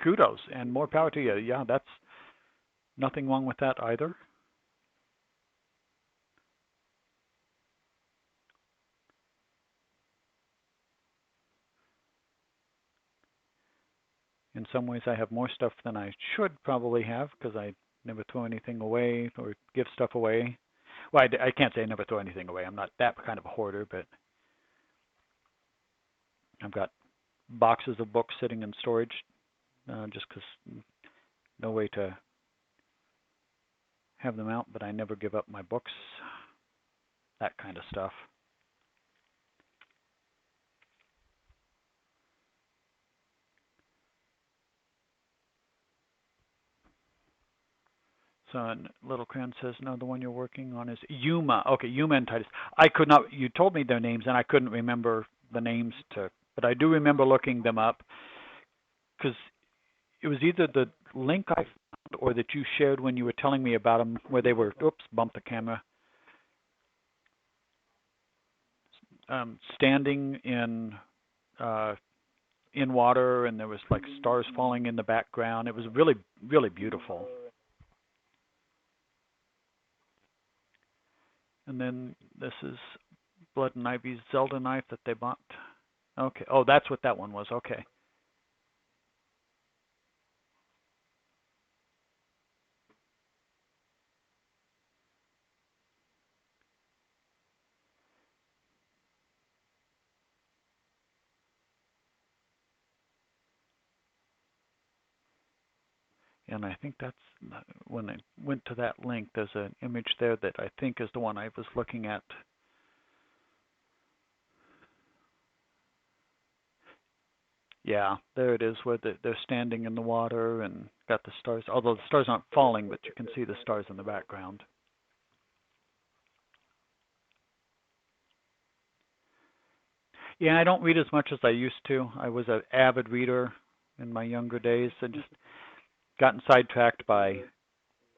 A: kudos and more power to you. Yeah, that's nothing wrong with that either. In some ways, I have more stuff than I should probably have because I never throw anything away or give stuff away. Well, I can't say I never throw anything away. I'm not that kind of a hoarder, but I've got boxes of books sitting in storage just because no way to have them out, but I never give up my books, that kind of stuff. So Little Crayon says, no, the one you're working on is Yuma. Okay, Yuma and Titus. I could not, you told me their names and I couldn't remember the names but I do remember looking them up because it was either the link I found or that you shared when you were telling me about them where they were, oops, bumped the camera, standing uh, in water and there was like stars falling in the background. It was really, really beautiful. And then this is Blood and Ivy's Zelda knife that they bought. Okay. Oh, that's what that one was. Okay. And I think that's when I went to that link, there's an image there that I think is the one I was looking at. Yeah, there it is where they're standing in the water and got the stars, although the stars aren't falling, but you can see the stars in the background. Yeah, I don't read as much as I used to. I was an avid reader in my younger days and just gotten sidetracked by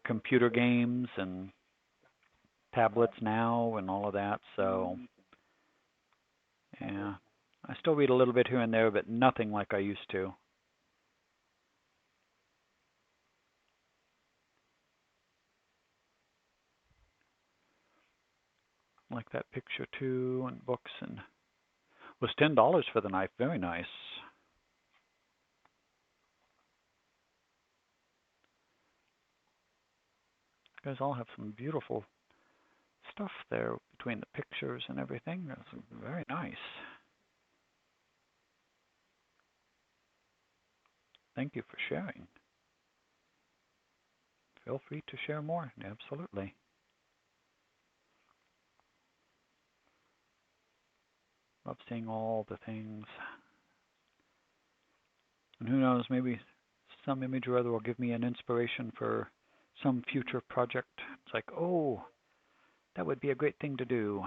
A: computer games and tablets now and all of that. So, yeah, I still read a little bit here and there, but nothing like I used to. Like that picture too, and books, and was $10 for the knife. Very nice. You guys all have some beautiful stuff there between the pictures and everything. That's very nice. Thank you for sharing. Feel free to share more. Absolutely. Love seeing all the things. And who knows, maybe some image or other will give me an inspiration for some future project. It's like, oh, that would be a great thing to do.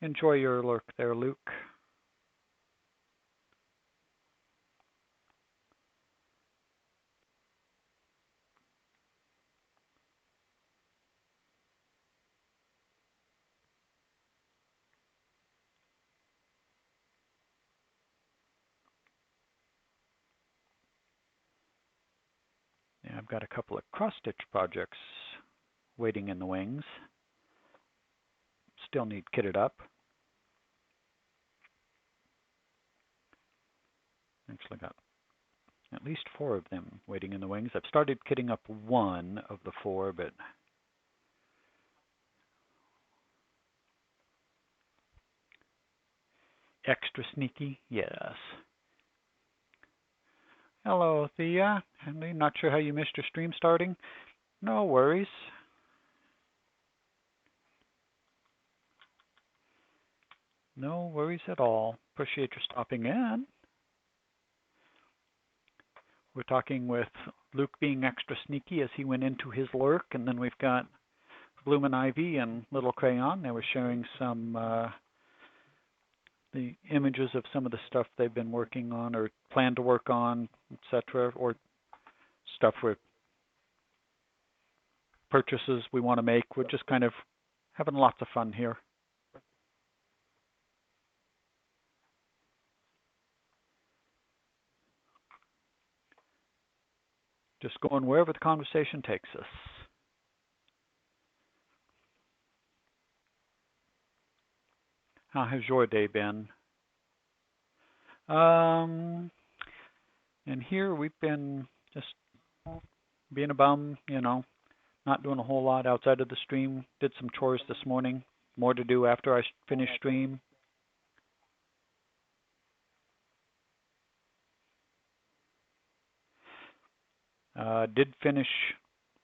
A: Enjoy your lurk there, Luke. Yeah, I've got a couple of cross-stitch projects waiting in the wings. Still need kitted up. Actually got at least 4 of them waiting in the wings. I've started kitting up 1 of the 4, but extra sneaky, yes. Hello, Thea. I'm not sure how you missed your stream starting. No worries. No worries at all. Appreciate your stopping in. We're talking with Luke being extra sneaky as he went into his lurk, and then we've got Bloom and Ivy and Little Crayon. They were sharing some the images of some of the stuff they've been working on or plan to work on, etc., or stuff with purchases we want to make. We're just kind of having lots of fun here. Just going wherever the conversation takes us. How has your day been? And here we've been just being a bum, not doing a whole lot outside of the stream. Did some chores this morning. More to do after I finish stream. Did finish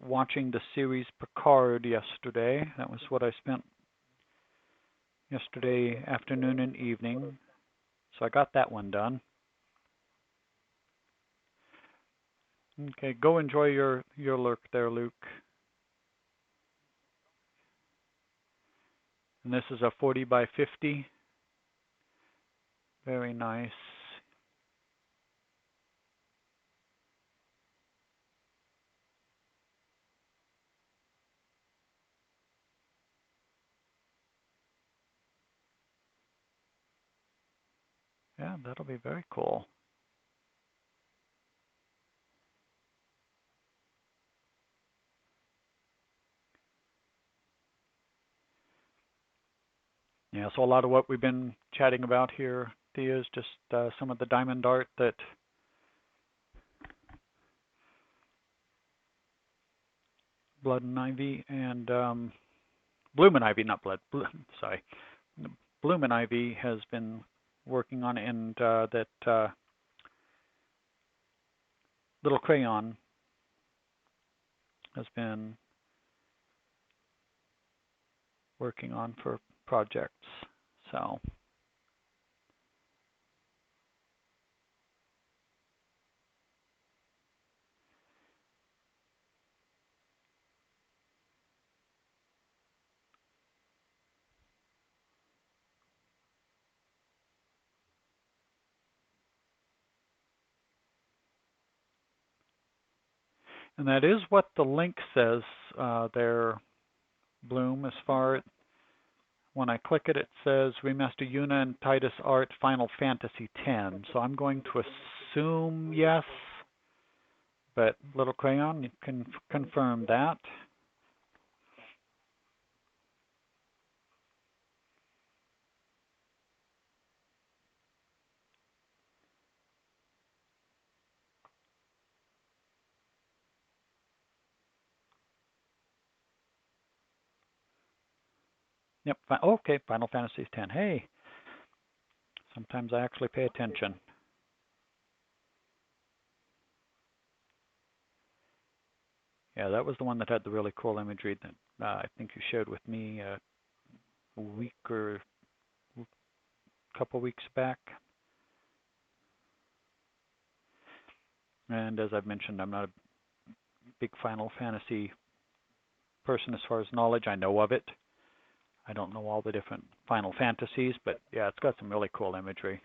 A: watching the series Picard yesterday. That was what I spent yesterday afternoon and evening. So I got that one done. Okay, go enjoy your lurk there, Luke. And this is a 40 by 50. Very nice. Yeah, that'll be very cool. Yeah, so a lot of what we've been chatting about here, Thea, is just some of the diamond art that Blood and Ivy and Bloom and Ivy, not Blood, sorry. Bloom and Ivy has been working on, and that Little Crayon has been working on for projects. So and that is what the link says there, Bloom, as far as when I click it, it says Remaster Yuna and Titus Art Final Fantasy X. So I'm going to assume yes, but Little Crayon, you can confirm that. Yep, okay, Final Fantasy X. Hey, sometimes I actually pay attention. Yeah, that was the one that had the really cool imagery that I think you shared with me a week or a couple weeks back. And as I've mentioned, I'm not a big Final Fantasy person as far as knowledge. I know of it. I don't know all the different Final Fantasies, but yeah, it's got some really cool imagery.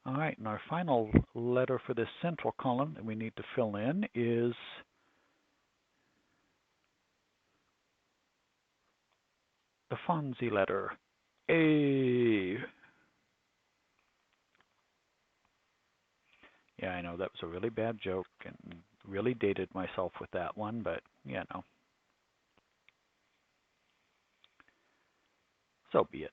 A: All right, and our final letter for this central column that we need to fill in is the Fonzie letter. A. Yeah, I know that was a really bad joke and really dated myself with that one, but so be it.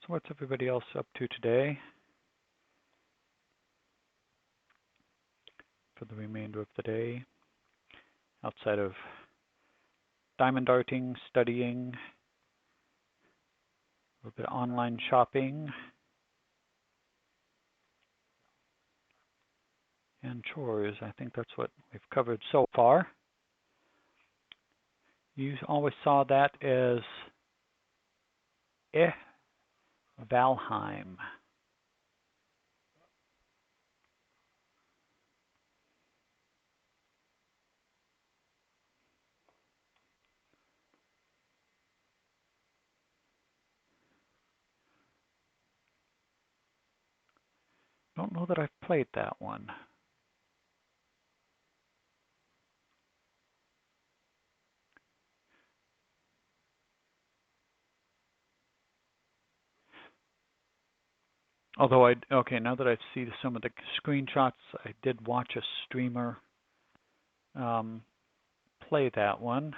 A: So what's everybody else up to today for the remainder of the day, outside of diamond darting, studying, a little bit of online shopping, and chores? I think that's what we've covered so far. You always saw that as Valheim. don't know that I've played that one. Although okay, now that I see some of the screenshots, I did watch a streamer play that one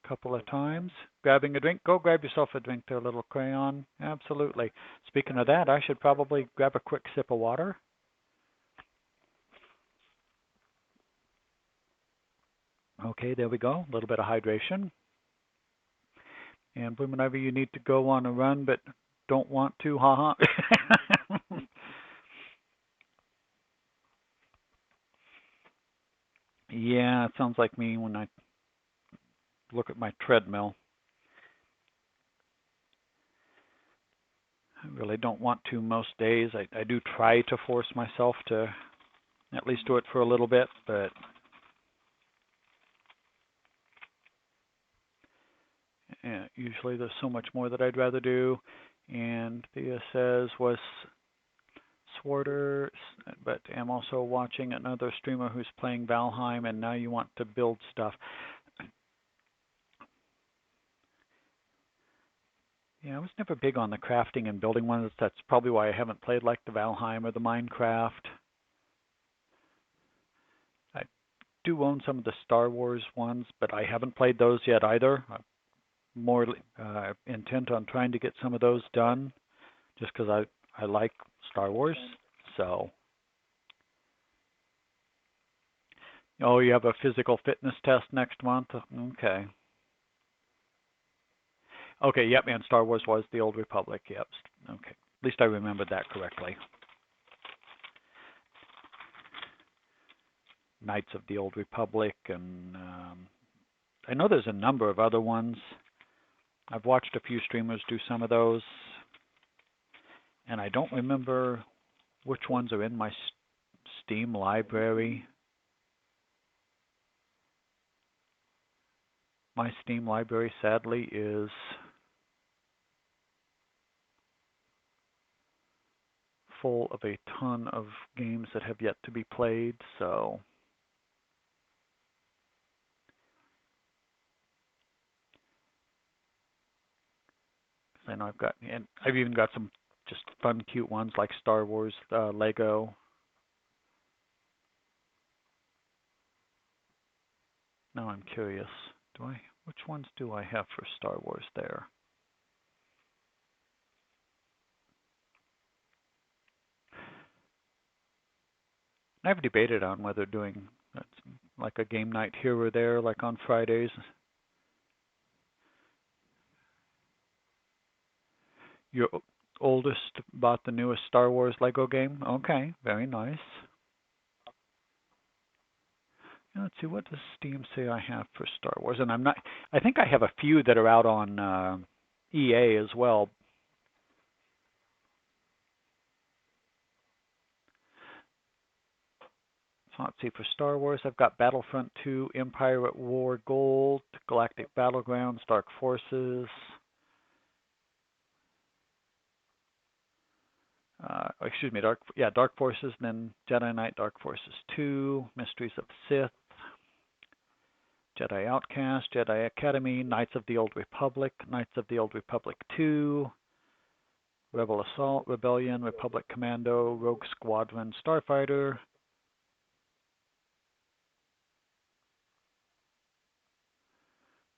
A: a couple of times. Grabbing a drink, go grab yourself a drink there, little crayon. Absolutely. Speaking of that, I should probably grab a quick sip of water. Okay, there we go. A little bit of hydration. And whenever you need to go on a run but don't want to, haha. Yeah, it sounds like me when I look at my treadmill. I really don't want to most days. I do try to force myself to at least do it for a little bit, but usually there's so much more that I'd rather do. And Thea says, was Swarter, but I'm also watching another streamer who's playing Valheim, and now you want to build stuff. Yeah, I was never big on the crafting and building ones. That's probably why I haven't played like the Valheim or the Minecraft. I do own some of the Star Wars ones, but I haven't played those yet either. I'm more intent on trying to get some of those done, just because I like Star Wars. So, oh, you have a physical fitness test next month? Okay. Okay, yep, and Star Wars was the Old Republic, yep. Okay, at least I remembered that correctly. Knights of the Old Republic, and I know there's a number of other ones. I've watched a few streamers do some of those, and I don't remember which ones are in my Steam library. My Steam library, sadly, is full of a ton of games that have yet to be played, so I know I've even got some just fun, cute ones like Star Wars, Lego. Now I'm curious. Which ones do I have for Star Wars there? I've debated on whether doing like a game night here or there, like on Fridays. Your oldest bought the newest Star Wars Lego game? Okay, very nice. Let's see, what does Steam say I have for Star Wars? And I think I have a few that are out on EA as well. So let's see, for Star Wars, I've got Battlefront 2, Empire at War Gold, Galactic Battlegrounds, Dark Forces. Excuse me, Dark Forces, then Jedi Knight, Dark Forces 2, Mysteries of Sith, Jedi Outcast, Jedi Academy, Knights of the Old Republic, Knights of the Old Republic 2, Rebel Assault, Rebellion, Republic Commando, Rogue Squadron, Starfighter,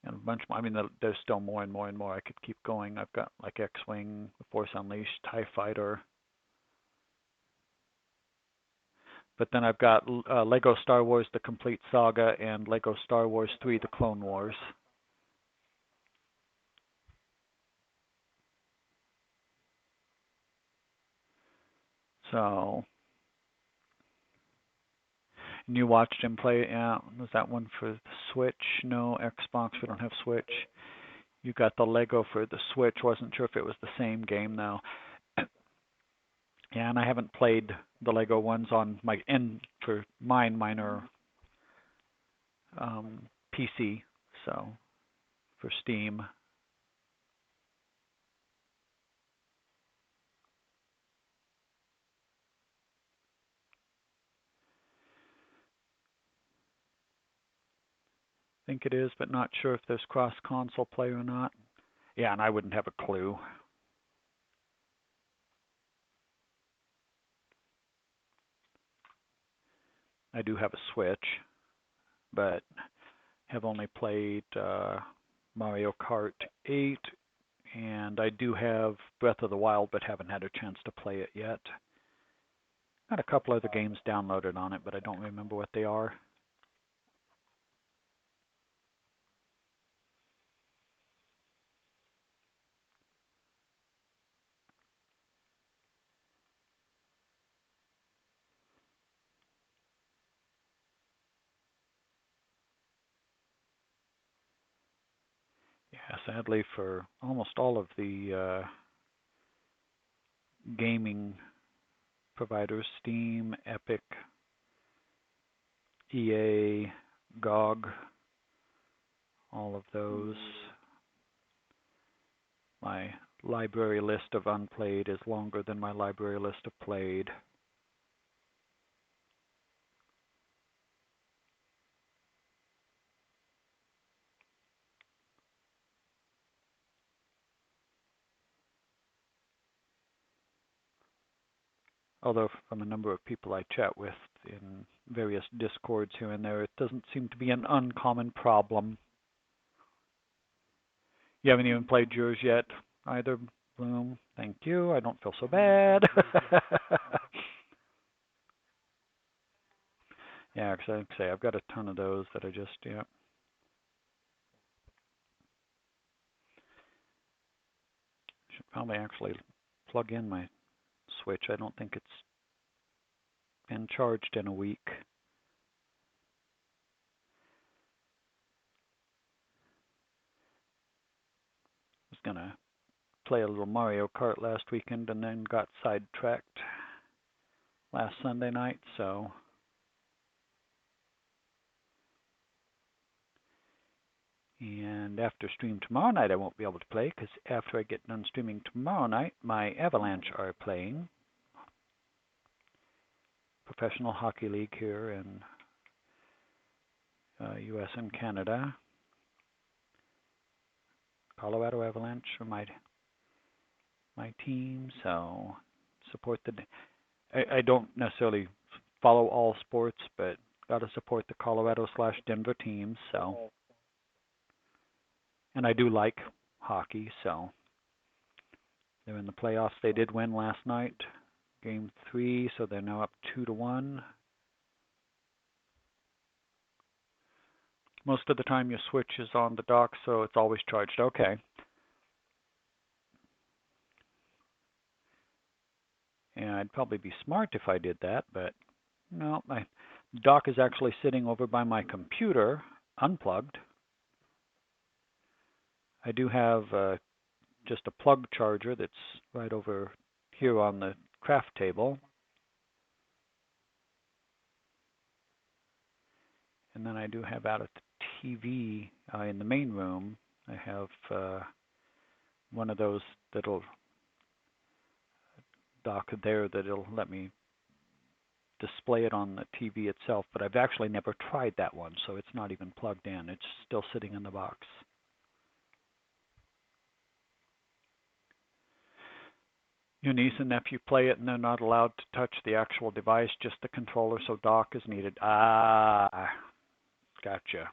A: and a bunch more. I mean, there's still more and more and more. I could keep going. I've got like X-Wing, Force Unleashed, TIE Fighter. But then I've got Lego Star Wars The Complete Saga and Lego Star Wars 3 The Clone Wars. So, and you watched him play, was that one for the Switch? No, Xbox, we don't have Switch. You got the Lego for the Switch. Wasn't sure if it was the same game though. Yeah, and I haven't played the Lego ones on my end for mine. Mine are PC, so for Steam. think it is, but not sure if there's cross-console play or not. Yeah, and I wouldn't have a clue. I do have a Switch, but have only played Mario Kart 8, and I do have Breath of the Wild, but haven't had a chance to play it yet. Got a couple other games downloaded on it, but I don't remember what they are. Yeah, sadly for almost all of the gaming providers, Steam, Epic, EA, GOG, all of those. My library list of unplayed is longer than my library list of played. Although from a number of people I chat with in various discords here and there, it doesn't seem to be an uncommon problem. You haven't even played yours yet either, Bloom? Thank you. I don't feel so bad. Yeah, because I say I've got a ton of those that I just, yeah. Should probably actually plug in my Switch. I don't think it's been charged in a week. I was gonna play a little Mario Kart last weekend and then got sidetracked last Sunday night, so and after stream tomorrow night I won't be able to play because after I get done streaming tomorrow night, my Avalanche are playing Professional Hockey League here in US and Canada. Colorado Avalanche are my team, so support the. I don't necessarily follow all sports, but got to support the Colorado/Denver teams. So, and I do like hockey, so they're in the playoffs. They did win last night, game 3, so they're now up 2-1. Most of the time your Switch is on the dock, so it's always charged. Okay. And I'd probably be smart if I did that, but no, my dock is actually sitting over by my computer, unplugged. I do have just a plug charger that's right over here on the craft table. And then I do have out at the TV in the main room, I have one of those that'll dock there that'll let me display it on the TV itself, but I've actually never tried that one, so it's not even plugged in. It's still sitting in the box. Your niece and nephew play it and they're not allowed to touch the actual device, just the controller, so dock is needed. Ah, gotcha.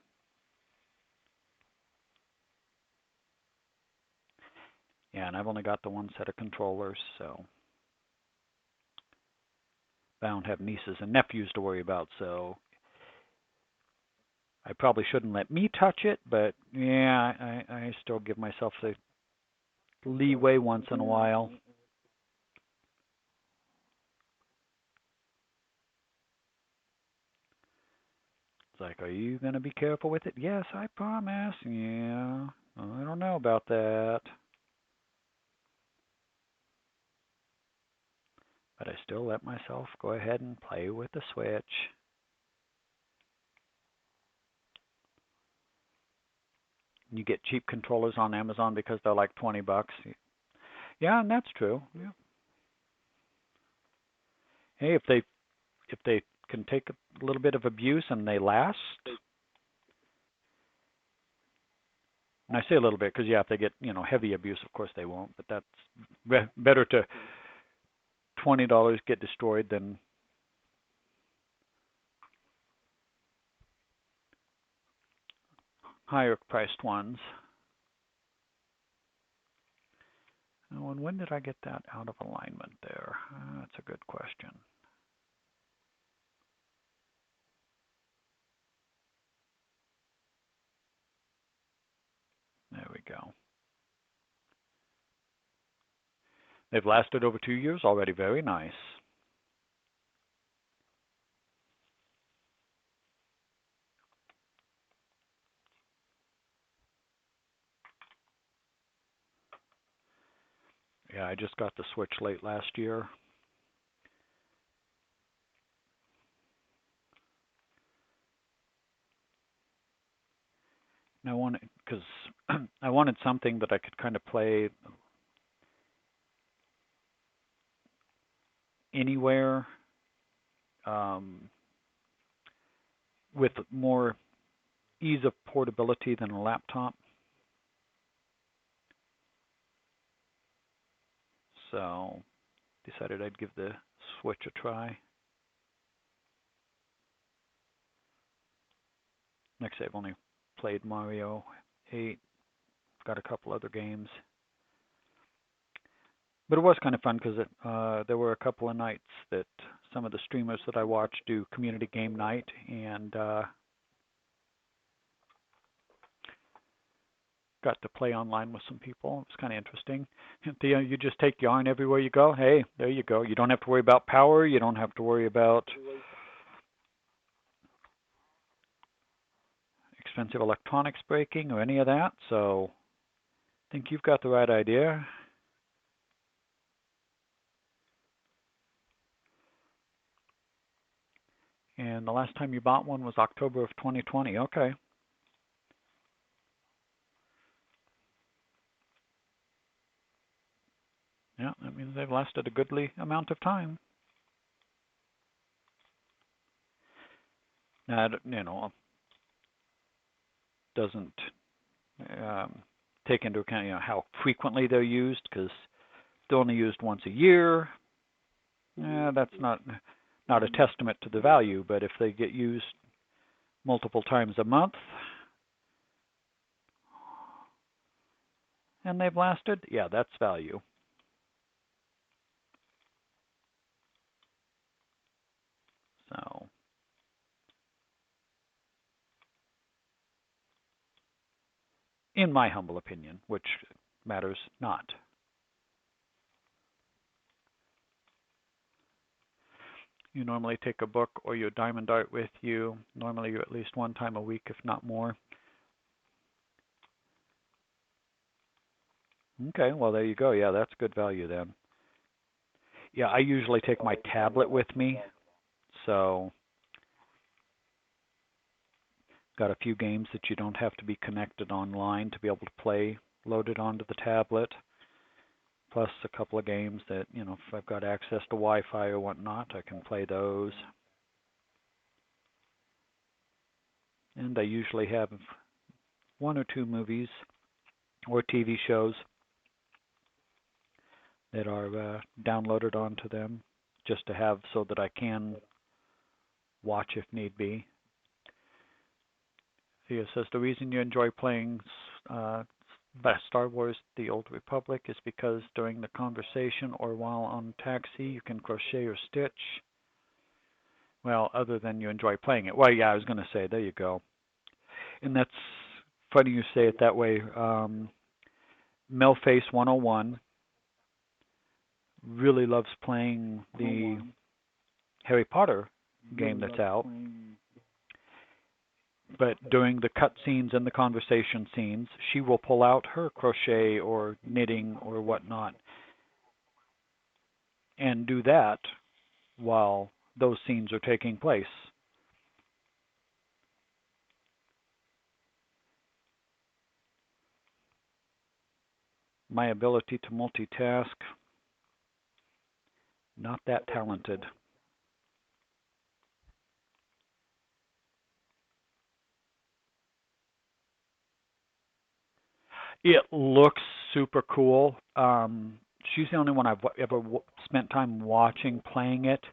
A: Yeah, and I've only got the one set of controllers, so I don't have nieces and nephews to worry about, so I probably shouldn't let me touch it, but yeah, I still give myself the leeway once in a while. It's like, are you going to be careful with it? Yes, I promise. Yeah, I don't know about that. But I still let myself go ahead and play with the Switch. You get cheap controllers on Amazon because they're like $20. Yeah, and that's true. Yeah. Hey, if they can take a little bit of abuse and they last, And I say a little bit because, yeah, if they get, heavy abuse, of course they won't. But that's better to $20 get destroyed than higher priced ones. Oh, and when did I get that out of alignment there? That's a good question. There we go. They've lasted over 2 years already. Very nice. Yeah, I just got the Switch late last year. And I wanted, because I wanted something that I could kind of play anywhere, with more ease of portability than a laptop. So decided I'd give the Switch a try. Like I say, I've only played Mario 8, got a couple other games. But it was kind of fun because there were a couple of nights that some of the streamers that I watch do community game night, and got to play online with some people. It was kind of interesting. You just take yarn everywhere you go. Hey, there you go. You don't have to worry about power. You don't have to worry about expensive electronics breaking or any of that. So I think you've got the right idea. And the last time you bought one was October of 2020. Okay. Yeah, that means they've lasted a goodly amount of time. Now, doesn't take into account, how frequently they're used, because they're only used once a year. That's not a testament to the value, but if they get used multiple times a month and they've lasted, yeah, that's value. So, in my humble opinion, which matters not. You normally take a book or your diamond art with you. Normally you at least one time a week, if not more. Okay, well there you go. Yeah, that's good value then. Yeah, I usually take my tablet with me. So, got a few games that you don't have to be connected online to be able to play loaded onto the tablet. Plus a couple of games that, if I've got access to Wi-Fi or whatnot, I can play those. And I usually have one or two movies or TV shows that are downloaded onto them just to have so that I can watch if need be. Thea says the reason you enjoy playing Star Wars The Old Republic is because during the conversation or while on taxi you can crochet or stitch. Well, other than you enjoy playing it. Well, yeah, I was going to say, there you go. And that's funny you say it that way. Melface 101 really loves playing the Harry Potter game that's out. But during the cut scenes and the conversation scenes, she will pull out her crochet or knitting or whatnot and do that while those scenes are taking place. My ability to multitask, not that talented. It looks super cool. She's the only one I've ever spent time watching playing it.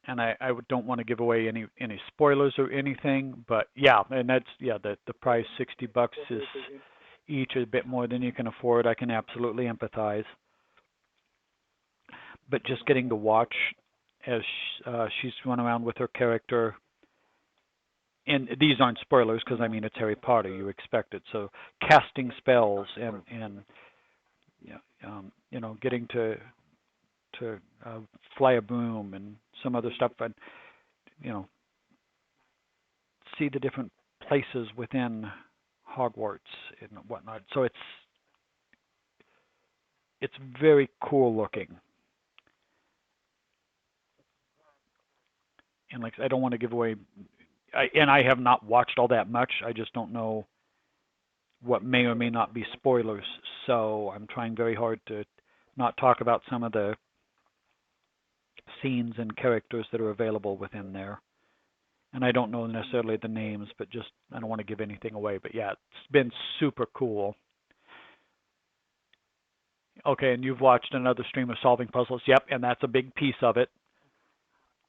A: And I don't want to give away any spoilers or anything, but yeah, and that's the price $60 is each a bit more than you can afford. I can absolutely empathize. But just getting to watch as she's run around with her character, and these aren't spoilers because I mean it's Harry Potter, you expect it. So casting spells and yeah, getting to fly a broom and some other stuff, and you know see the different places within Hogwarts and whatnot. So it's very cool looking. And like I don't want to give away. I have not watched all that much. I just don't know what may or may not be spoilers. So I'm trying very hard to not talk about some of the scenes and characters that are available within there. And I don't know necessarily the names, but just I don't want to give anything away. But yeah, it's been super cool. Okay, and you've watched another stream of solving puzzles. Yep, and that's a big piece of it.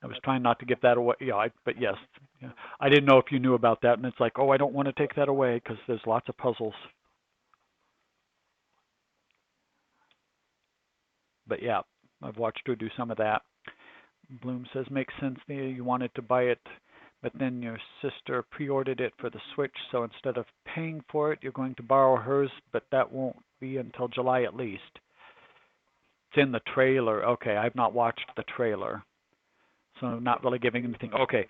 A: I was trying not to give that away. Yeah, but yes, yeah. I didn't know if you knew about that, and it's like, oh, I don't want to take that away because there's lots of puzzles. But yeah, I've watched her do some of that. Bloom says makes sense. You wanted to buy it, but then your sister pre-ordered it for the Switch, so instead of paying for it, you're going to borrow hers, but that won't be until July at least. It's in the trailer. Okay, I've not watched the trailer, so I'm not really giving anything. Okay,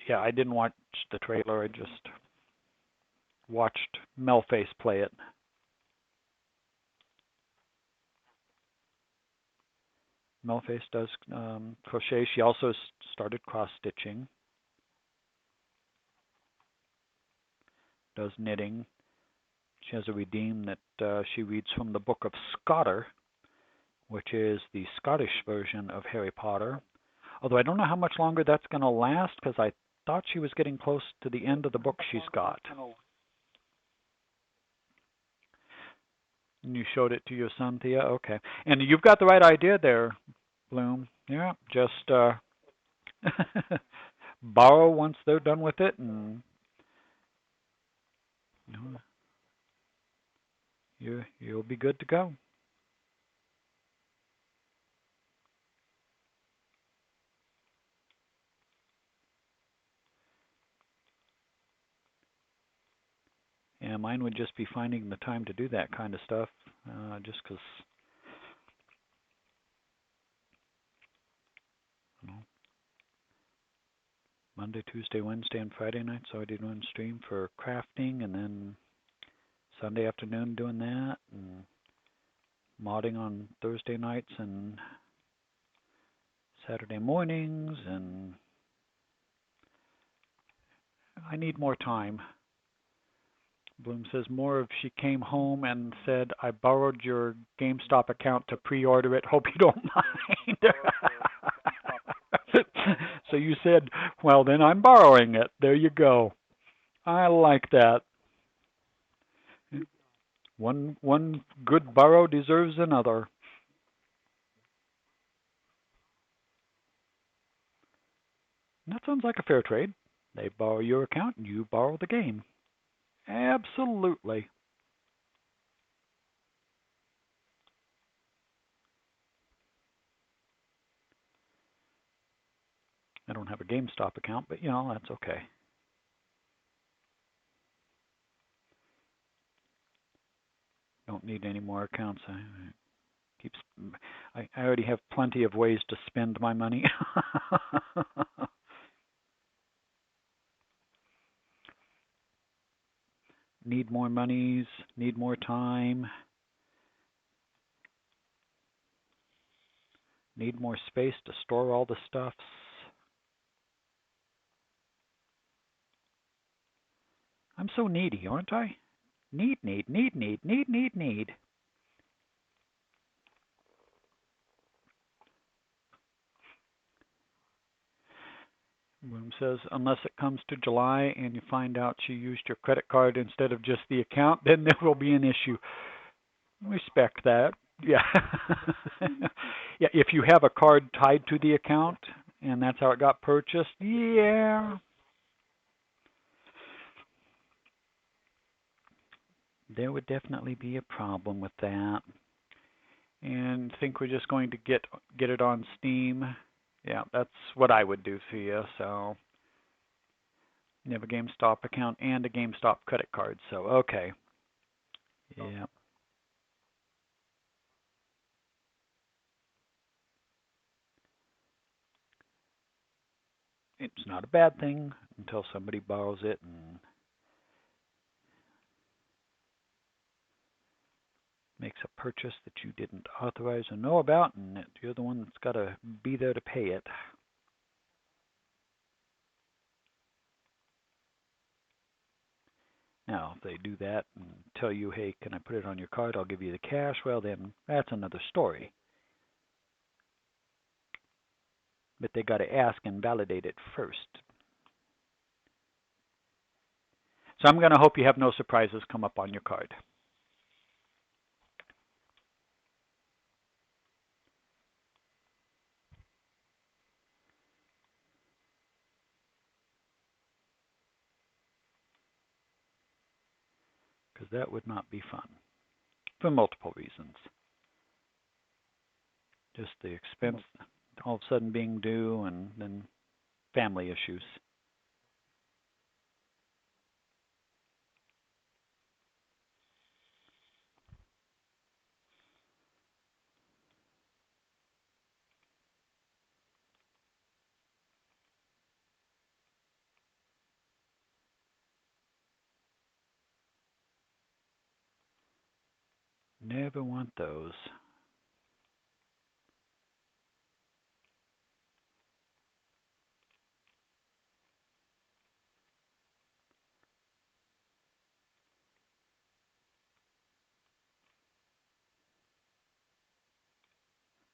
A: yeah, I didn't watch the trailer. I just watched Melface play it. Melface does crochet. She also started cross stitching, does knitting. She has a redeem that she reads from the Book of Scotter, which is the Scottish version of Harry Potter. Although I don't know how much longer that's going to last because I thought she was getting close to the end of the book she's got. And you showed it to your son, Thea? Okay. And you've got the right idea there, Bloom. Yeah, just borrow once they're done with it, and you'll be good to go. And mine would just be finding the time to do that kind of stuff, just because, you know, Monday, Tuesday, Wednesday, and Friday night, so I did one stream for crafting, and then Sunday afternoon doing that, and modding on Thursday nights and Saturday mornings, and I need more time. Bloom says more if she came home and said, I borrowed your GameStop account to pre-order it. Hope you don't mind. So you said, well, then I'm borrowing it. There you go. I like that. One good borrow deserves another. And that sounds like a fair trade. They borrow your account and you borrow the game. Absolutely. I don't have a GameStop account, but that's okay. Don't need any more accounts. I already have plenty of ways to spend my money. Need more monies, need more time, need more space to store all the stuffs. I'm so needy, aren't I? Need. Room says, unless it comes to July and you find out you used your credit card instead of just the account, then there will be an issue. Respect that. Yeah. Yeah, if you have a card tied to the account and that's how it got purchased, yeah. There would definitely be a problem with that. And think we're just going to get it on Steam. Yeah, that's what I would do for you. So you have a GameStop account and a GameStop credit card. So okay. Yeah. It's not a bad thing until somebody borrows it and makes a purchase that you didn't authorize or know about, and you're the one that's got to be there to pay it. Now, if they do that and tell you, hey, can I put it on your card? I'll give you the cash. Well, then that's another story. But they got to ask and validate it first. So I'm going to hope you have no surprises come up on your card. Because that would not be fun for multiple reasons. Just the expense all of a sudden being due, and then family issues. Never want those.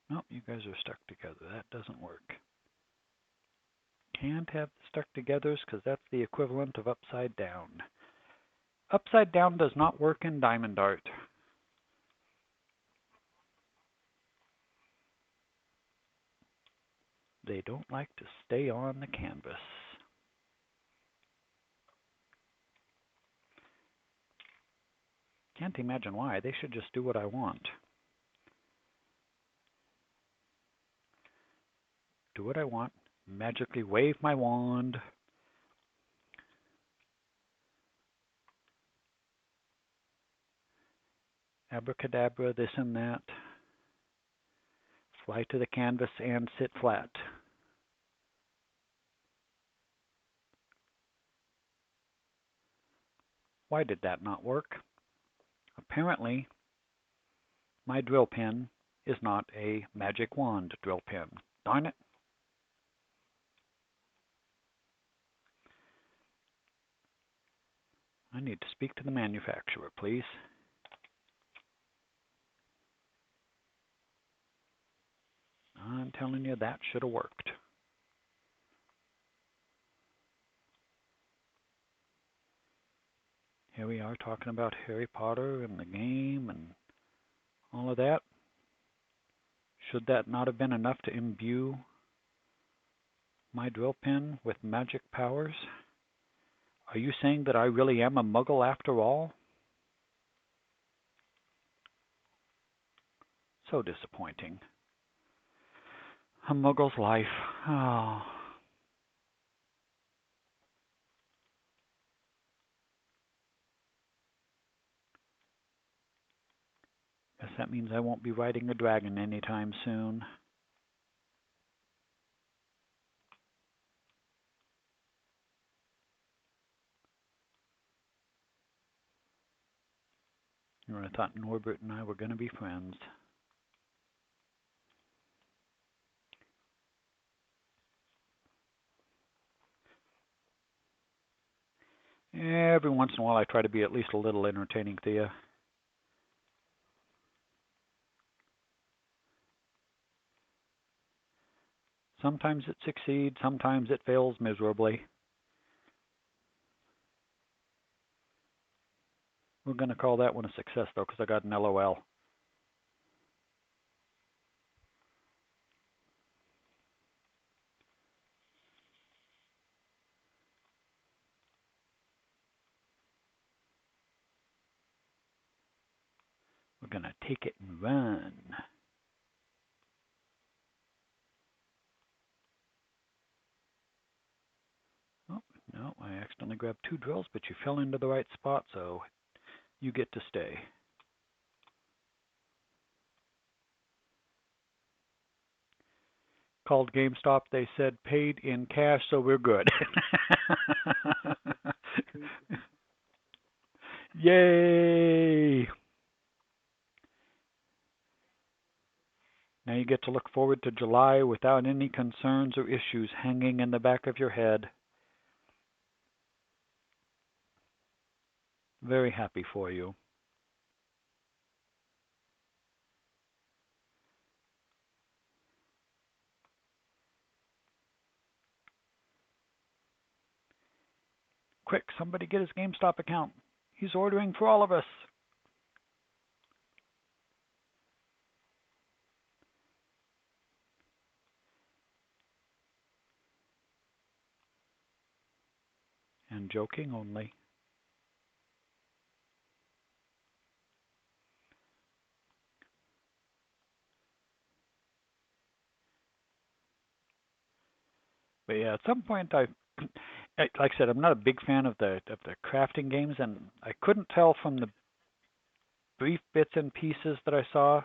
A: Nope, you guys are stuck together. That doesn't work. Can't have the stuck togethers because that's the equivalent of upside down. Upside down does not work in Diamond Art. They don't like to stay on the canvas. Can't imagine why. They should just do what I want. Do what I want. Magically wave my wand. Abracadabra, this and that. Fly to the canvas and sit flat. Why did that not work? Apparently, my drill pen is not a magic wand drill pen. Darn it. I need to speak to the manufacturer, please. I'm telling you, that should have worked. Here we are talking about Harry Potter and the game and all of that. Should that not have been enough to imbue my drill pen with magic powers? Are you saying that I really am a muggle after all? So disappointing. A muggle's life. Oh. Guess that means I won't be riding a dragon anytime soon. I thought Norbert and I were going to be friends. Every once in a while I try to be at least a little entertaining to you. Sometimes it succeeds, sometimes it fails miserably. We're going to call that one a success, though, because I got an LOL. We're going to take it and run. Oh, no, I accidentally grabbed 2 drills, but you fell into the right spot, so you get to stay. Called GameStop. They said paid in cash, so we're good. Yay! Now you get to look forward to July without any concerns or issues hanging in the back of your head. Very happy for you. Quick, somebody get his GameStop account. He's ordering for all of us. And joking only. But yeah, at some point like I said, I'm not a big fan of the crafting games, and I couldn't tell from the brief bits and pieces that I saw.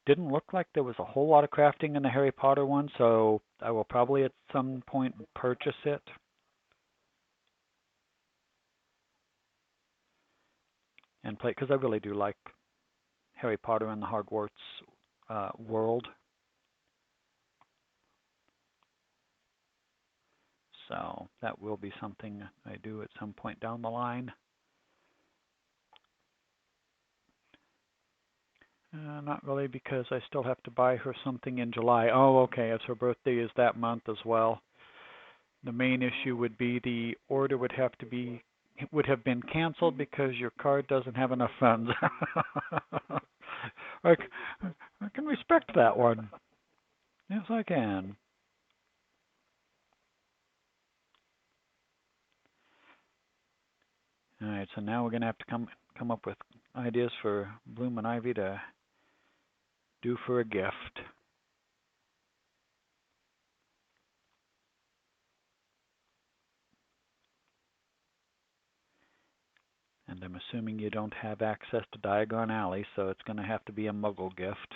A: Didn't look like there was a whole lot of crafting in the Harry Potter one, so I will probably at some point purchase it. And play, because I really do like Harry Potter and the Hogwarts world. So that will be something I do at some point down the line. Not really, because I still have to buy her something in July. Oh, okay, as her birthday is that month as well. The main issue would be the order would have been canceled because your card doesn't have enough funds. I can respect that one. Yes, I can. All right, so now we're gonna have to come up with ideas for Bloom and Ivy to do for a gift. And I'm assuming you don't have access to Diagon Alley, so it's going to have to be a Muggle gift.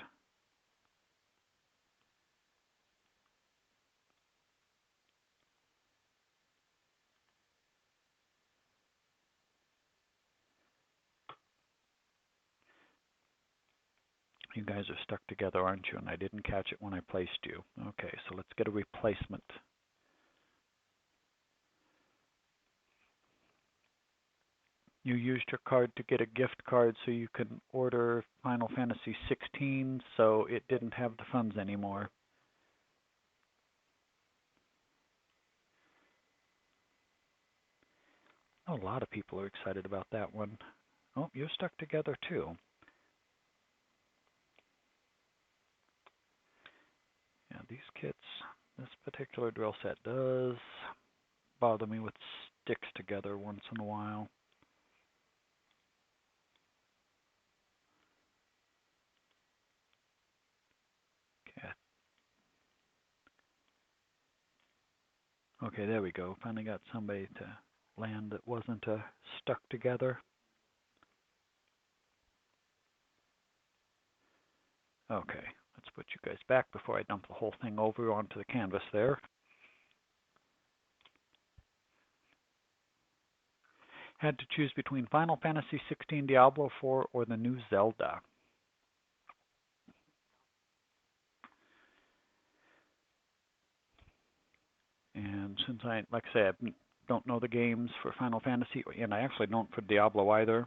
A: You guys are stuck together, aren't you? And I didn't catch it when I placed you. Okay, so let's get a replacement. You used your card to get a gift card so you could order Final Fantasy 16, so it didn't have the funds anymore. A lot of people are excited about that one. Oh, you're stuck together too. Yeah, these kits, this particular drill set does bother me with sticks together once in a while. Okay, there we go. Finally got somebody to land that wasn't stuck together. Okay, let's put you guys back before I dump the whole thing over onto the canvas there. Had to choose between Final Fantasy 16, Diablo 4, or the new Zelda. And since I, like I said, don't know the games for Final Fantasy, and I actually don't for Diablo either.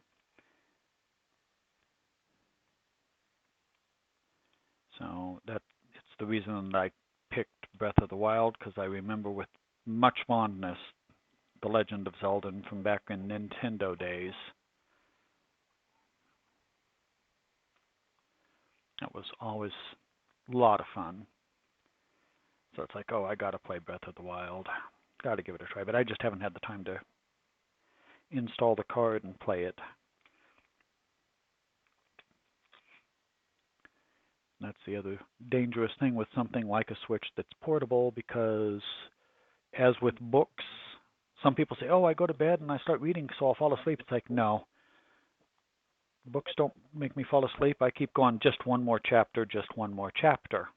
A: So it's the reason that I picked Breath of the Wild because I remember with much fondness The Legend of Zelda from back in Nintendo days. It was always a lot of fun. So it's like, oh, I got to play Breath of the Wild. Got to give it a try. But I just haven't had the time to install the card and play it. That's the other dangerous thing with something like a Switch that's portable, because as with books, some people say, oh, I go to bed and I start reading so I'll fall asleep. It's like, no. Books don't make me fall asleep. I keep going, just one more chapter, just one more chapter.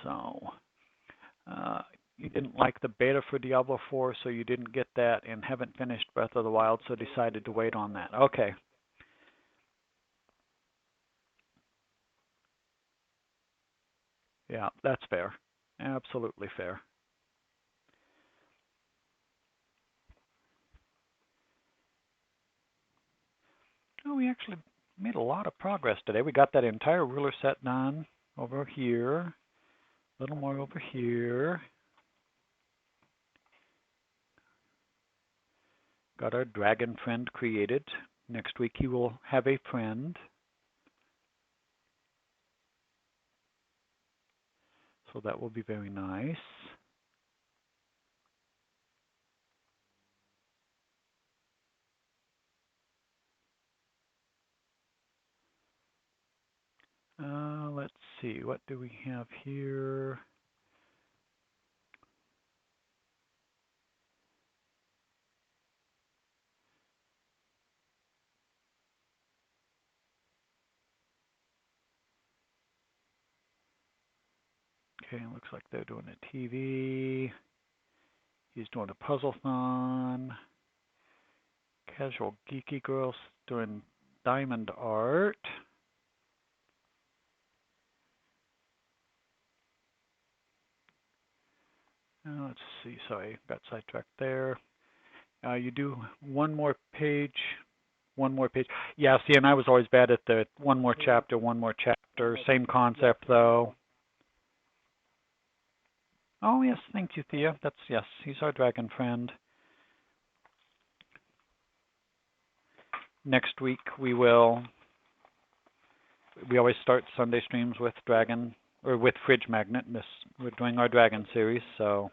A: So, you didn't like the beta for Diablo 4, so you didn't get that, and haven't finished Breath of the Wild, so decided to wait on that. Okay. Yeah, that's fair. Absolutely fair. Oh, we actually made a lot of progress today. We got that entire ruler set done over here. A little more over here. Got our dragon friend created. Next week he will have a friend. So that will be very nice. Let's see, what do we have here? Okay, looks like they're doing a TV. He's doing a puzzle-thon. Casual Geeky Girls doing diamond art. Let's see, sorry, got sidetracked there. You do one more page. Yeah, see, and I was always bad at the one more chapter, one more chapter. Same concept, though. Oh, yes, thank you, Thea. Yes, he's our dragon friend. Next week we always start Sunday streams with Dragon, or with Fridge Magnet. We're doing our Dragon series, so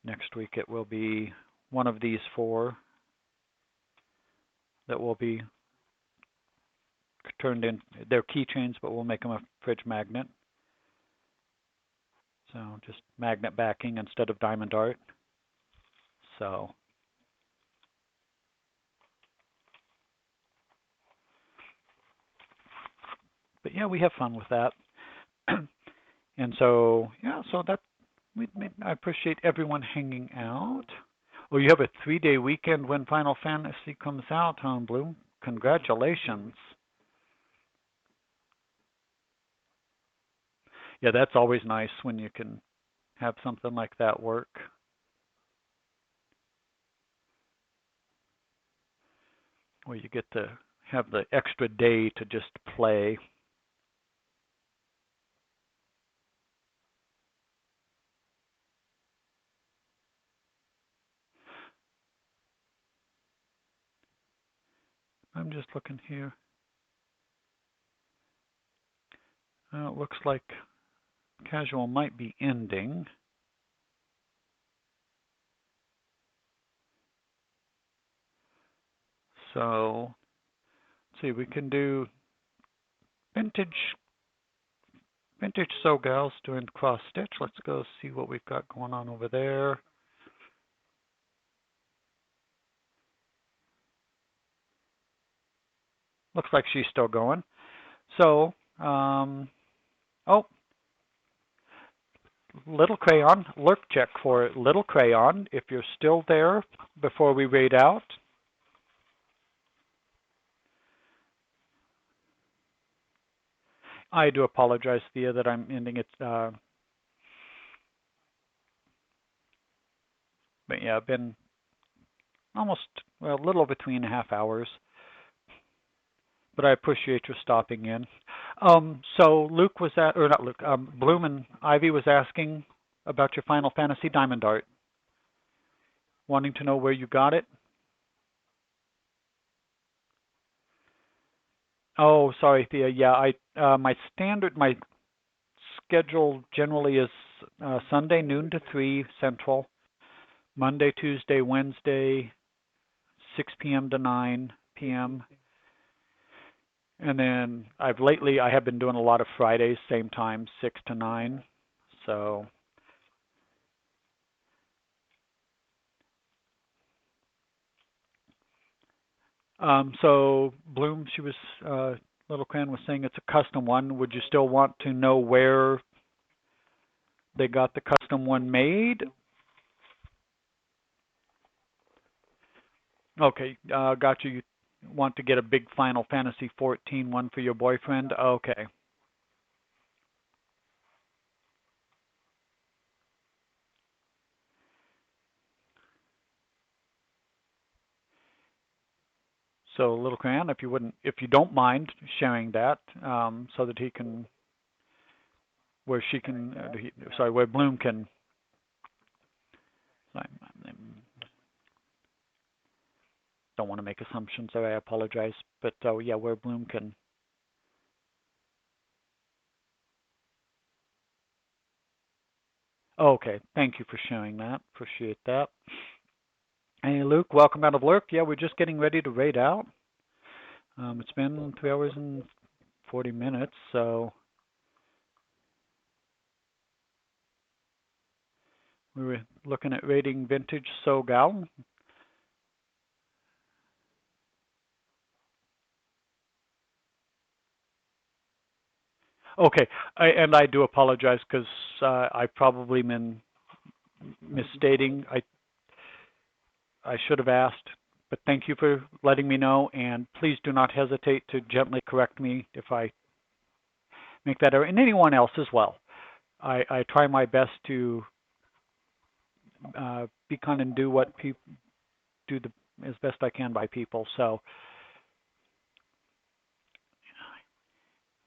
A: next week it will be one of these four that will be turned in. They're keychains, but we'll make them a Fridge Magnet. So just magnet backing instead of diamond art. So but yeah, we have fun with that. And so yeah, so that I appreciate everyone hanging out. Oh, you have a 3-day weekend when Final Fantasy comes out, Tom Bloom. Congratulations. Yeah, that's always nice when you can have something like that work. Where you get to have the extra day to just play. I'm just looking here. It looks like casual might be ending. So, let's see, we can do vintage sew gals doing cross stitch. Let's go see what we've got going on over there. Looks like she's still going. So, oh, Little Crayon, lurk check for Little Crayon if you're still there before we raid out. I do apologize, Thea, that I'm ending it. But yeah, I've been almost, well, a little over 3.5 hours. but I appreciate you stopping in. So Luke was at, or not Luke, Bloom and Ivy was asking about your Final Fantasy Diamond Art, wanting to know where you got it. Oh, sorry, Thea. Yeah, my schedule generally is Sunday noon to 3 Central, Monday, Tuesday, Wednesday, 6 p.m. to 9 p.m. And then I have been doing a lot of Fridays, same time, 6 to 9. So, so Bloom, Little Cran was saying it's a custom one. Would you still want to know where they got the custom one made? Okay, got you. You want to get a big Final Fantasy 14 one for your boyfriend? Okay. So, Little Cran, if you don't mind sharing that, so that he can, where she can, where Bloom can. I don't want to make assumptions, so I apologize. But yeah, where Bloom can. Okay, thank you for sharing that. Appreciate that. Hey, Luke, welcome out of Lurk. Yeah, we're just getting ready to raid out. It's been 3 hours and 40 minutes, so we were looking at raiding Vintage Sogal. Okay, and I do apologize because I've probably been misstating. I should have asked, but thank you for letting me know, and please do not hesitate to gently correct me if I make that error, and anyone else as well. I try my best to be kind and do what people do as best I can by people. So,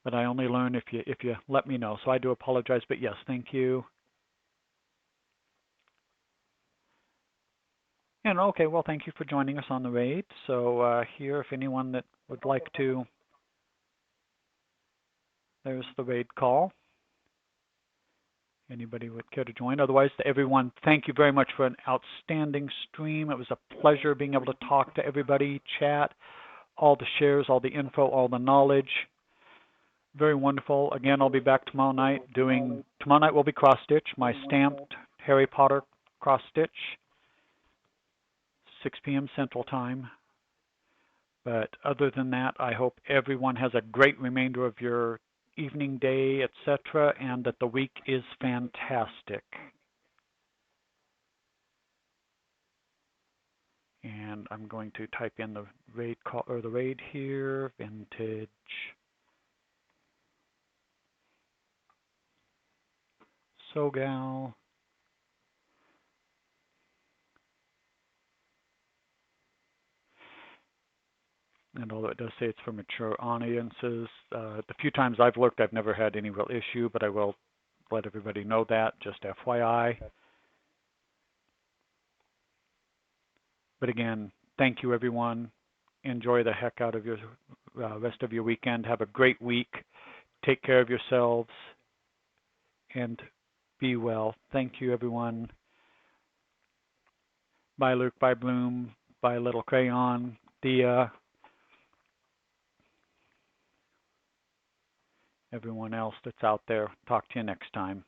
A: but I only learn if you let me know. So I do apologize, but yes, thank you. And okay, well, thank you for joining us on the raid. So here, if anyone that would like to, there's the raid call. Anybody would care to join? Otherwise, to everyone, thank you very much for an outstanding stream. It was a pleasure being able to talk to everybody, chat, all the shares, all the info, all the knowledge. Very wonderful. Again, I'll be back tomorrow night tomorrow night will be cross stitch, my stamped Harry Potter cross stitch, 6 p.m. Central Time. But other than that, I hope everyone has a great remainder of your evening, day, etc., and that the week is fantastic. And I'm going to type in the raid call or the raid here, Vintage Sogal. And although it does say it's for mature audiences, the few times I've looked, I've never had any real issue, but I will let everybody know that, just FYI. But again, thank you, everyone. Enjoy the heck out of your rest of your weekend. Have a great week. Take care of yourselves and be well. Thank you, everyone. Bye, Luke. Bye, Bloom. Bye, Little Crayon. Thea. Everyone else that's out there. Talk to you next time.